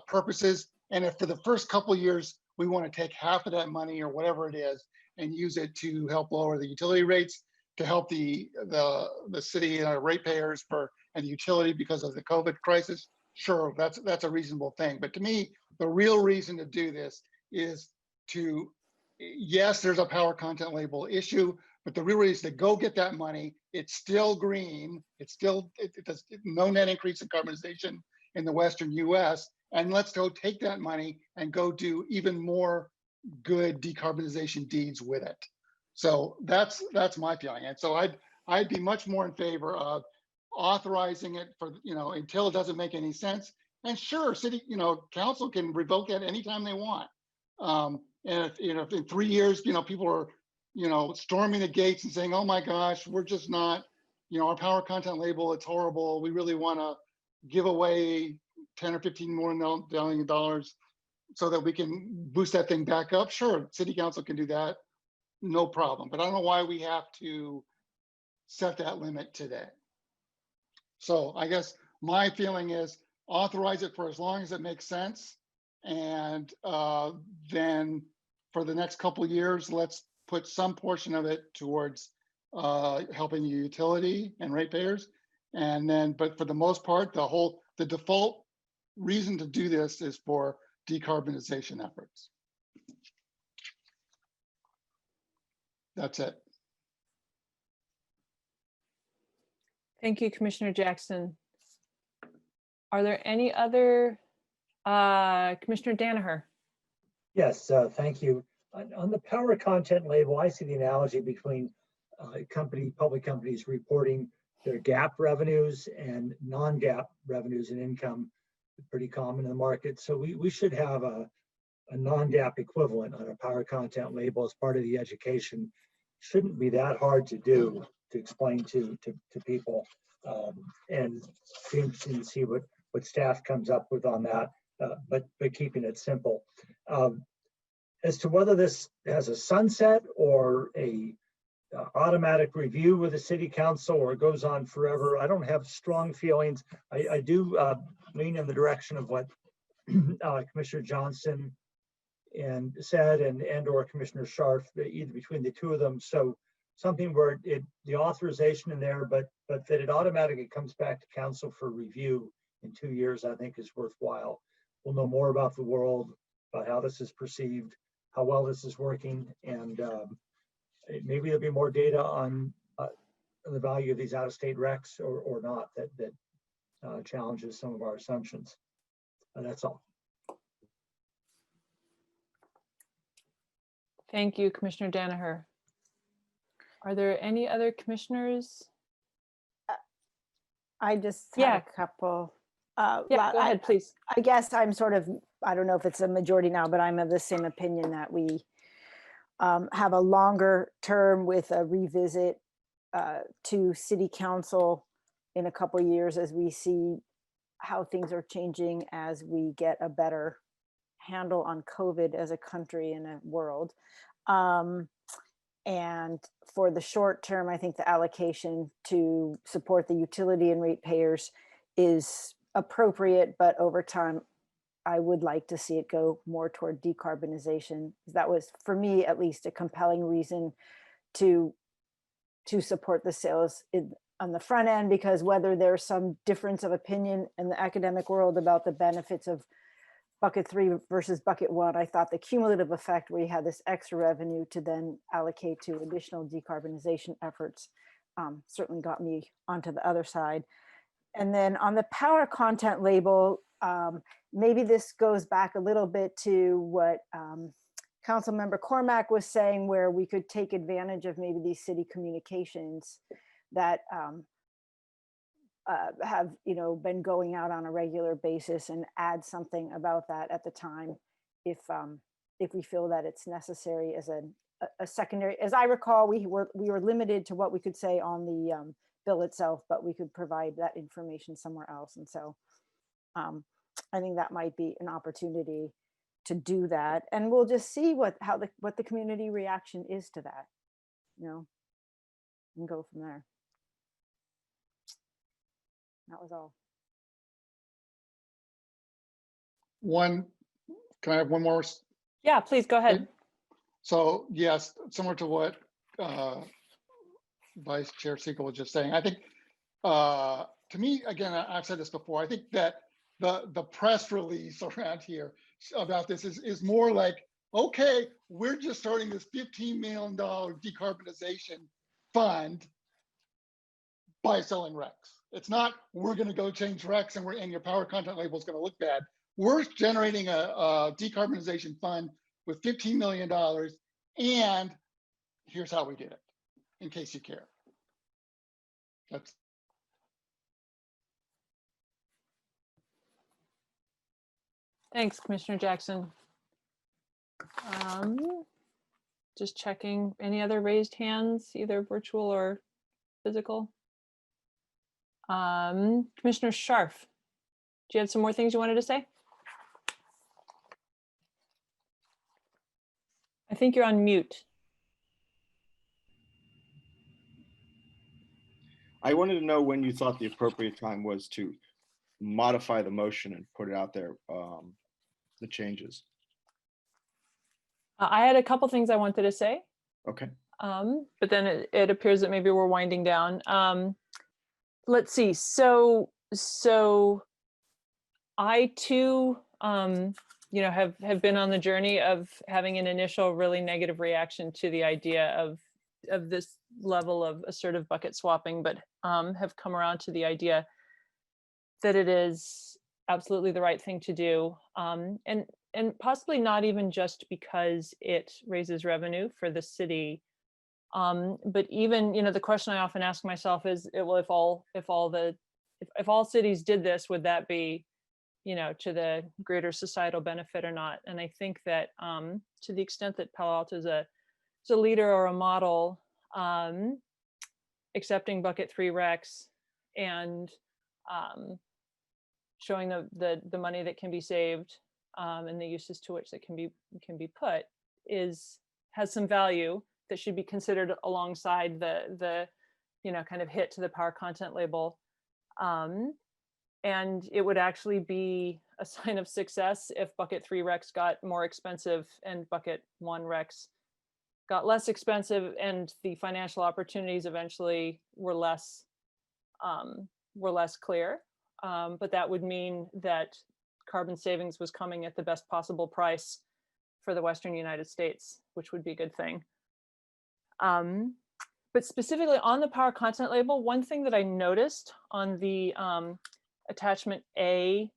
purposes. And if for the first couple of years we want to take half of that money or whatever it is and use it to help lower the utility rates, to help the city and our ratepayers and the utility because of the COVID crisis, sure, that's a reasonable thing. But to me, the real reason to do this is to, yes, there's a power content label issue, but the real reason is to go get that money. It's still green. It's still, it does no net increase in carbonization in the Western US. And let's go take that money and go do even more good decarbonization deeds with it. So that's my feeling. And so I'd be much more in favor of authorizing it for, until it doesn't make any sense. And sure, city, council can revoke it anytime they want. And if in 3 years, people are, storming the gates and saying, oh my gosh, we're just not, our power content label, it's horrible. We really want to give away 10 or 15 more million dollars so that we can boost that thing back up. Sure, city council can do that, no problem. But I don't know why we have to set that limit today. So I guess my feeling is authorize it for as long as it makes sense. And then for the next couple of years, let's put some portion of it towards helping the utility and ratepayers. And then, but for the most part, the default reason to do this is for decarbonization efforts. That's it. Thank you, Commissioner Jackson. Are there any other, Commissioner Danaher? Yes, thank you. On the power content label, I see the analogy between public companies reporting their GAAP revenues and non-GAAP revenues and income, pretty common in the market. So we should have a non-GAAP equivalent on a power content label as part of the education. Shouldn't be that hard to do, to explain to people, and see what staff comes up with on that, but keeping it simple. As to whether this has a sunset or a automatic review with the city council or it goes on forever, I don't have strong feelings. I do lean in the direction of what Commissioner Johnson said and or Commissioner Scharf, either between the two of them. So something where the authorization in there, but that it automatically comes back to council for review in 2 years, I think is worthwhile. We'll know more about the world, about how this is perceived, how well this is working, and maybe there'll be more data on the value of these out-of-state recs or not that challenges some of our assumptions. That's all. Thank you, Commissioner Danaher. Are there any other commissioners? I just have a couple. Yeah, go ahead, please. I guess I'm sort of, I don't know if it's a majority now, but I'm of the same opinion that we have a longer term with a revisit to city council in a couple of years as we see how things are changing, as we get a better handle on COVID as a country and a world. And for the short term, I think the allocation to support the utility and ratepayers is appropriate, but over time, I would like to see it go more toward decarbonization. That was, for me at least, a compelling reason to support the sales on the front end, because whether there's some difference of opinion in the academic world about the benefits of bucket 3 versus bucket 1, I thought the cumulative effect where you had this extra revenue to then allocate to additional decarbonization efforts certainly got me onto the other side. And then on the power content label, maybe this goes back a little bit to what Councilmember Cormack was saying, where we could take advantage of maybe these city communications that have, you know, been going out on a regular basis, and add something about that at the time if we feel that it's necessary as a secondary. As I recall, we were limited to what we could say on the bill itself, but we could provide that information somewhere else. And so I think that might be an opportunity to do that, and we'll just see what the community reaction is to that, you know, and go from there. That was all. Can I have one more? Yeah, please go ahead. So yes, similar to what Vice Chair Siegel was just saying, I think to me, again, I've said this before, I think that the press release around here about this is more like, okay, we're just starting this $15 million decarbonization fund by selling RECs. It's not, we're going to go change RECs and your power content label is going to look bad. We're generating a decarbonization fund with $15 million, and here's how we did it, in case you care. That's Thanks, Commissioner Jackson. Just checking, any other raised hands, either virtual or physical? Commissioner Scharf, do you have some more things you wanted to say? I think you're on mute. I wanted to know when you thought the appropriate time was to modify the motion and put it out there, the changes. I had a couple things I wanted to say. Okay. But then it appears that maybe we're winding down. Let's see. So I too, you know, have been on the journey of having an initial really negative reaction to the idea of this level of assertive bucket swapping, but have come around to the idea that it is absolutely the right thing to do, and possibly not even just because it raises revenue for the city, but even, you know, the question I often ask myself is, well, if all cities did this, would that be, you know, to the greater societal benefit or not? And I think that to the extent that Palo Alto is a leader or a model, accepting bucket 3 RECs and showing the money that can be saved and the uses to which that can be put has some value that should be considered alongside the you know, kind of hit to the power content label. And it would actually be a sign of success if bucket 3 RECs got more expensive and bucket 1 RECs got less expensive, and the financial opportunities eventually were less clear. But that would mean that carbon savings was coming at the best possible price for the Western United States, which would be a good thing. But specifically on the power content label, one thing that I noticed on the attachment A,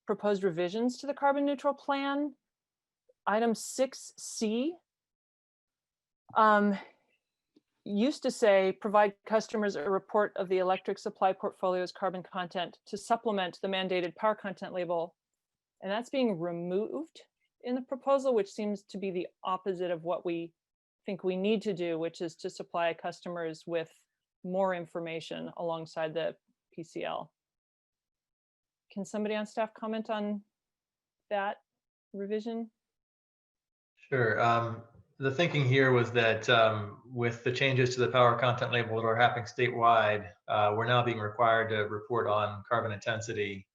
proposed revisions to the carbon neutral plan, item 6C, used to say, provide customers a report of the electric supply portfolio's carbon content to supplement the mandated power content label. And that's being removed in the proposal, which seems to be the opposite of what we think we need to do, which is to supply customers with more information alongside the PCL. Can somebody on staff comment on that revision? Sure. The thinking here was that with the changes to the power content label that are happening statewide, we're now being required to report on carbon intensity.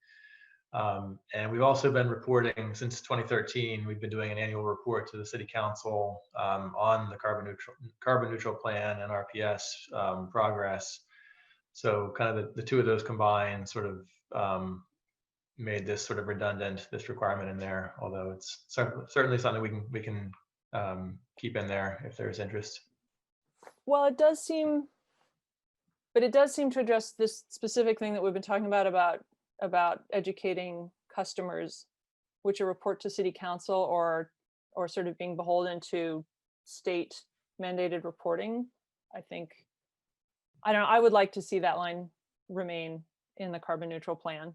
And we've also been reporting since 2013, we've been doing an annual report to the City Council on the carbon neutral plan and RPS progress. So kind of the two of those combined sort of made this sort of redundant, this requirement in there, although it's certainly something we can keep in there if there's interest. Well, it does seem to address this specific thing that we've been talking about about educating customers, which a report to city council or sort of being beholden to state mandated reporting. I think, I don't know, I would like to see that line remain in the carbon neutral plan.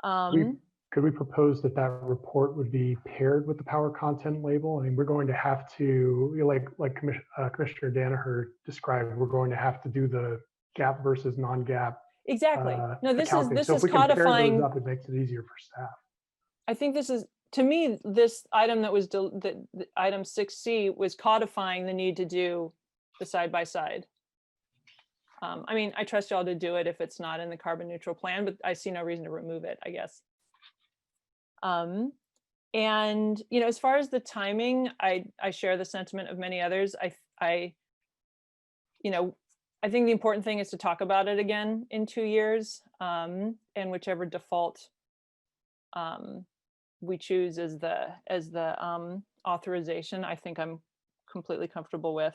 Could we propose that that report would be paired with the power content label? I mean, we're going to have to, like Commissioner Danaher described, we're going to have to do the gap versus non-gap. Exactly. No, this accounting. is So if we can pair codifying. those up, it makes it easier for staff. I think this is, to me, this item that was the item 6C was codifying the need to do the side by side. I mean, I trust y'all to do it if it's not in the carbon neutral plan, but I see no reason to remove it, I guess. And, you know, as far as the timing, I share the sentiment of many others. You know, I think the important thing is to talk about it again in 2 years, and whichever default we choose as the authorization, I think I'm completely comfortable with.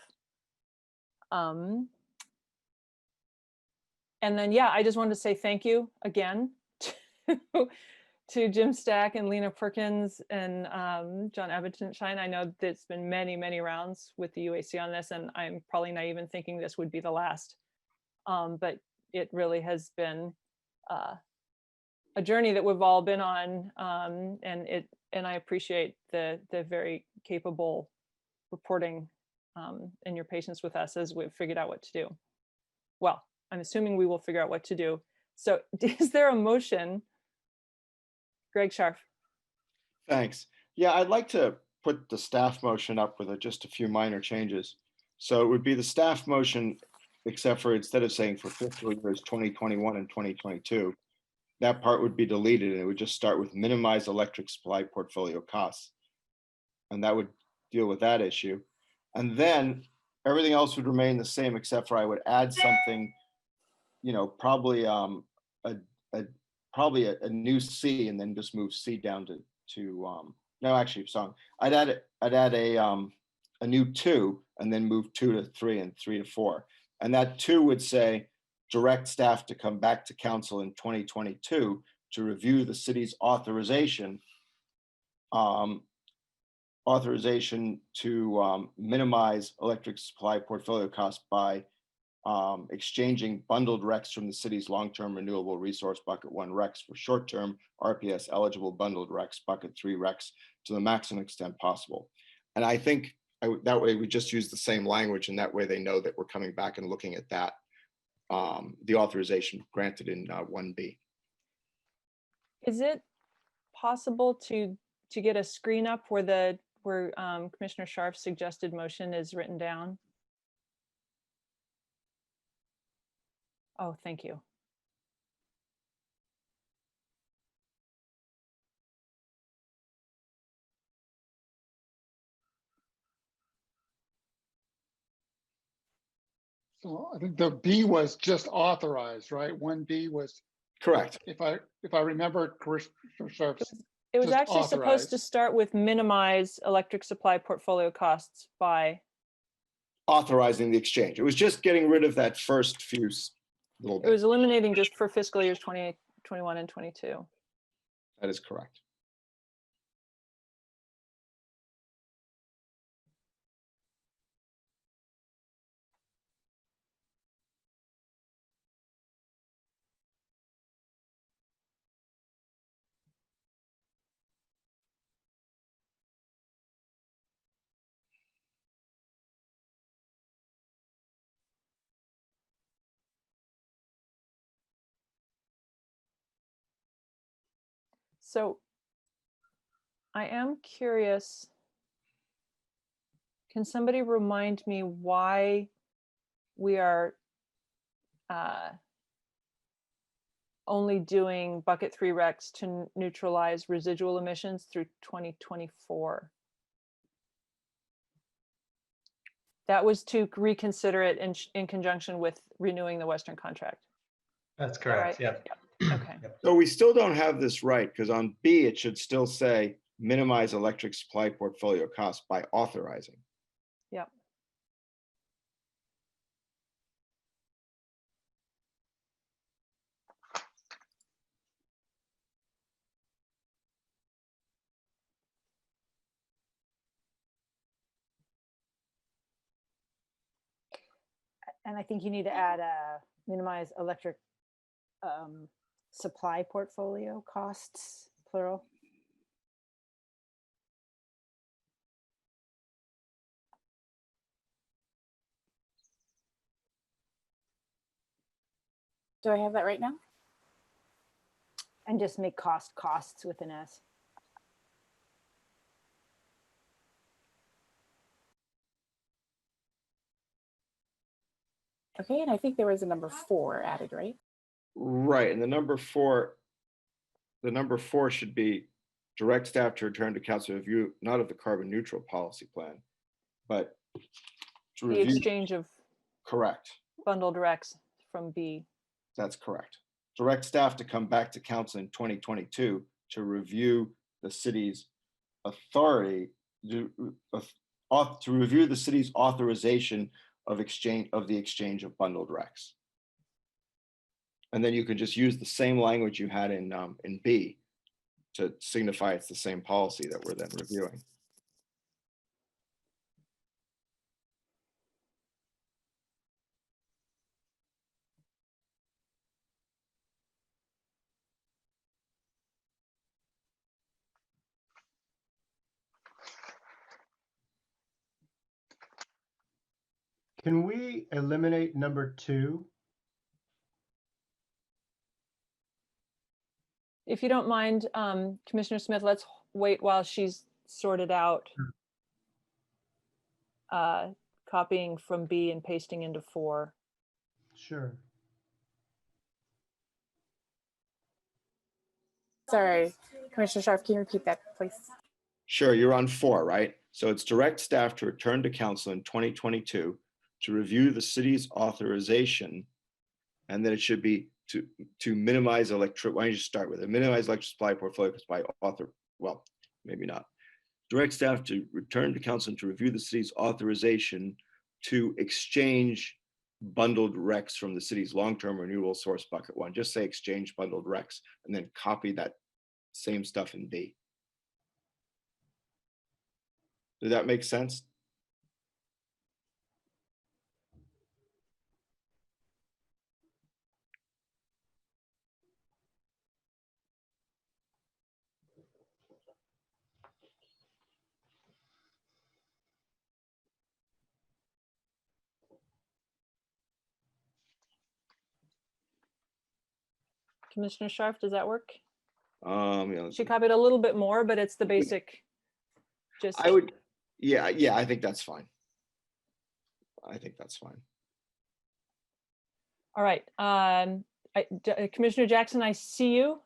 And then, yeah, I just wanted to say thank you again to Jim Stack and Lena Perkins and John Abendschein. I know there's been many, many rounds with the UAC on this, and I'm probably naive in thinking this would be the last. But it really has been a journey that we've all been on, and I appreciate the very capable reporting and your patience with us as we've figured out what to do. Well, I'm assuming we will figure out what to do. So is there a motion? Greg Scharf. Thanks. Yeah, I'd like to put the staff motion up with just a few minor changes. So it would be the staff motion, except for instead of saying for fiscal years 2021 and 2022, that part would be deleted and it would just start with minimize electric supply portfolio costs. And that would deal with that issue. And then everything else would remain the same, except for I would add something, you know, probably a new C and then just move C down to no, actually, sorry. I'd add a new 2 and then move 2 to 3 and 3 to 4. And that 2 would say direct staff to come back to council in 2022 to review the city's authorization to minimize electric supply portfolio costs by exchanging bundled RECs from the city's long-term renewable resource bucket 1 RECs for short-term RPS eligible bundled RECs bucket 3 RECs to the maximum extent possible. And I think that way we just use the same language, and that way they know that we're coming back and looking at that, the authorization granted in 1B. Is it possible to get a screen up where Commissioner Scharf's suggested motion is written down? Oh, thank you. So I think the B was just authorized, right? 1B was correct. If I remember, Commissioner Scharf's It was just actually supposed to start with minimize electric supply portfolio costs by authorizing the exchange. It was just getting rid of that first few little bit. It was eliminating just for fiscal years 2021 and 22. That is correct. So I am curious, can somebody remind me why we are only doing bucket 3 RECs to neutralize residual emissions through 2024? That was to reconsider it in conjunction with renewing the Western contract. That's correct. Right? Yep. Okay. So we still don't have this right, because on B, it should still say minimize electric supply portfolio costs by authorizing. Yep. And I think you need to add minimize electric supply portfolio costs, plural. Do I have that right now? And just make costs with an S. Okay, and I think there was a number 4 added, right? Right, and the number four should be direct staff to return to council review, not of the carbon neutral policy plan, but to The review. exchange of Correct, bundled recs from B. that's correct. Direct staff to come back to council in 2022 to review the city's authority, to review the city's authorization of the exchange of bundled recs. And then you can just use the same language you had in B to signify it's the same policy that we're then reviewing. Can we eliminate number 2? If you don't mind, Commissioner Smith, let's wait while she's sorted out copying from B and pasting into 4. Sure. Sorry, Commissioner Sharp, can you repeat that, please? Sure, you're on 4, right? So it's direct staff to return to council in 2022 to review the city's authorization, and then it should be to minimize electric. Why don't you start with it? Minimize electric supply portfolio by author. Well, maybe not. Direct staff to return to council to review the city's authorization to exchange bundled recs from the city's long-term renewable source bucket 1. Just say exchange bundled recs and then copy that same stuff in B. Does that make sense? Commissioner Sharp, does that work? Yeah, She copied a little bit more, but it's the basic. Just I would, yeah, I think that's fine. I think that's fine. all right. Commissioner Jackson, I see you.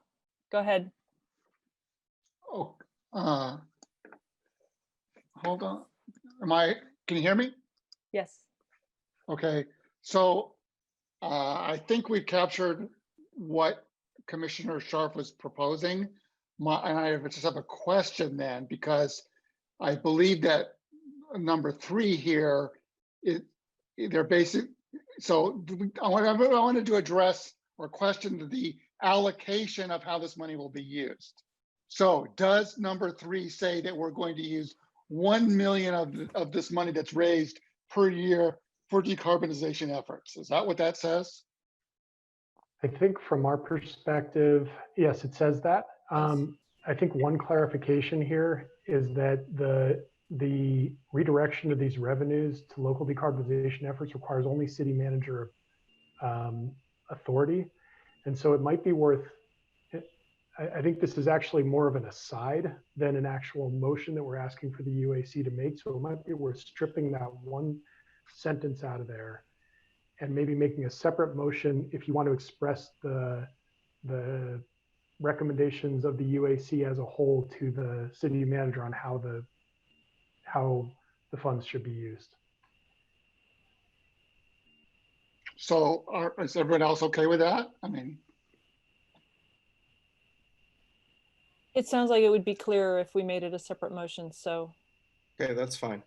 Go ahead. Oh, hold on. Can you hear me? Yes. Okay, so I think we've captured what Commissioner Sharp was proposing. And I just have a question then, because I believe that number 3 here, they're basic. So I wanted to address or question the allocation of how this money will be used. So does number 3 say that we're going to use 1 million of this money that's raised per year for decarbonization efforts? Is that what that says? I think from our perspective, yes, it says that. I think one clarification here is that the redirection of these revenues to local decarbonization efforts requires only city manager authority. And so it might be worth, I think this is actually more of an aside than an actual motion that we're asking for the UAC to make. So it might be worth stripping that one sentence out of there and maybe making a separate motion if you want to express the recommendations of the UAC as a whole to the city manager on how the funds should be used. So is everyone else okay with that? I mean, It sounds like it would be clearer if we made it a separate motion. So. Okay, that's fine.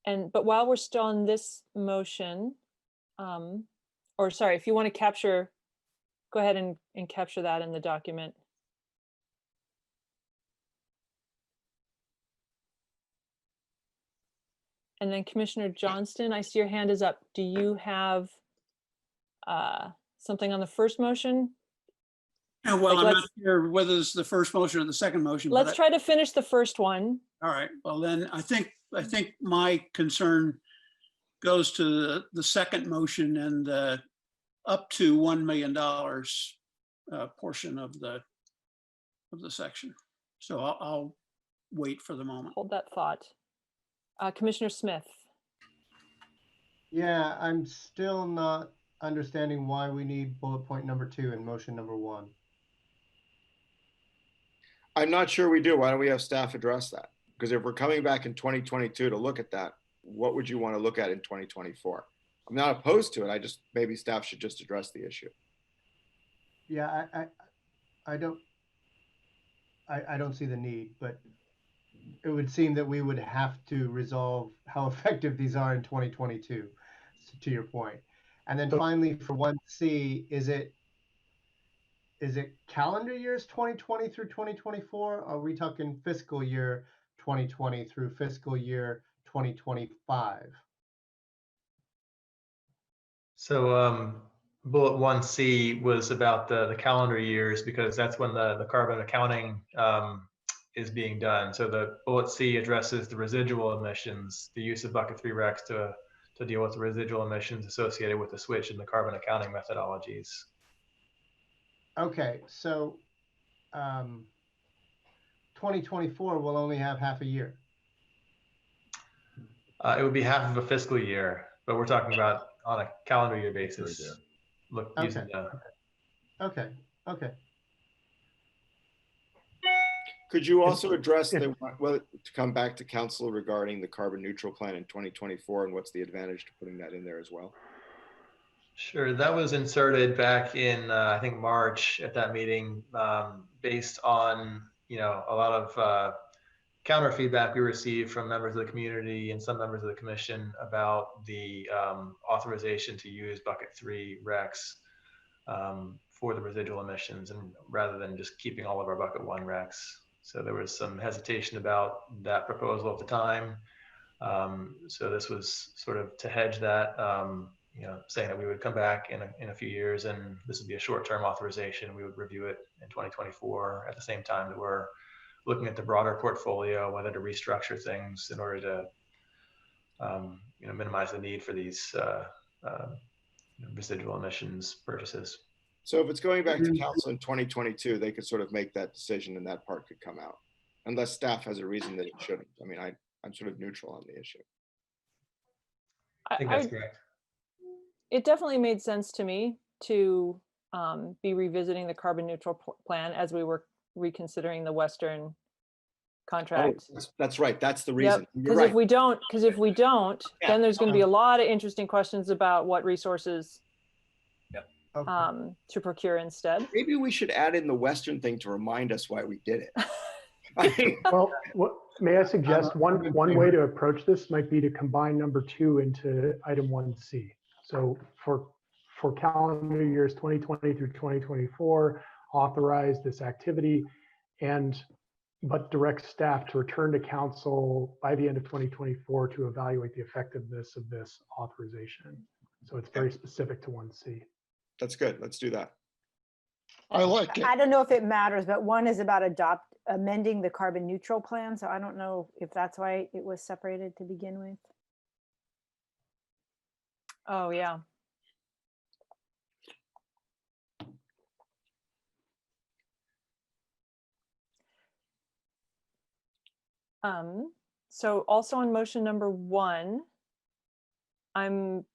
But while we're still on this motion, or sorry, if you want to capture, go ahead and capture that in the document. And then Commissioner Johnston, I see your hand is up. Do you have something on the first motion? And well, Like, I'm not sure whether it's the first motion or the second motion. but Let's try to finish the first one. All right, well then, I think my concern goes to the second motion and the up to $1 million portion of the section. So I'll wait for the moment. Hold that thought. Commissioner Smith. Yeah, I'm still not understanding why we need bullet point number 2 in motion number 1. I'm not sure we do. Why don't we have staff address that? Because if we're coming back in 2022 to look at that, what would you want to look at in 2024? I'm not opposed to it. I just, maybe staff should just address the issue. Yeah, I don't see the need, but it would seem that we would have to resolve how effective these are in 2022, to your point. And then finally, for 1C, is it calendar years 2020 through 2024? Or are we talking fiscal year 2020 through fiscal year 2025? So bullet 1C was about the calendar years, because that's when the carbon accounting is being done. So the bullet C addresses the residual emissions, the use of bucket 3 recs to deal with the residual emissions associated with the switch in the carbon accounting methodologies. Okay, so 2024 will only have half a year. It would be half of a fiscal year, but we're talking about on a calendar year basis. Look, using the. Okay. Could you also address to come back to council regarding the carbon neutral plan in 2024 and what's the advantage to putting that in there as well? Sure, that was inserted back in I think March at that meeting, based on a lot of counter feedback we received from members of the community and some members of the commission about the authorization to use bucket 3 recs for the residual emissions, and rather than just keeping all of our bucket 1 recs. So there was some hesitation about that proposal at the time. So this was sort of to hedge that, saying that we would come back in a few years, and this would be a short-term authorization. We would review it in 2024 at the same time that we're looking at the broader portfolio, whether to restructure things in order to minimize the need for these residual emissions purchases. So if it's going back to council in 2022, they could sort of make that decision and that part could come out, unless staff has a reason that it shouldn't. I mean, I'm sort of neutral on the issue. I think that's correct. It definitely made sense to me to be revisiting the carbon neutral plan as we were reconsidering the Western contract. Oh, that's right. That's the reason. Because if we don't, then there's going to be a lot of interesting questions about what resources to procure instead. Maybe we should add in the Western thing to remind us why we did it. Well, may I suggest one way to approach this might be to combine number 2 into item 1C. So for calendar years 2020 through 2024, authorize this activity, but direct staff to return to council by the end of 2024 to evaluate the effectiveness of this authorization. So it's very specific to 1C. That's good. Let's do that. I like it. I don't know if it matters, but one is about amending the carbon neutral plan. So I don't know if that's why it was separated to begin with. Oh, yeah. So also on motion number 1, I'm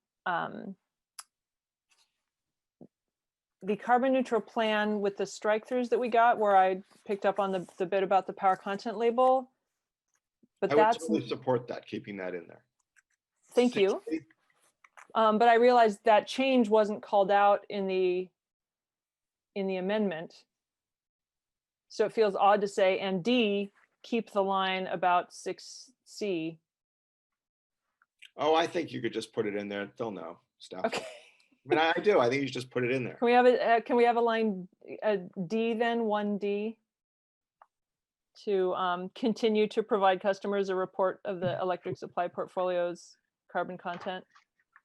the carbon neutral plan with the strike throughs that we got, where I picked up on the bit about the power content label. But I would that's totally support that, keeping that in there. Thank you. But I realized that change wasn't called out in the amendment. So it feels odd to say, and D, keep the line about 6C. Oh, I think you could just put it in there. They'll know stuff. Okay. I mean, I do. I think you should just put it in there. Can we have a line D then, 1D? to continue to provide customers a report of the electric supply portfolio's carbon content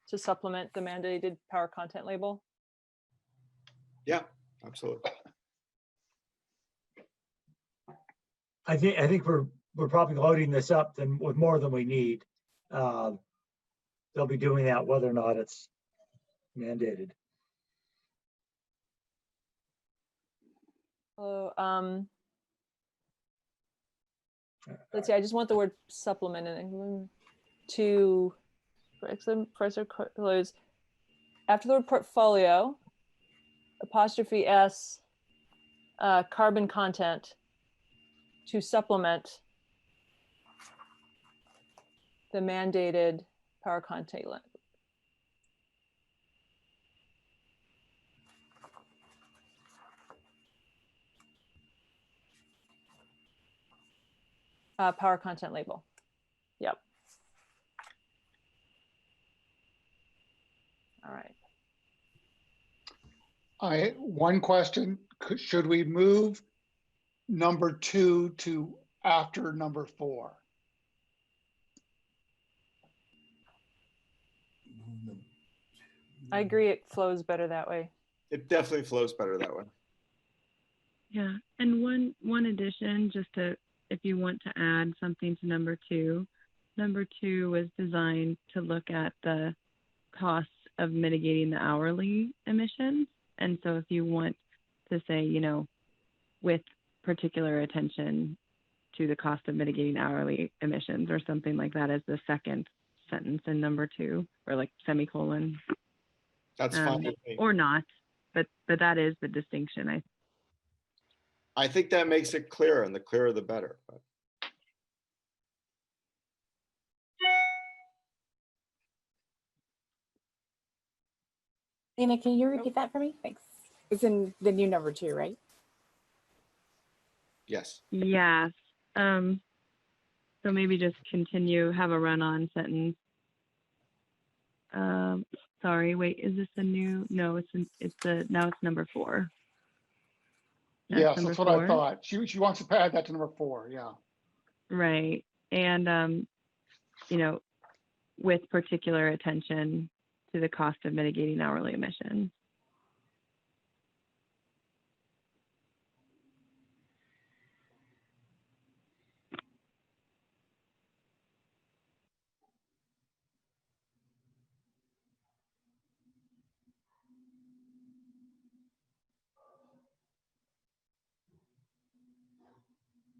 to supplement the mandated power content label? Yeah, absolutely. I think we're probably loading this up with more than we need. They'll be doing that whether or not it's mandated. So, let's see, I just want the word supplement in to close after the word portfolio, apostrophe S, carbon content to supplement the mandated power content. Power content label. Yep. All right. One question, should we move number 2 to after number 4? I agree, it flows better that way. It definitely flows better that way. Yeah, and one addition, just to, if you want to add something to number 2, number 2 was designed to look at the costs of mitigating the hourly emissions. And so if you want to say, you know, with particular attention to the cost of mitigating hourly emissions or something like that as the second sentence in number 2, or like semicolon. That's fine with me. Or not, but that is the distinction. I think that makes it clearer, and the clearer the better. But Lena, can you repeat that for me? Thanks. It's in the new number 2, right? yes. Yes. So maybe just continue, have a run-on sentence. Sorry, wait, is this a new? No, now it's number 4. Yes, that's what I thought. She wants to add that to number 4, yeah. Right. And, you know, with particular attention to the cost of mitigating hourly emissions.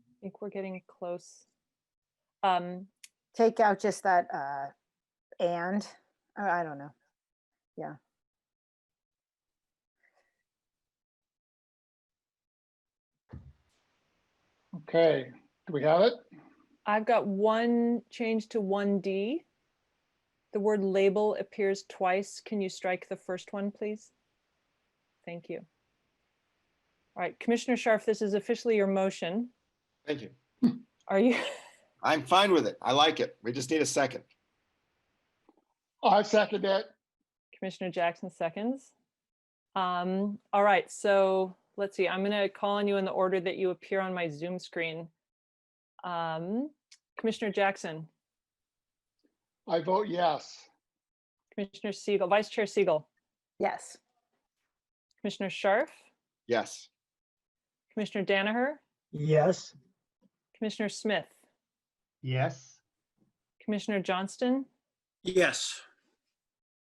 I think we're getting close. Take out just that and, I don't know. Yeah. Okay, do we have it? I've got one change to 1D. The word label appears twice. Can you strike the first one, please? Thank you. All right, Commissioner Scharf, this is officially your motion. Thank you. Are you? I'm fine with it. I like it. We just need a second. I second it. Commissioner Jackson seconds. All right, so let's see. I'm going to call on you in the order that you appear on my Zoom screen. Commissioner Jackson. I vote yes. Commissioner Siegel, Vice Chair Siegel. Yes. Commissioner Scharf. Yes. Commissioner Danaher. Yes. Commissioner Smith. Yes. Commissioner Johnston. Yes.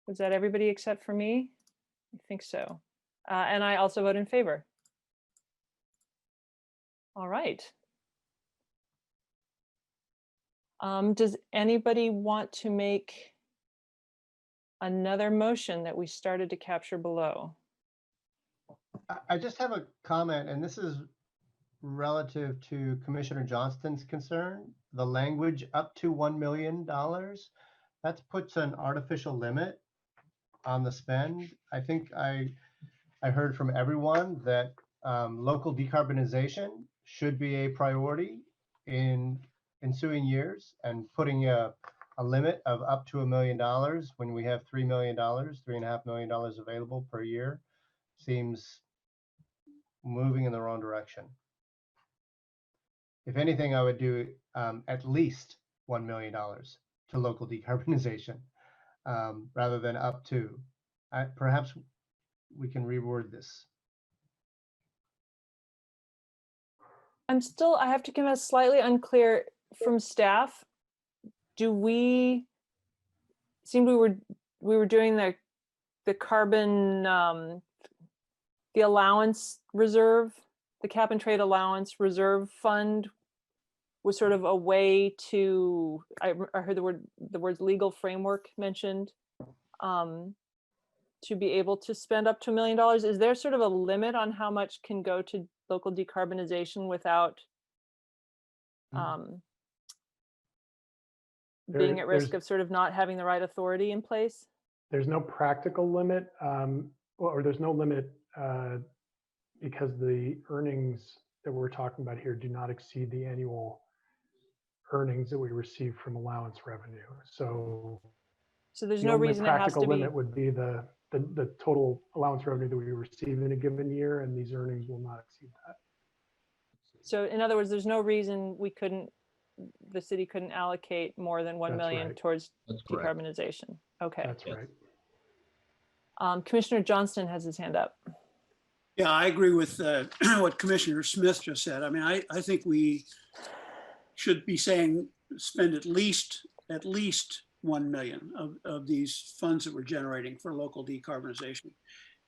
Was that everybody except for me? I think so. And I also vote in favor. All right. Does anybody want to make another motion that we started to capture below? I just have a comment, and this is relative to Commissioner Johnston's concern. The language up to $1 million, that puts an artificial limit on the spend. I think I heard from everyone that local decarbonization should be a priority in ensuing years, and putting a limit of up to $1 million when we have $3 million, $3.5 million available per year seems moving in the wrong direction. If anything, I would do at least $1 million to local decarbonization rather than up to. Perhaps we can reword this. I have to confess, slightly unclear from staff. Do we seem we were doing the carbon, the allowance reserve, the cap and trade allowance reserve fund was sort of a way to, I heard the words legal framework mentioned, to be able to spend up to $1 million. Is there sort of a limit on how much can go to local decarbonization without being at risk of sort of not having the right authority in place? There's no practical limit, or there's no limit because the earnings that we're talking about here do not exceed the annual earnings that we receive from allowance revenue. So there's the no only reason it has practical to be. limit would be the total allowance revenue that we receive in a given year, and these earnings will not exceed that. So in other words, there's no reason the city couldn't allocate more than 1 million right. towards That's correct. decarbonization. Okay. That's right. Commissioner Johnston has his hand up. Yeah, I agree with what Commissioner Smith just said. I mean, I think we should be saying spend at least 1 million of these funds that we're generating for local decarbonization.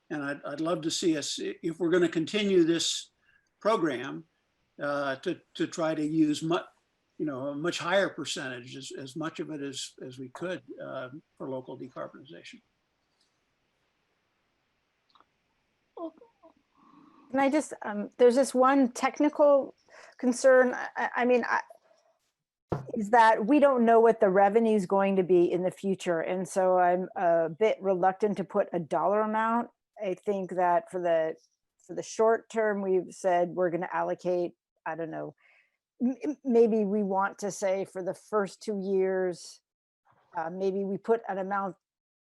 And I'd love to see us, if we're going to continue this program, to try to use a much higher percentage, as much of it as we could for local decarbonization. And I just, there's this one technical concern. I mean, is that we don't know what the revenue is going to be in the future. And so I'm a bit reluctant to put a dollar amount. I think that for the short term, we've said we're going to allocate, I don't know, maybe we want to say for the first 2 years, maybe we put an amount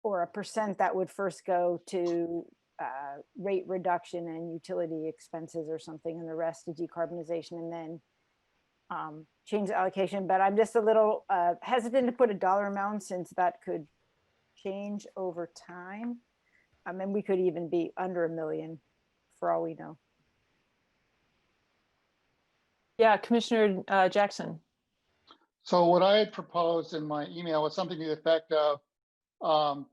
or a percent that would first go to rate reduction and utility expenses or something, and the rest to decarbonization, and then change the allocation. But I'm just a little hesitant to put a dollar amount, since that could change over time. I mean, we could even be under $1 million for all we know. Yeah, Commissioner Jackson. So what I had proposed in my email was something to the effect of, oh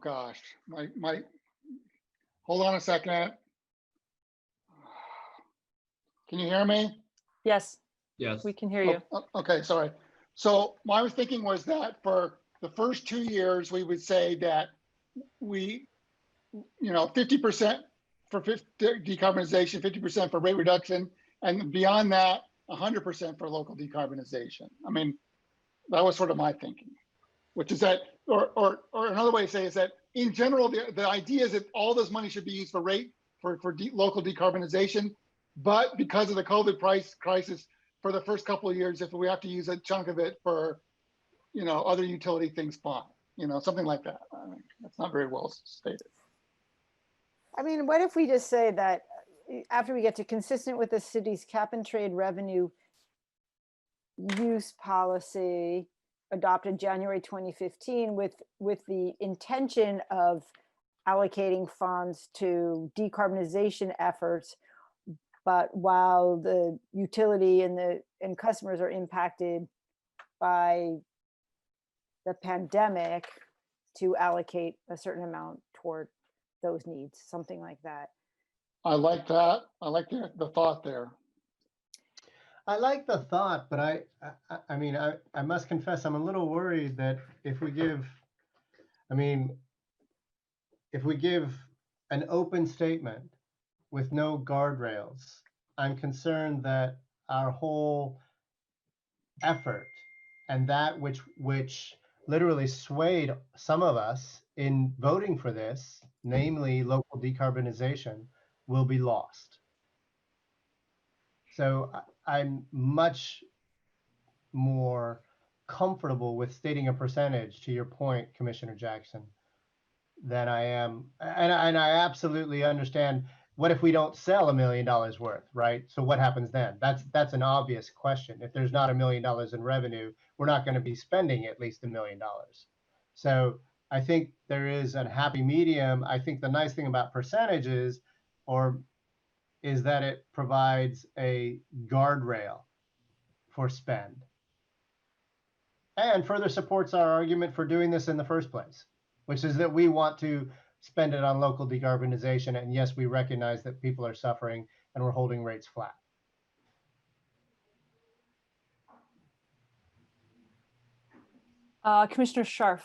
gosh, hold on a second. Can you hear me? Yes. Yes. We can hear you. Okay, sorry. So my thinking was that for the first 2 years, we would say that we, 50% for decarbonization, 50% for rate reduction, and beyond that, 100% for local decarbonization. I mean, that was sort of my thinking, which is that, or another way to say is that in general, the idea is that all this money should be used for local decarbonization, but because of the COVID crisis, for the first couple of years, if we have to use a chunk of it for, other utility things, fine, something like that. I mean, that's not very well stated. I mean, what if we just say that after we get to consistent with the city's cap and trade revenue use policy adopted January 2015 with the intention of allocating funds to decarbonization efforts, but while the utility and customers are impacted by the pandemic, to allocate a certain amount toward those needs, something like that. I like that. I like the thought there. I like the thought, but I mean, I must confess, I'm a little worried that if we give an open statement with no guardrails, I'm concerned that our whole effort and that which literally swayed some of us in voting for this, namely local decarbonization, will be lost. So I'm much more comfortable with stating a percentage, to your point, Commissioner Jackson, than I am. And I absolutely understand what if we don't sell $1 million worth, right? So what happens then? That's an obvious question. If there's not $1 million in revenue, we're not going to be spending at least $1 million. So I think there is a happy medium. I think the nice thing about percentages is that it provides a guardrail for spend and further supports our argument for doing this in the first place, which is that we want to spend it on local decarbonization. And yes, we recognize that people are suffering and we're holding rates flat. Commissioner Scharf.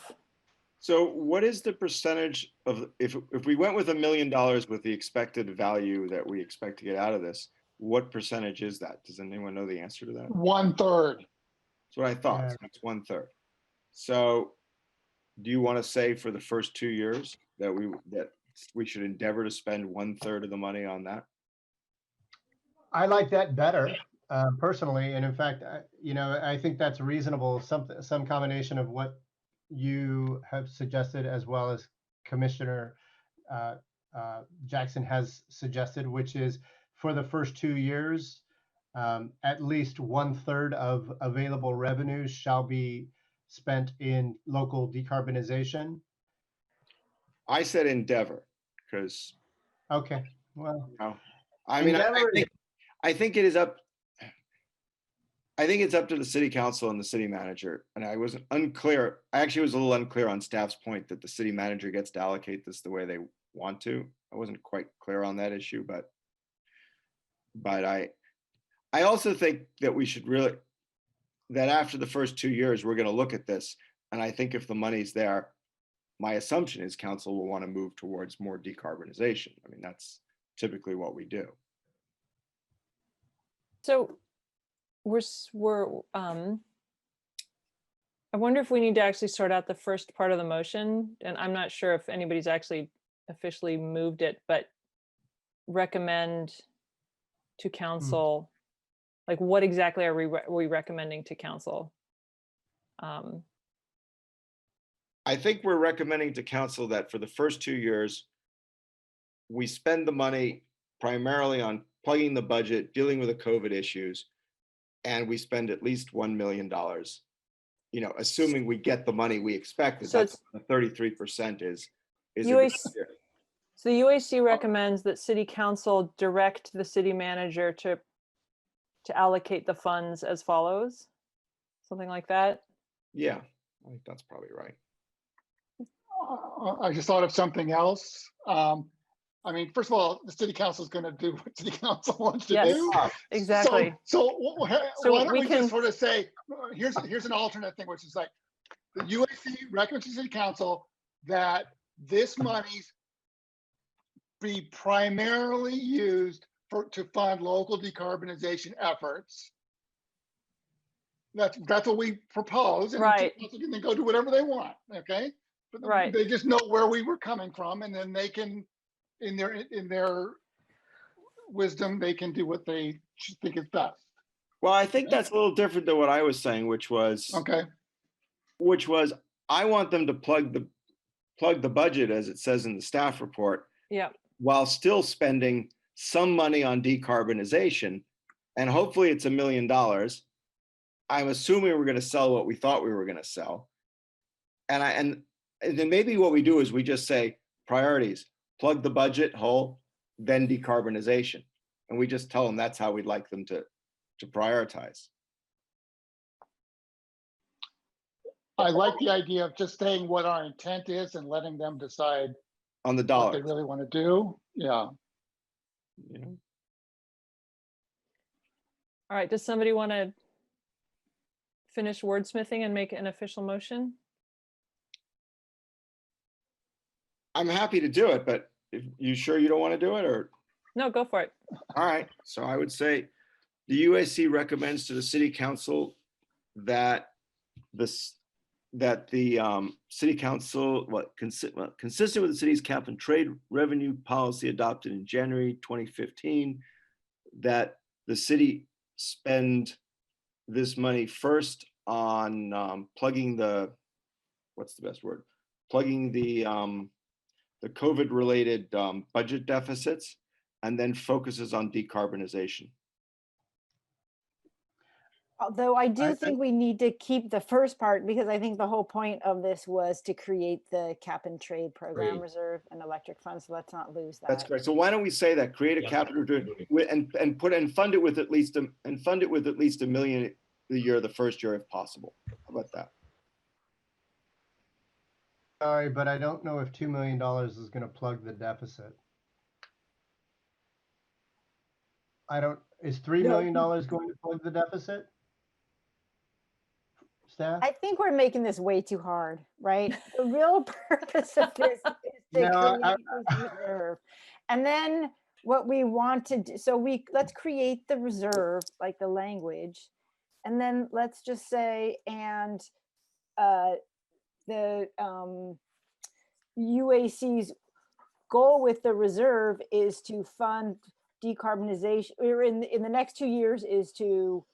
So what is the percentage of, if we went with $1 million with the expected value that we expect to get out of this, what percentage is that? Does anyone know the answer to that? 1/3. That's what I thought. Yeah. So it's 1/3. So do you want to say for the first 2 years that we should endeavor to spend 1/3 of the money on that? I like that better personally. And in fact, I think that's reasonable. Some combination of what you have suggested as well as Commissioner Jackson has suggested, which is for the first 2 years, at least 1/3 of available revenues shall be spent in local decarbonization. I said endeavor because. Okay, well. I mean, I think it is up. I think it's up to the city council and the city manager. And I wasn't unclear. I actually was a little unclear on staff's point that the city manager gets to allocate this the way they want to. I wasn't quite clear on that issue, but I also think that we should that after the first 2 years, we're going to look at this. And I think if the money's there, my assumption is council will want to move towards more decarbonization. I mean, that's typically what we do. So I wonder if we need to actually sort out the first part of the motion, and I'm not sure if anybody's actually officially moved it, but recommend to council, like what exactly are we recommending to council? I think we're recommending to council that for the first 2 years, we spend the money primarily on plugging the budget, dealing with the COVID issues, and we spend at least $1 million, assuming we get the money we expected. So that's 33% is So the UAC recommends that city council direct the city manager to allocate the funds as follows, something like that. Yeah, I think that's probably right. I just thought of something else. I mean, first of all, the city council is going to do what city council wants to do. Exactly. So why don't we just sort of say, here's an alternate thing, which is like the UAC recommends to city council that this money be primarily used to fund local decarbonization efforts. That's what we propose, and right. Council can then go do whatever they want. Okay, but right. They just know where we were coming from, and then they can, in their wisdom, they can do what they think is best. Well, I think that's a little different than what I was saying, which was I want them to plug the budget as it says in the staff report. Yeah. While still spending some money on decarbonization, and hopefully it's $1 million. I'm assuming we're going to sell what we thought we were going to sell, and then maybe what we do is we just say priorities, plug the budget whole, then decarbonization, and we just tell them that's how we'd like them to prioritize. I like the idea of just saying what our intent is and letting them decide on the dollar what they really want to do. Yeah. Yeah. All right. Does somebody want to finish wordsmithing and make an official motion? I'm happy to do it, but if you sure you don't want to do it, or? No, go for it. All right. So I would say the UAC recommends to the city council that the city council, consistent with the city's cap and trade revenue policy adopted in January 2015, that the city spend this money first on plugging the, what's the best word? Plugging the COVID-related budget deficits, and then focuses on decarbonization. Although I do I- think we need to keep the first part, because I think the whole point of this was to create the cap and trade program Great. reserve and electric fund. So let's not lose that. That's correct. So why don't we say that, create a Yeah. capital and fund it with at least $1 million a year the first year if possible. How about that? Sorry, but I don't know if $2 million is going to plug the deficit. Is $3 million going to plug the deficit? Staff? I think we're making this way too hard, right? The real purpose of this is to No, create this reserve. And then what we want to do, so let's create the reserve, like the language, and then let's just say, and the UAC's goal with the reserve is to fund decarbonization, or in the next 2 years is to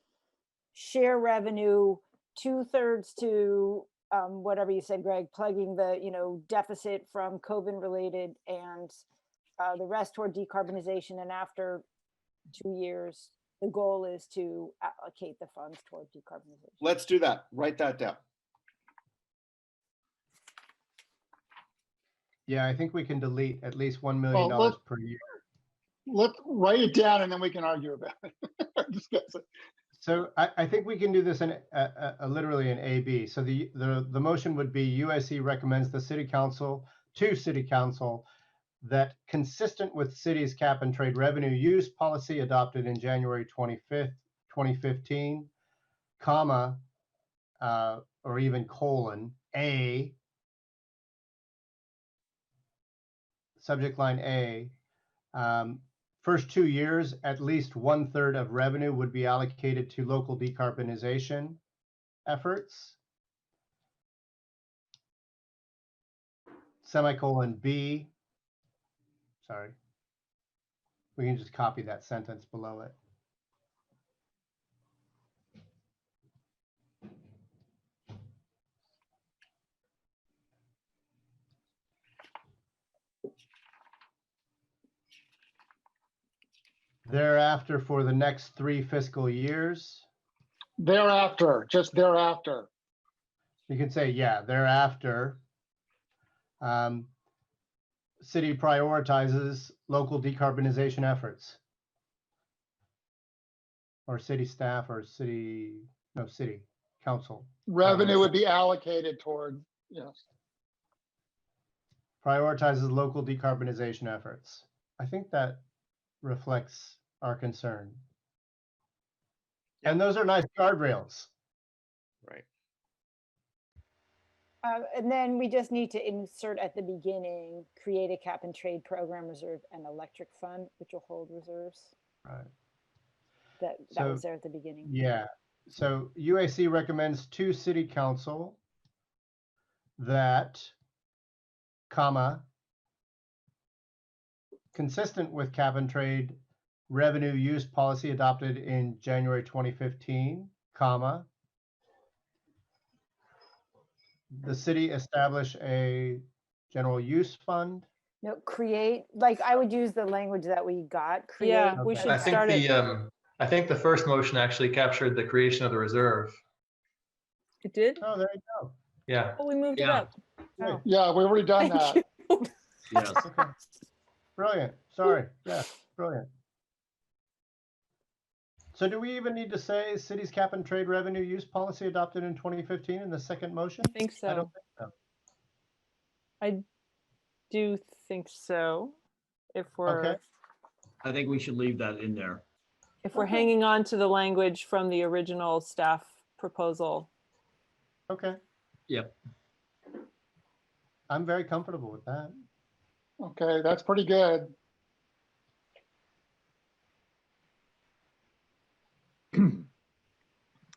share revenue 2/3 to whatever you said, Greg, plugging the deficit from COVID related, and the rest toward decarbonization. And after 2 years, the goal is to allocate the funds toward decarbonization. Let's do that. Write that down. Yeah, I think we can delete at least $1 million per year. Let's write it down and then we can argue about it. Discuss it. So I think we can do this in literally in A/B. So the motion would be USC recommends the city council that consistent with city's cap and trade revenue use policy adopted in January 25th, 2015, comma, or even colon, A, subject line A, first 2 years, at least 1/3 of revenue would be allocated to local decarbonization efforts. Semicolon B, sorry. We can just copy that sentence below it. Thereafter, for the next 3 fiscal years. Thereafter, just thereafter. You can say, yeah, thereafter. City prioritizes local decarbonization efforts. Or city staff or city council. Revenue would be allocated toward, yes. Prioritizes local decarbonization efforts. I think that reflects our concern. And those are nice guardrails. Right. And then we just need to insert at the beginning, create a cap and trade program reserve and electric fund, which will hold reserves. Right. That was there at the beginning. Yeah. So UAC recommends to city council that, comma, consistent with cap and trade revenue use policy adopted in January 2015, comma, the city establish a general use fund. No, create, like I would use the language that we got. Create. Yeah, we should I think start it. I think the first motion actually captured the creation of the reserve. It did? Oh, there you go. Yeah. Oh, we moved it up. Oh. Yeah, we've already done Thank that. Yes. Okay. Brilliant. Sorry. Yeah, brilliant. So do we even need to say city's cap and trade revenue use policy adopted in 2015 in the second motion? I think so. I don't think so. I do think so. If we're Okay. I think we should leave that in there. if we're hanging on to the language from the original staff proposal. Okay. Yep. I'm very comfortable with that. Okay, that's pretty good.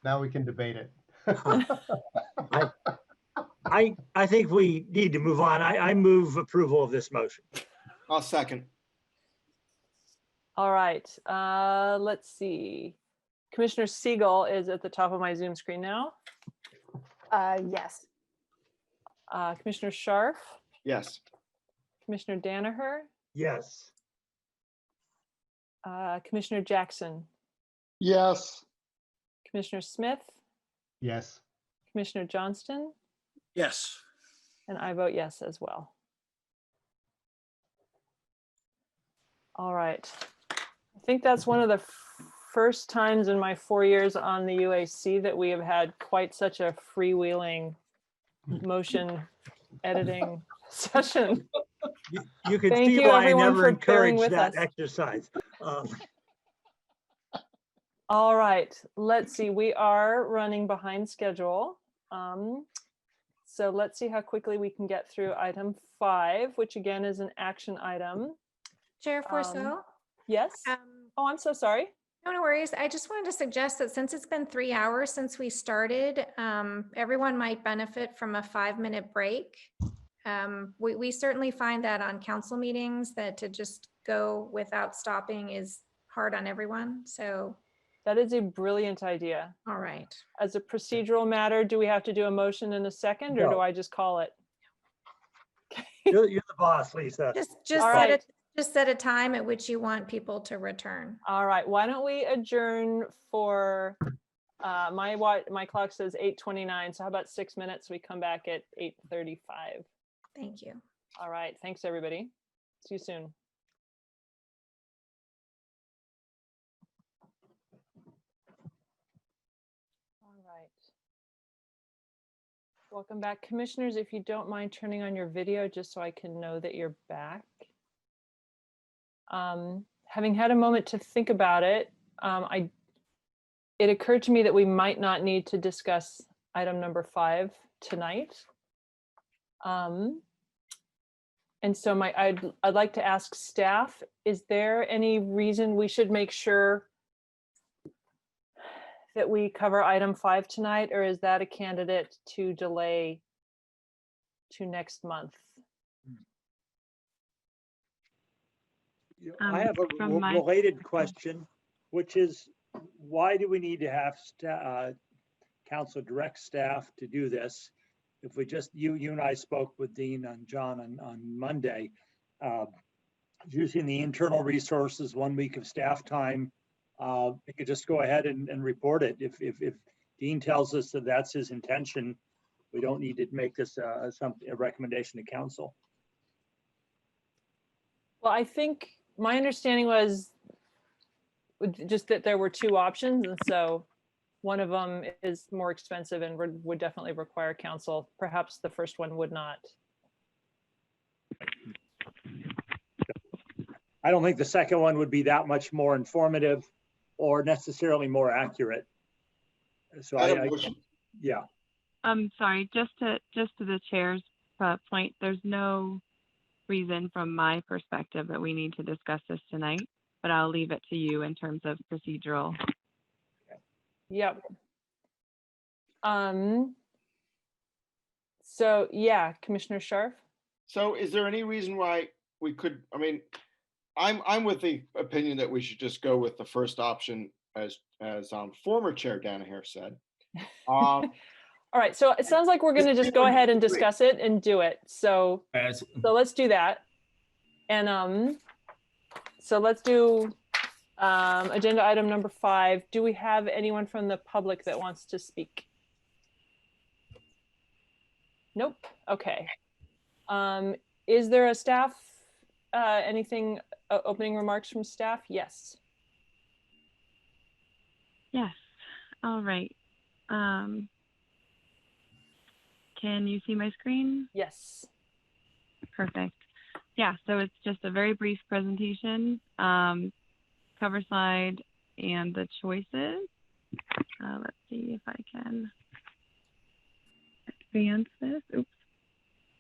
Now we can debate it. I think we need to move on. I move approval of this motion. I'll second. All right, let's see. Commissioner Siegel is at the top of my Zoom screen now. Yes. Commissioner Scharf, Yes. Commissioner Danaher, Yes. Commissioner Jackson, Yes. Commissioner Smith, Yes. Commissioner Johnston, Yes. and I vote yes as well. All right. I think that's one of the first times in my 4 years on the UAC that we have had quite such a freewheeling motion editing session. You can Thank see you, why I everyone, never for bearing encourage with that us. exercise. All right, let's see. We are running behind schedule. So let's see how quickly we can get through item 5, which again is an action item. Chair Forso? Yes? Oh, I'm so sorry. No worries. I just wanted to suggest that since it's been 3 hours since we started, everyone might benefit from a 5-minute break. We certainly find that on council meetings that to just go without stopping is hard on everyone. So that is a brilliant idea. All right. As a procedural matter, do we have to do a motion in a second, or No. do I just call it? You're the boss, Lisa. Just set a time at which you want people to return. All right, why don't we adjourn for, my clock says 8:29, so how about 6 minutes? We come back at 8:35. Thank you. All right, thanks, everybody. See you soon. All right. Welcome back, commissioners. If you don't mind turning on your video, just so I can know that you're back. Having had a moment to think about it, it occurred to me that we might not need to discuss item number 5 tonight. And so I'd like to ask staff, is there any reason we should make sure that we cover item 5 tonight, or is that a candidate to delay to next month? I have a related question, which is, why do we need to have council direct staff to do this? If we just, you and I spoke with Dean and John on Monday, using the internal resources, 1 week of staff time, we could just go ahead and report it. If Dean tells us that that's his intention, we don't need to make this a recommendation to council. Well, I think my understanding was just that there were 2 options, and so one of them is more expensive and would definitely require council. Perhaps the first one would not. I don't think the second one would be that much more informative or necessarily more accurate. So yeah. I'm sorry, just to the chair's point, there's no reason from my perspective that we need to discuss this tonight, but I'll leave it to you in terms of procedural. Yep. So yeah, Commissioner Scharf. So is there any reason why we could, I mean, I'm with the opinion that we should just go with the first option as former Chair Danaher said. All right, so it sounds like we're going to just go ahead and discuss it and do it. So let's do that. And so let's do agenda item number 5. Do we have anyone from the public that wants to speak? Nope. Okay. Is there a staff, anything, opening remarks from staff? Yes. Yes. All right. Can you see my screen? Yes. Perfect. Yeah, so it's just a very brief presentation, cover slide and the choices. Let's see if I can advance this. Oops.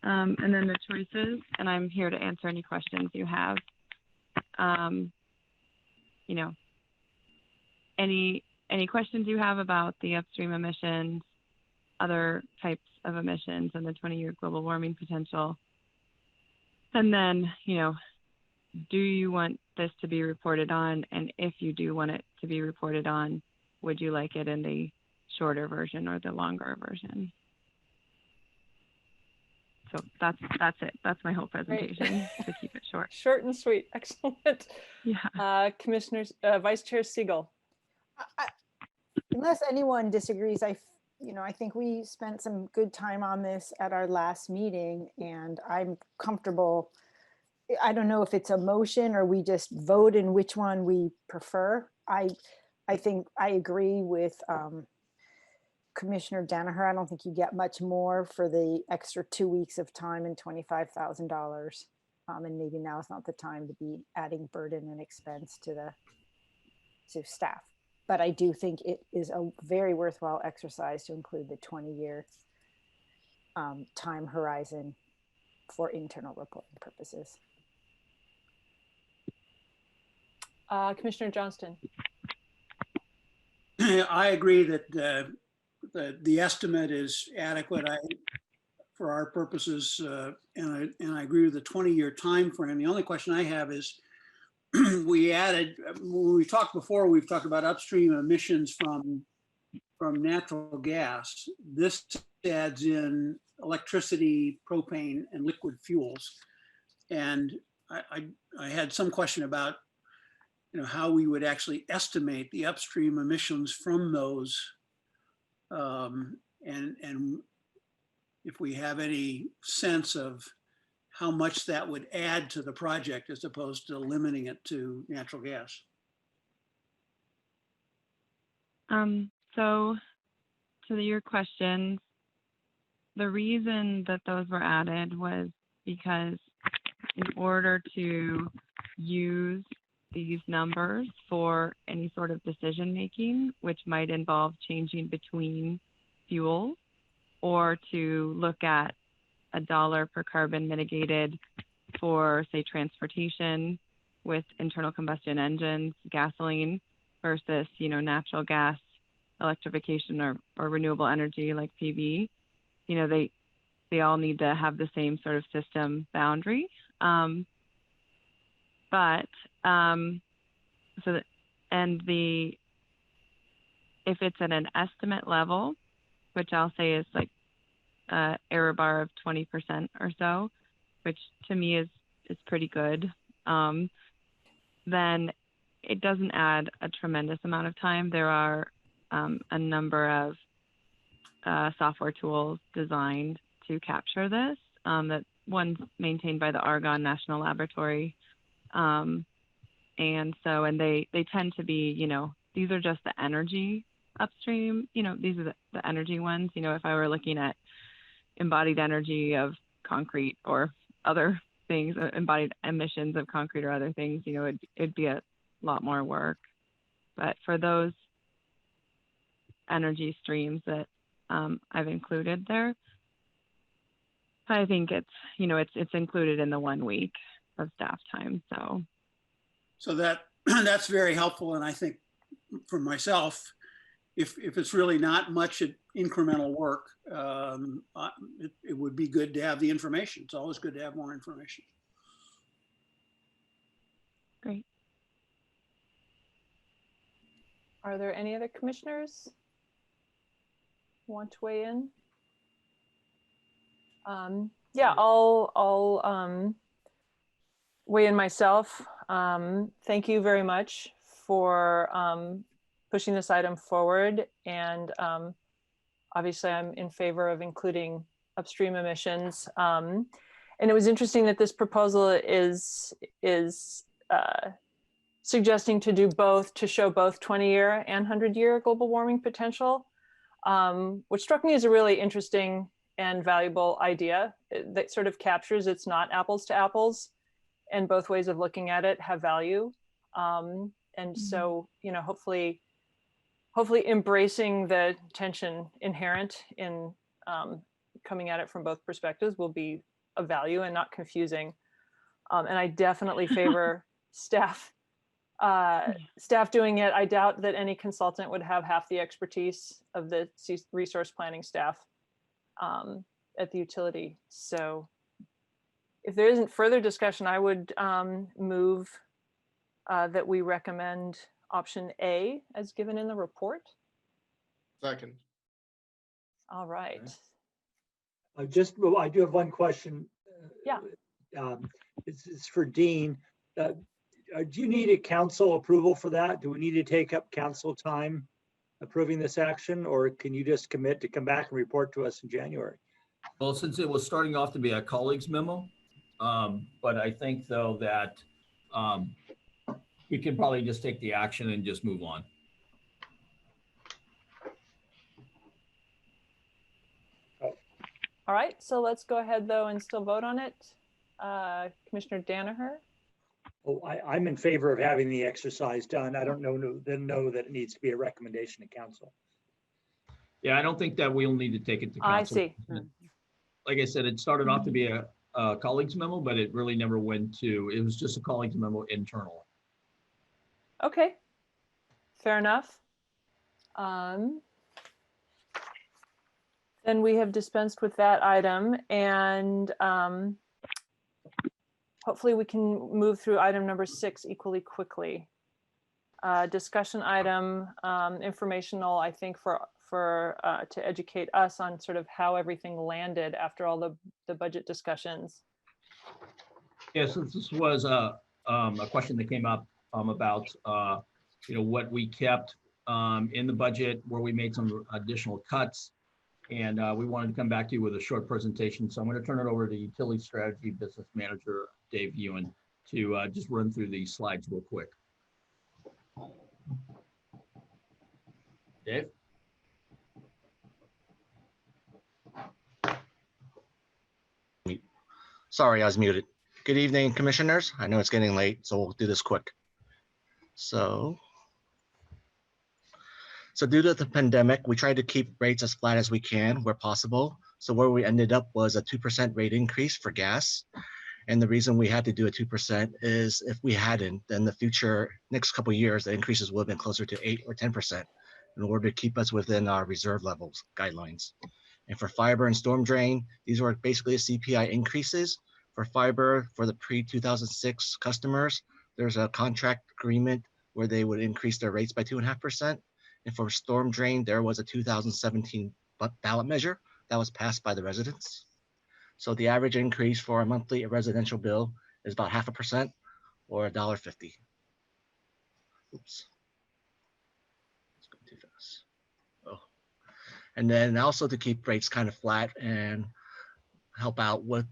And then the choices, and I'm here to answer any questions you have. You know, any questions you have about the upstream emissions, other types of emissions, and the 20-year global warming potential. And then, you know, do you want this to be reported on? And if you do want it to be reported on, would you like it in the shorter version or the longer version? So that's it. That's my whole presentation to keep it short. Short and sweet. Excellent. Yeah. Commissioners, Vice Chair Siegel. Unless anyone disagrees, I think we spent some good time on this at our last meeting, and I'm comfortable. I don't know if it's a motion or we just vote in which one we prefer. I think I agree with Commissioner Danaher. I don't think you get much more for the extra 2 weeks of time and $25,000. And maybe now is not the time to be adding burden and expense to staff. But I do think it is a very worthwhile exercise to include the 20-year time horizon for internal reporting purposes. Commissioner Johnston. I agree that the estimate is adequate for our purposes, and I agree with the 20-year time frame. The only question I have is, when we talked before, we've talked about upstream emissions from natural gas. This adds in electricity, propane, and liquid fuels. And I had some question about how we would actually estimate the upstream emissions from those, and if we have any sense of how much that would add to the project as opposed to limiting it to natural gas. So to your question, the reason that those were added was because in order to use these numbers for any sort of decision making, which might involve changing between fuels, or to look at $1 per carbon mitigated for, say, transportation with internal combustion engines, gasoline, versus, natural gas, electrification, or renewable energy like PV. They all need to have the same sort of system boundary. If it's at an estimate level, which I'll say is like error bar of 20% or so, which to me is pretty good, then it doesn't add a tremendous amount of time. There are a number of software tools designed to capture this. That one's maintained by the Argonne National Laboratory. And they tend to be, these are just the energy upstream, these are the energy ones. If I were looking at embodied energy of concrete or other things, embodied emissions of concrete or other things, it'd be a lot more work. But for those energy streams that I've included there, I think it's included in the 1 week of staff time. So that's very helpful. And I think for myself, if it's really not much incremental work, it would be good to have the information. It's always good to have more information. Great. Are there any other commissioners who want to weigh in? Yeah, I'll weigh in myself. Thank you very much for pushing this item forward. And obviously I'm in favor of including upstream emissions. And it was interesting that this proposal is suggesting to do both, to show both 20-year and 100-year global warming potential, which struck me as a really interesting and valuable idea that sort of captures it's not apples to apples, and both ways of looking at it have value. And so, hopefully embracing the tension inherent in coming at it from both perspectives will be of value and not confusing. And I definitely favor staff doing it. I doubt that any consultant would have half the expertise of the resource planning staff at the utility. So if there isn't further discussion, I would move that we recommend option A as given in the report. Second. All right. Well, I do have one question. Yeah. It's for Dean. Do you need a council approval for that? Do we need to take up council time approving this action, or can you just commit to come back and report to us in January? Well, since it was starting off to be a colleagues memo, but I think though that we can probably just take the action and just move on. All right, so let's go ahead though and still vote on it. Commissioner Danaher? Oh, I'm in favor of having the exercise done. I don't know that it needs to be a recommendation to council. Yeah, I don't think that we'll need to take it to council. I see. Like I said, it started off to be a colleagues memo, but it really never went to, it was just a colleagues memo internal. Okay, fair enough. Then we have dispensed with that item, and hopefully we can move through item number 6 equally quickly. Discussion item, informational, I think to educate us on sort of how everything landed after all the budget discussions. Yeah, so this was a question that came up about what we kept in the budget, where we made some additional cuts, and we wanted to come back to you with a short presentation. So I'm going to turn it over to Utility Strategy Business Manager Dave Ewan to just run through these slides real quick. Dave? Sorry, I was muted. Good evening, commissioners. I know it's getting late, so we'll do this quick. So due to the pandemic, we tried to keep rates as flat as we can where possible. So where we ended up was a 2% rate increase for gas. And the reason we had to do a 2% is if we hadn't, then the future next couple of years, the increases would have been closer to 8 or 10% in order to keep us within our reserve levels guidelines. And for fiber and storm drain, these were basically CPI increases. For fiber, for the pre-2006 customers, there's a contract agreement where they would increase their rates by 2.5%. And for storm drain, there was a 2017 ballot measure that was passed by the residents. So the average increase for a monthly residential bill is about 0.5% or $1.50. Oops. It's going too fast. Oh. And then also to keep rates kind of flat and help out with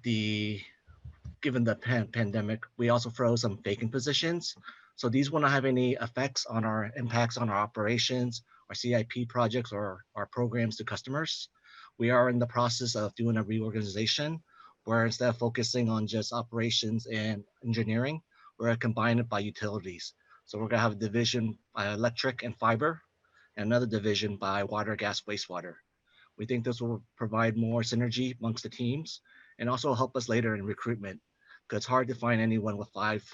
given the pandemic, we also froze some vacant positions. So these will not have any effects on our impacts on our operations, our CIP projects, or our programs to customers. We are in the process of doing a reorganization where instead of focusing on just operations and engineering, we're going to combine it by utilities. So we're going to have a division by electric and fiber, and another division by water, gas, wastewater. We think this will provide more synergy amongst the teams and also help us later in recruitment, because it's hard to find anyone with 5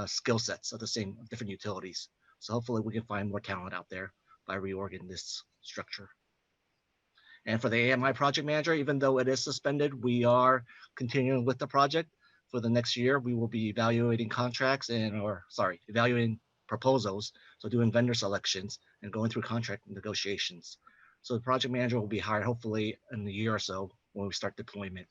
skill sets of the same different utilities. So hopefully we can find more talent out there by reorganizing this structure. And for the AMI project manager, even though it is suspended, we are continuing with the project. For the next year, we will be evaluating contracts evaluating proposals. So doing vendor selections and going through contract negotiations. So the project manager will be hired hopefully in a year or so when we start deployment.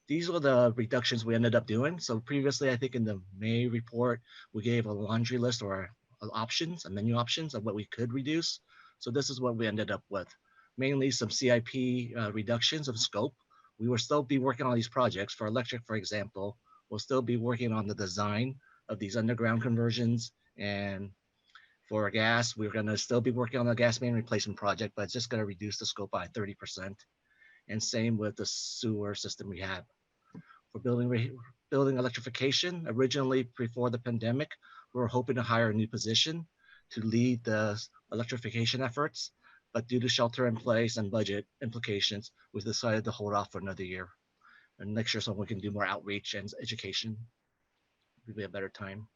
These are the reductions we ended up doing. So previously, I think in the May report, we gave a laundry list or menu options of what we could reduce. So this is what we ended up with. Mainly some CIP reductions of scope. We will still be working on these projects. For electric, for example, we'll still be working on the design of these underground conversions. And for gas, we're gonna still be working on the gas main replacement project, but it's just gonna reduce the scope by 30%. And same with the sewer system we have. For building electrification, originally before the pandemic, we were hoping to hire a new position to lead the electrification efforts, but due to shelter in place and budget implications, we decided to hold off for another year. And next year, someone can do more outreach and education. It'll be a better time.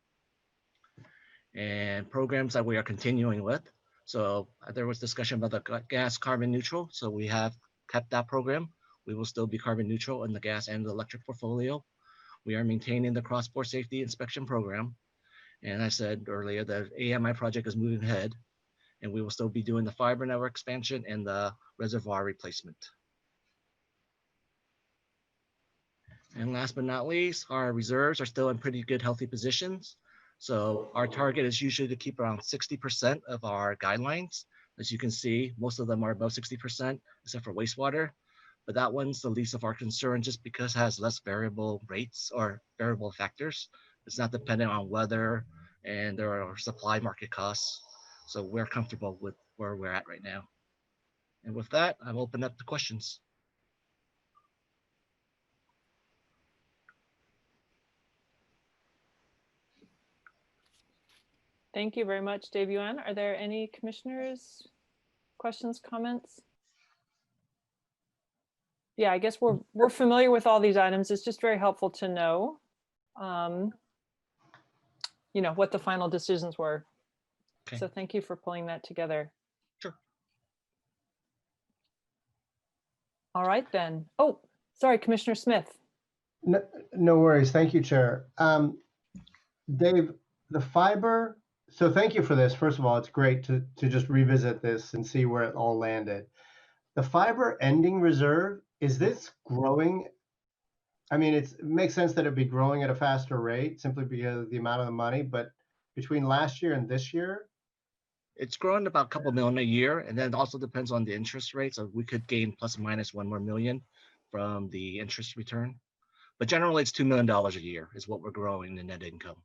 And programs that we are continuing with. So there was discussion about the gas carbon neutral. So we have kept that program. We will still be carbon neutral in the gas and the electric portfolio. We are maintaining the cross-border safety inspection program. And I said earlier that AMI project is moving ahead. And we will still be doing the fiber network expansion and the reservoir replacement. And last but not least, our reserves are still in pretty good, healthy positions. So our target is usually to keep around 60% of our guidelines. As you can see, most of them are above 60%, except for wastewater. But that one's the least of our concern just because it has less variable rates or variable factors. It's not dependent on weather and there are supply market costs. So we're comfortable with where we're at right now. And with that, I'm open up to questions. Thank you very much, Dave Yuan. Are there any commissioners, questions, comments? Yeah, I guess we're familiar with all these items. It's just very helpful to know, what the final decisions were. Okay. So thank you for pulling that together. Sure. All right then. Oh, sorry, Commissioner Smith. No worries. Thank you, Chair. Dave, the fiber. So thank you for this. First of all, it's great to just revisit this and see where it all landed. The fiber ending reserve, is this growing? I mean, it makes sense that it'd be growing at a faster rate simply because of the amount of the money, but between last year and this year? It's growing about a couple million a year, and then it also depends on the interest rate. So we could gain plus or minus $1 more million from the interest return. But generally, it's $2 million a year is what we're growing in net income.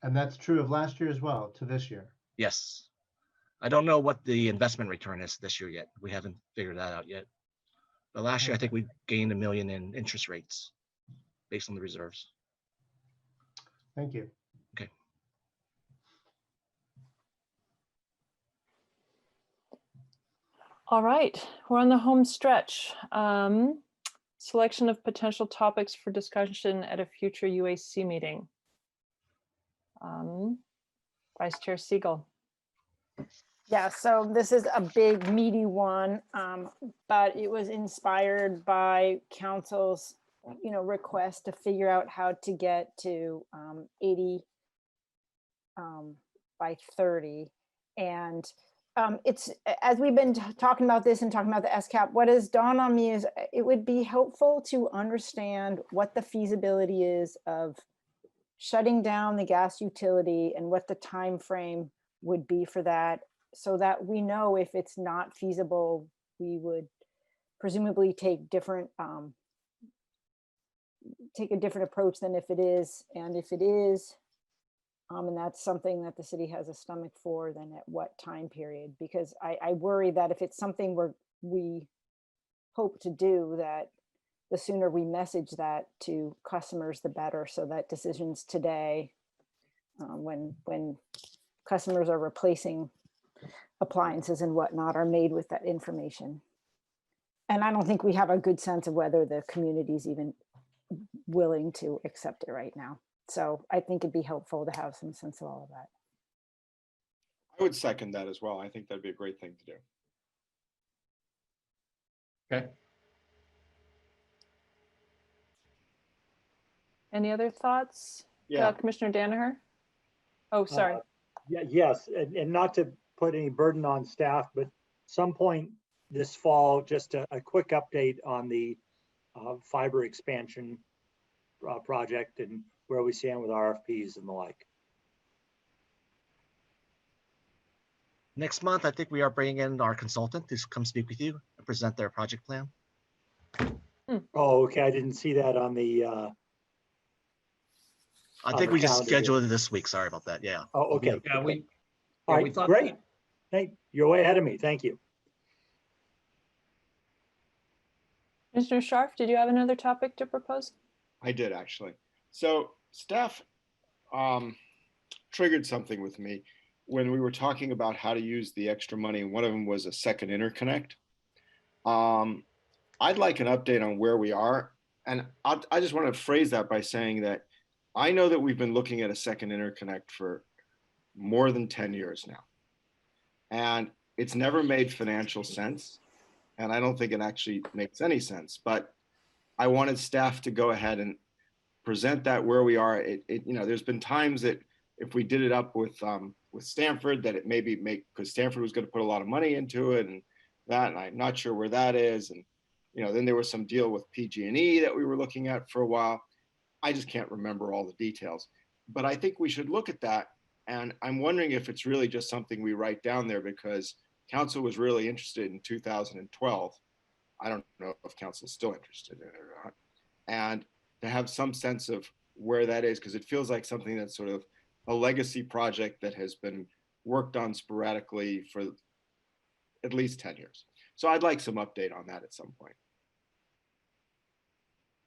And that's true of last year as well to this year? Yes. I don't know what the investment return is this year yet. We haven't figured that out yet. But last year, I think we gained $1 million in interest rates based on the reserves. Thank you. Okay. All right, we're on the home stretch. Selection of potential topics for discussion at a future UAC meeting. Vice Chair Siegel. Yeah, so this is a big meaty one, but it was inspired by council's, request to figure out how to get to 80 by 30. And it's, as we've been talking about this and talking about the SCAP, what has dawned on me is it would be helpful to understand what the feasibility is of shutting down the gas utility and what the time frame would be for that, so that we know if it's not feasible, we would presumably take a different approach than if it is. And if it is, and that's something that the city has a stomach for, then at what time period? Because I worry that if it's something we hope to do, that the sooner we message that to customers, the better, so that decisions today, when customers are replacing appliances and whatnot, are made with that information. And I don't think we have a good sense of whether the community is even willing to accept it right now. So I think it'd be helpful to have some sense of all of that. I would second that as well. I think that'd be a great thing to do. Okay. Any other thoughts? Yeah. Commissioner Danaher? Oh, sorry. Yes, and not to put any burden on staff, but some point this fall, just a quick update on the fiber expansion project and where we stand with RFPs and the like. Next month, I think we are bringing in our consultant to come speak with you and present their project plan. Oh, okay. I didn't see that on the. I think we just scheduled it this week. Sorry about that. Yeah. Oh, okay. Yeah, all right, we thought great. Hey, you're way ahead of me. Thank you. Commissioner Scharf, did you have another topic to propose? I did actually. So staff triggered something with me when we were talking about how to use the extra money. One of them was a second interconnect. I'd like an update on where we are. And I just want to phrase that by saying that I know that we've been looking at a second interconnect for more than 10 years now. And it's never made financial sense. And I don't think it actually makes any sense. But I wanted staff to go ahead and present that where we are. There's been times that if we did it up with Stanford, that it maybe because Stanford was going to put a lot of money into it and that, and I'm not sure where that is. And, you know, then there was some deal with PG&E that we were looking at for a while. I just can't remember all the details, but I think we should look at that. And I'm wondering if it's really just something we write down there, because council was really interested in 2012. I don't know if council is still interested in it or not. And to have some sense of where that is, because it feels like something that's sort of a legacy project that has been worked on sporadically for at least 10 years. So I'd like some update on that at some point.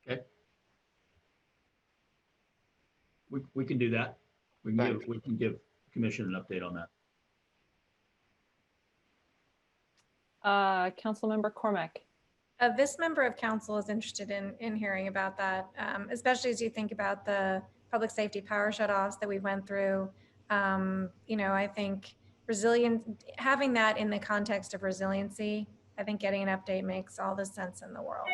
Okay. We can do that. We can give Commission an update on that. Councilmember Cormack. This member of council is interested in hearing about that, especially as you think about the public safety power shutoffs that we went through. You know, I think having that in the context of resiliency, I think getting an update makes all the sense in the world.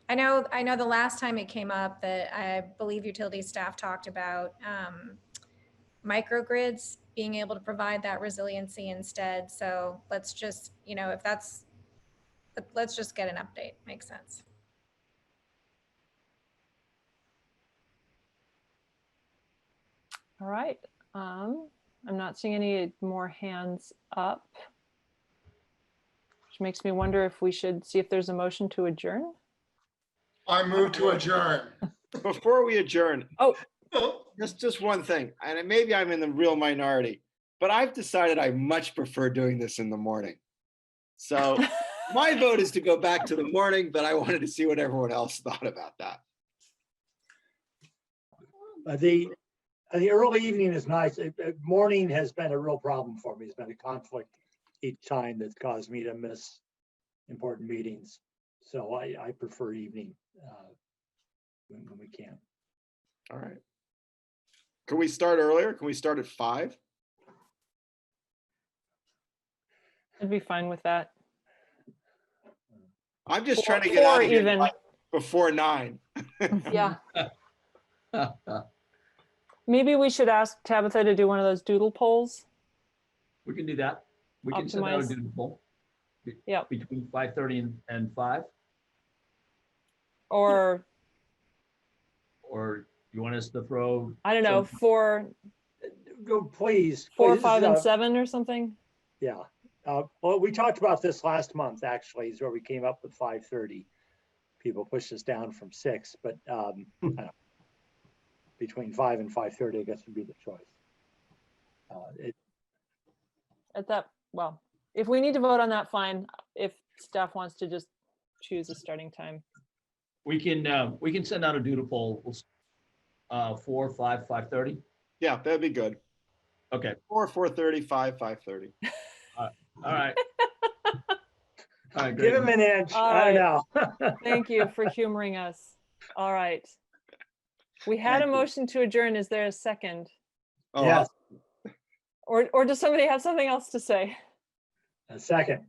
I know the last time it came up that I believe utility staff talked about microgrids being able to provide that resiliency instead. So let's just, you know, let's just get an update. Makes sense. All right. I'm not seeing any more hands up, which makes me wonder if we should see if there's a motion to adjourn. I move to adjourn. Before we adjourn, just one thing, and maybe I'm in the real minority, but I've decided I much prefer doing this in the morning. So my vote is to go back to the morning, but I wanted to see what everyone else thought about that. The early evening is nice. Morning has been a real problem for me. It's been a conflict each time that's caused me to miss important meetings. So I prefer evening when we can. All right. Can we start earlier? Can we start at 5? I'd be fine with that. I'm just trying to get out of here even before 9. Yeah. Maybe we should ask Tabitha to do one of those doodle polls. We can do that. We can send out a Optimize. doodle poll. Yeah. Between 5:30 and 5. Or you want us to throw? I don't know, 4, Go, please. 4, please, 5, and 7 or something. Yeah. Well, we talked about this last month, actually, is where we came up with 5:30. People pushed us down from 6, but I don't know. Between 5 and 5:30, I guess would be the choice. Well, if we need to vote on that, fine. If staff wants to just choose a starting time. We can send out a doodle poll. 4, 5, 5:30. Yeah, that'd be good. Okay. 4, 4:30, 5, 5:30. All right. All right, Give him an inch. All I right. don't know. Thank you for humoring us. All right. We had a motion to adjourn. Is there a second? Oh, Yes, Or does somebody have something else to say? a second.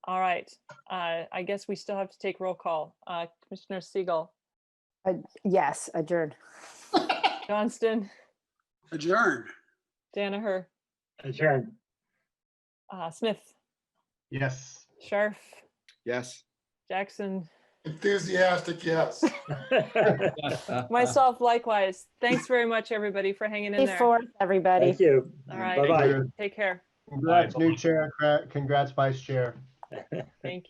All right. I guess we still have to take roll call. Commissioner Siegel, Yes, adjourned. Johnston, Adjourn. Danaher, Adjourn. Smith, Yes. Scharf, yes. Jackson, Enthusiastic, yes. myself likewise. Thanks very much, everybody, for hanging in Stay there. forth, everybody. Thank you. All right. Bye-bye. Take care. Congrats, new chair. Congrats, vice chair. Thank you.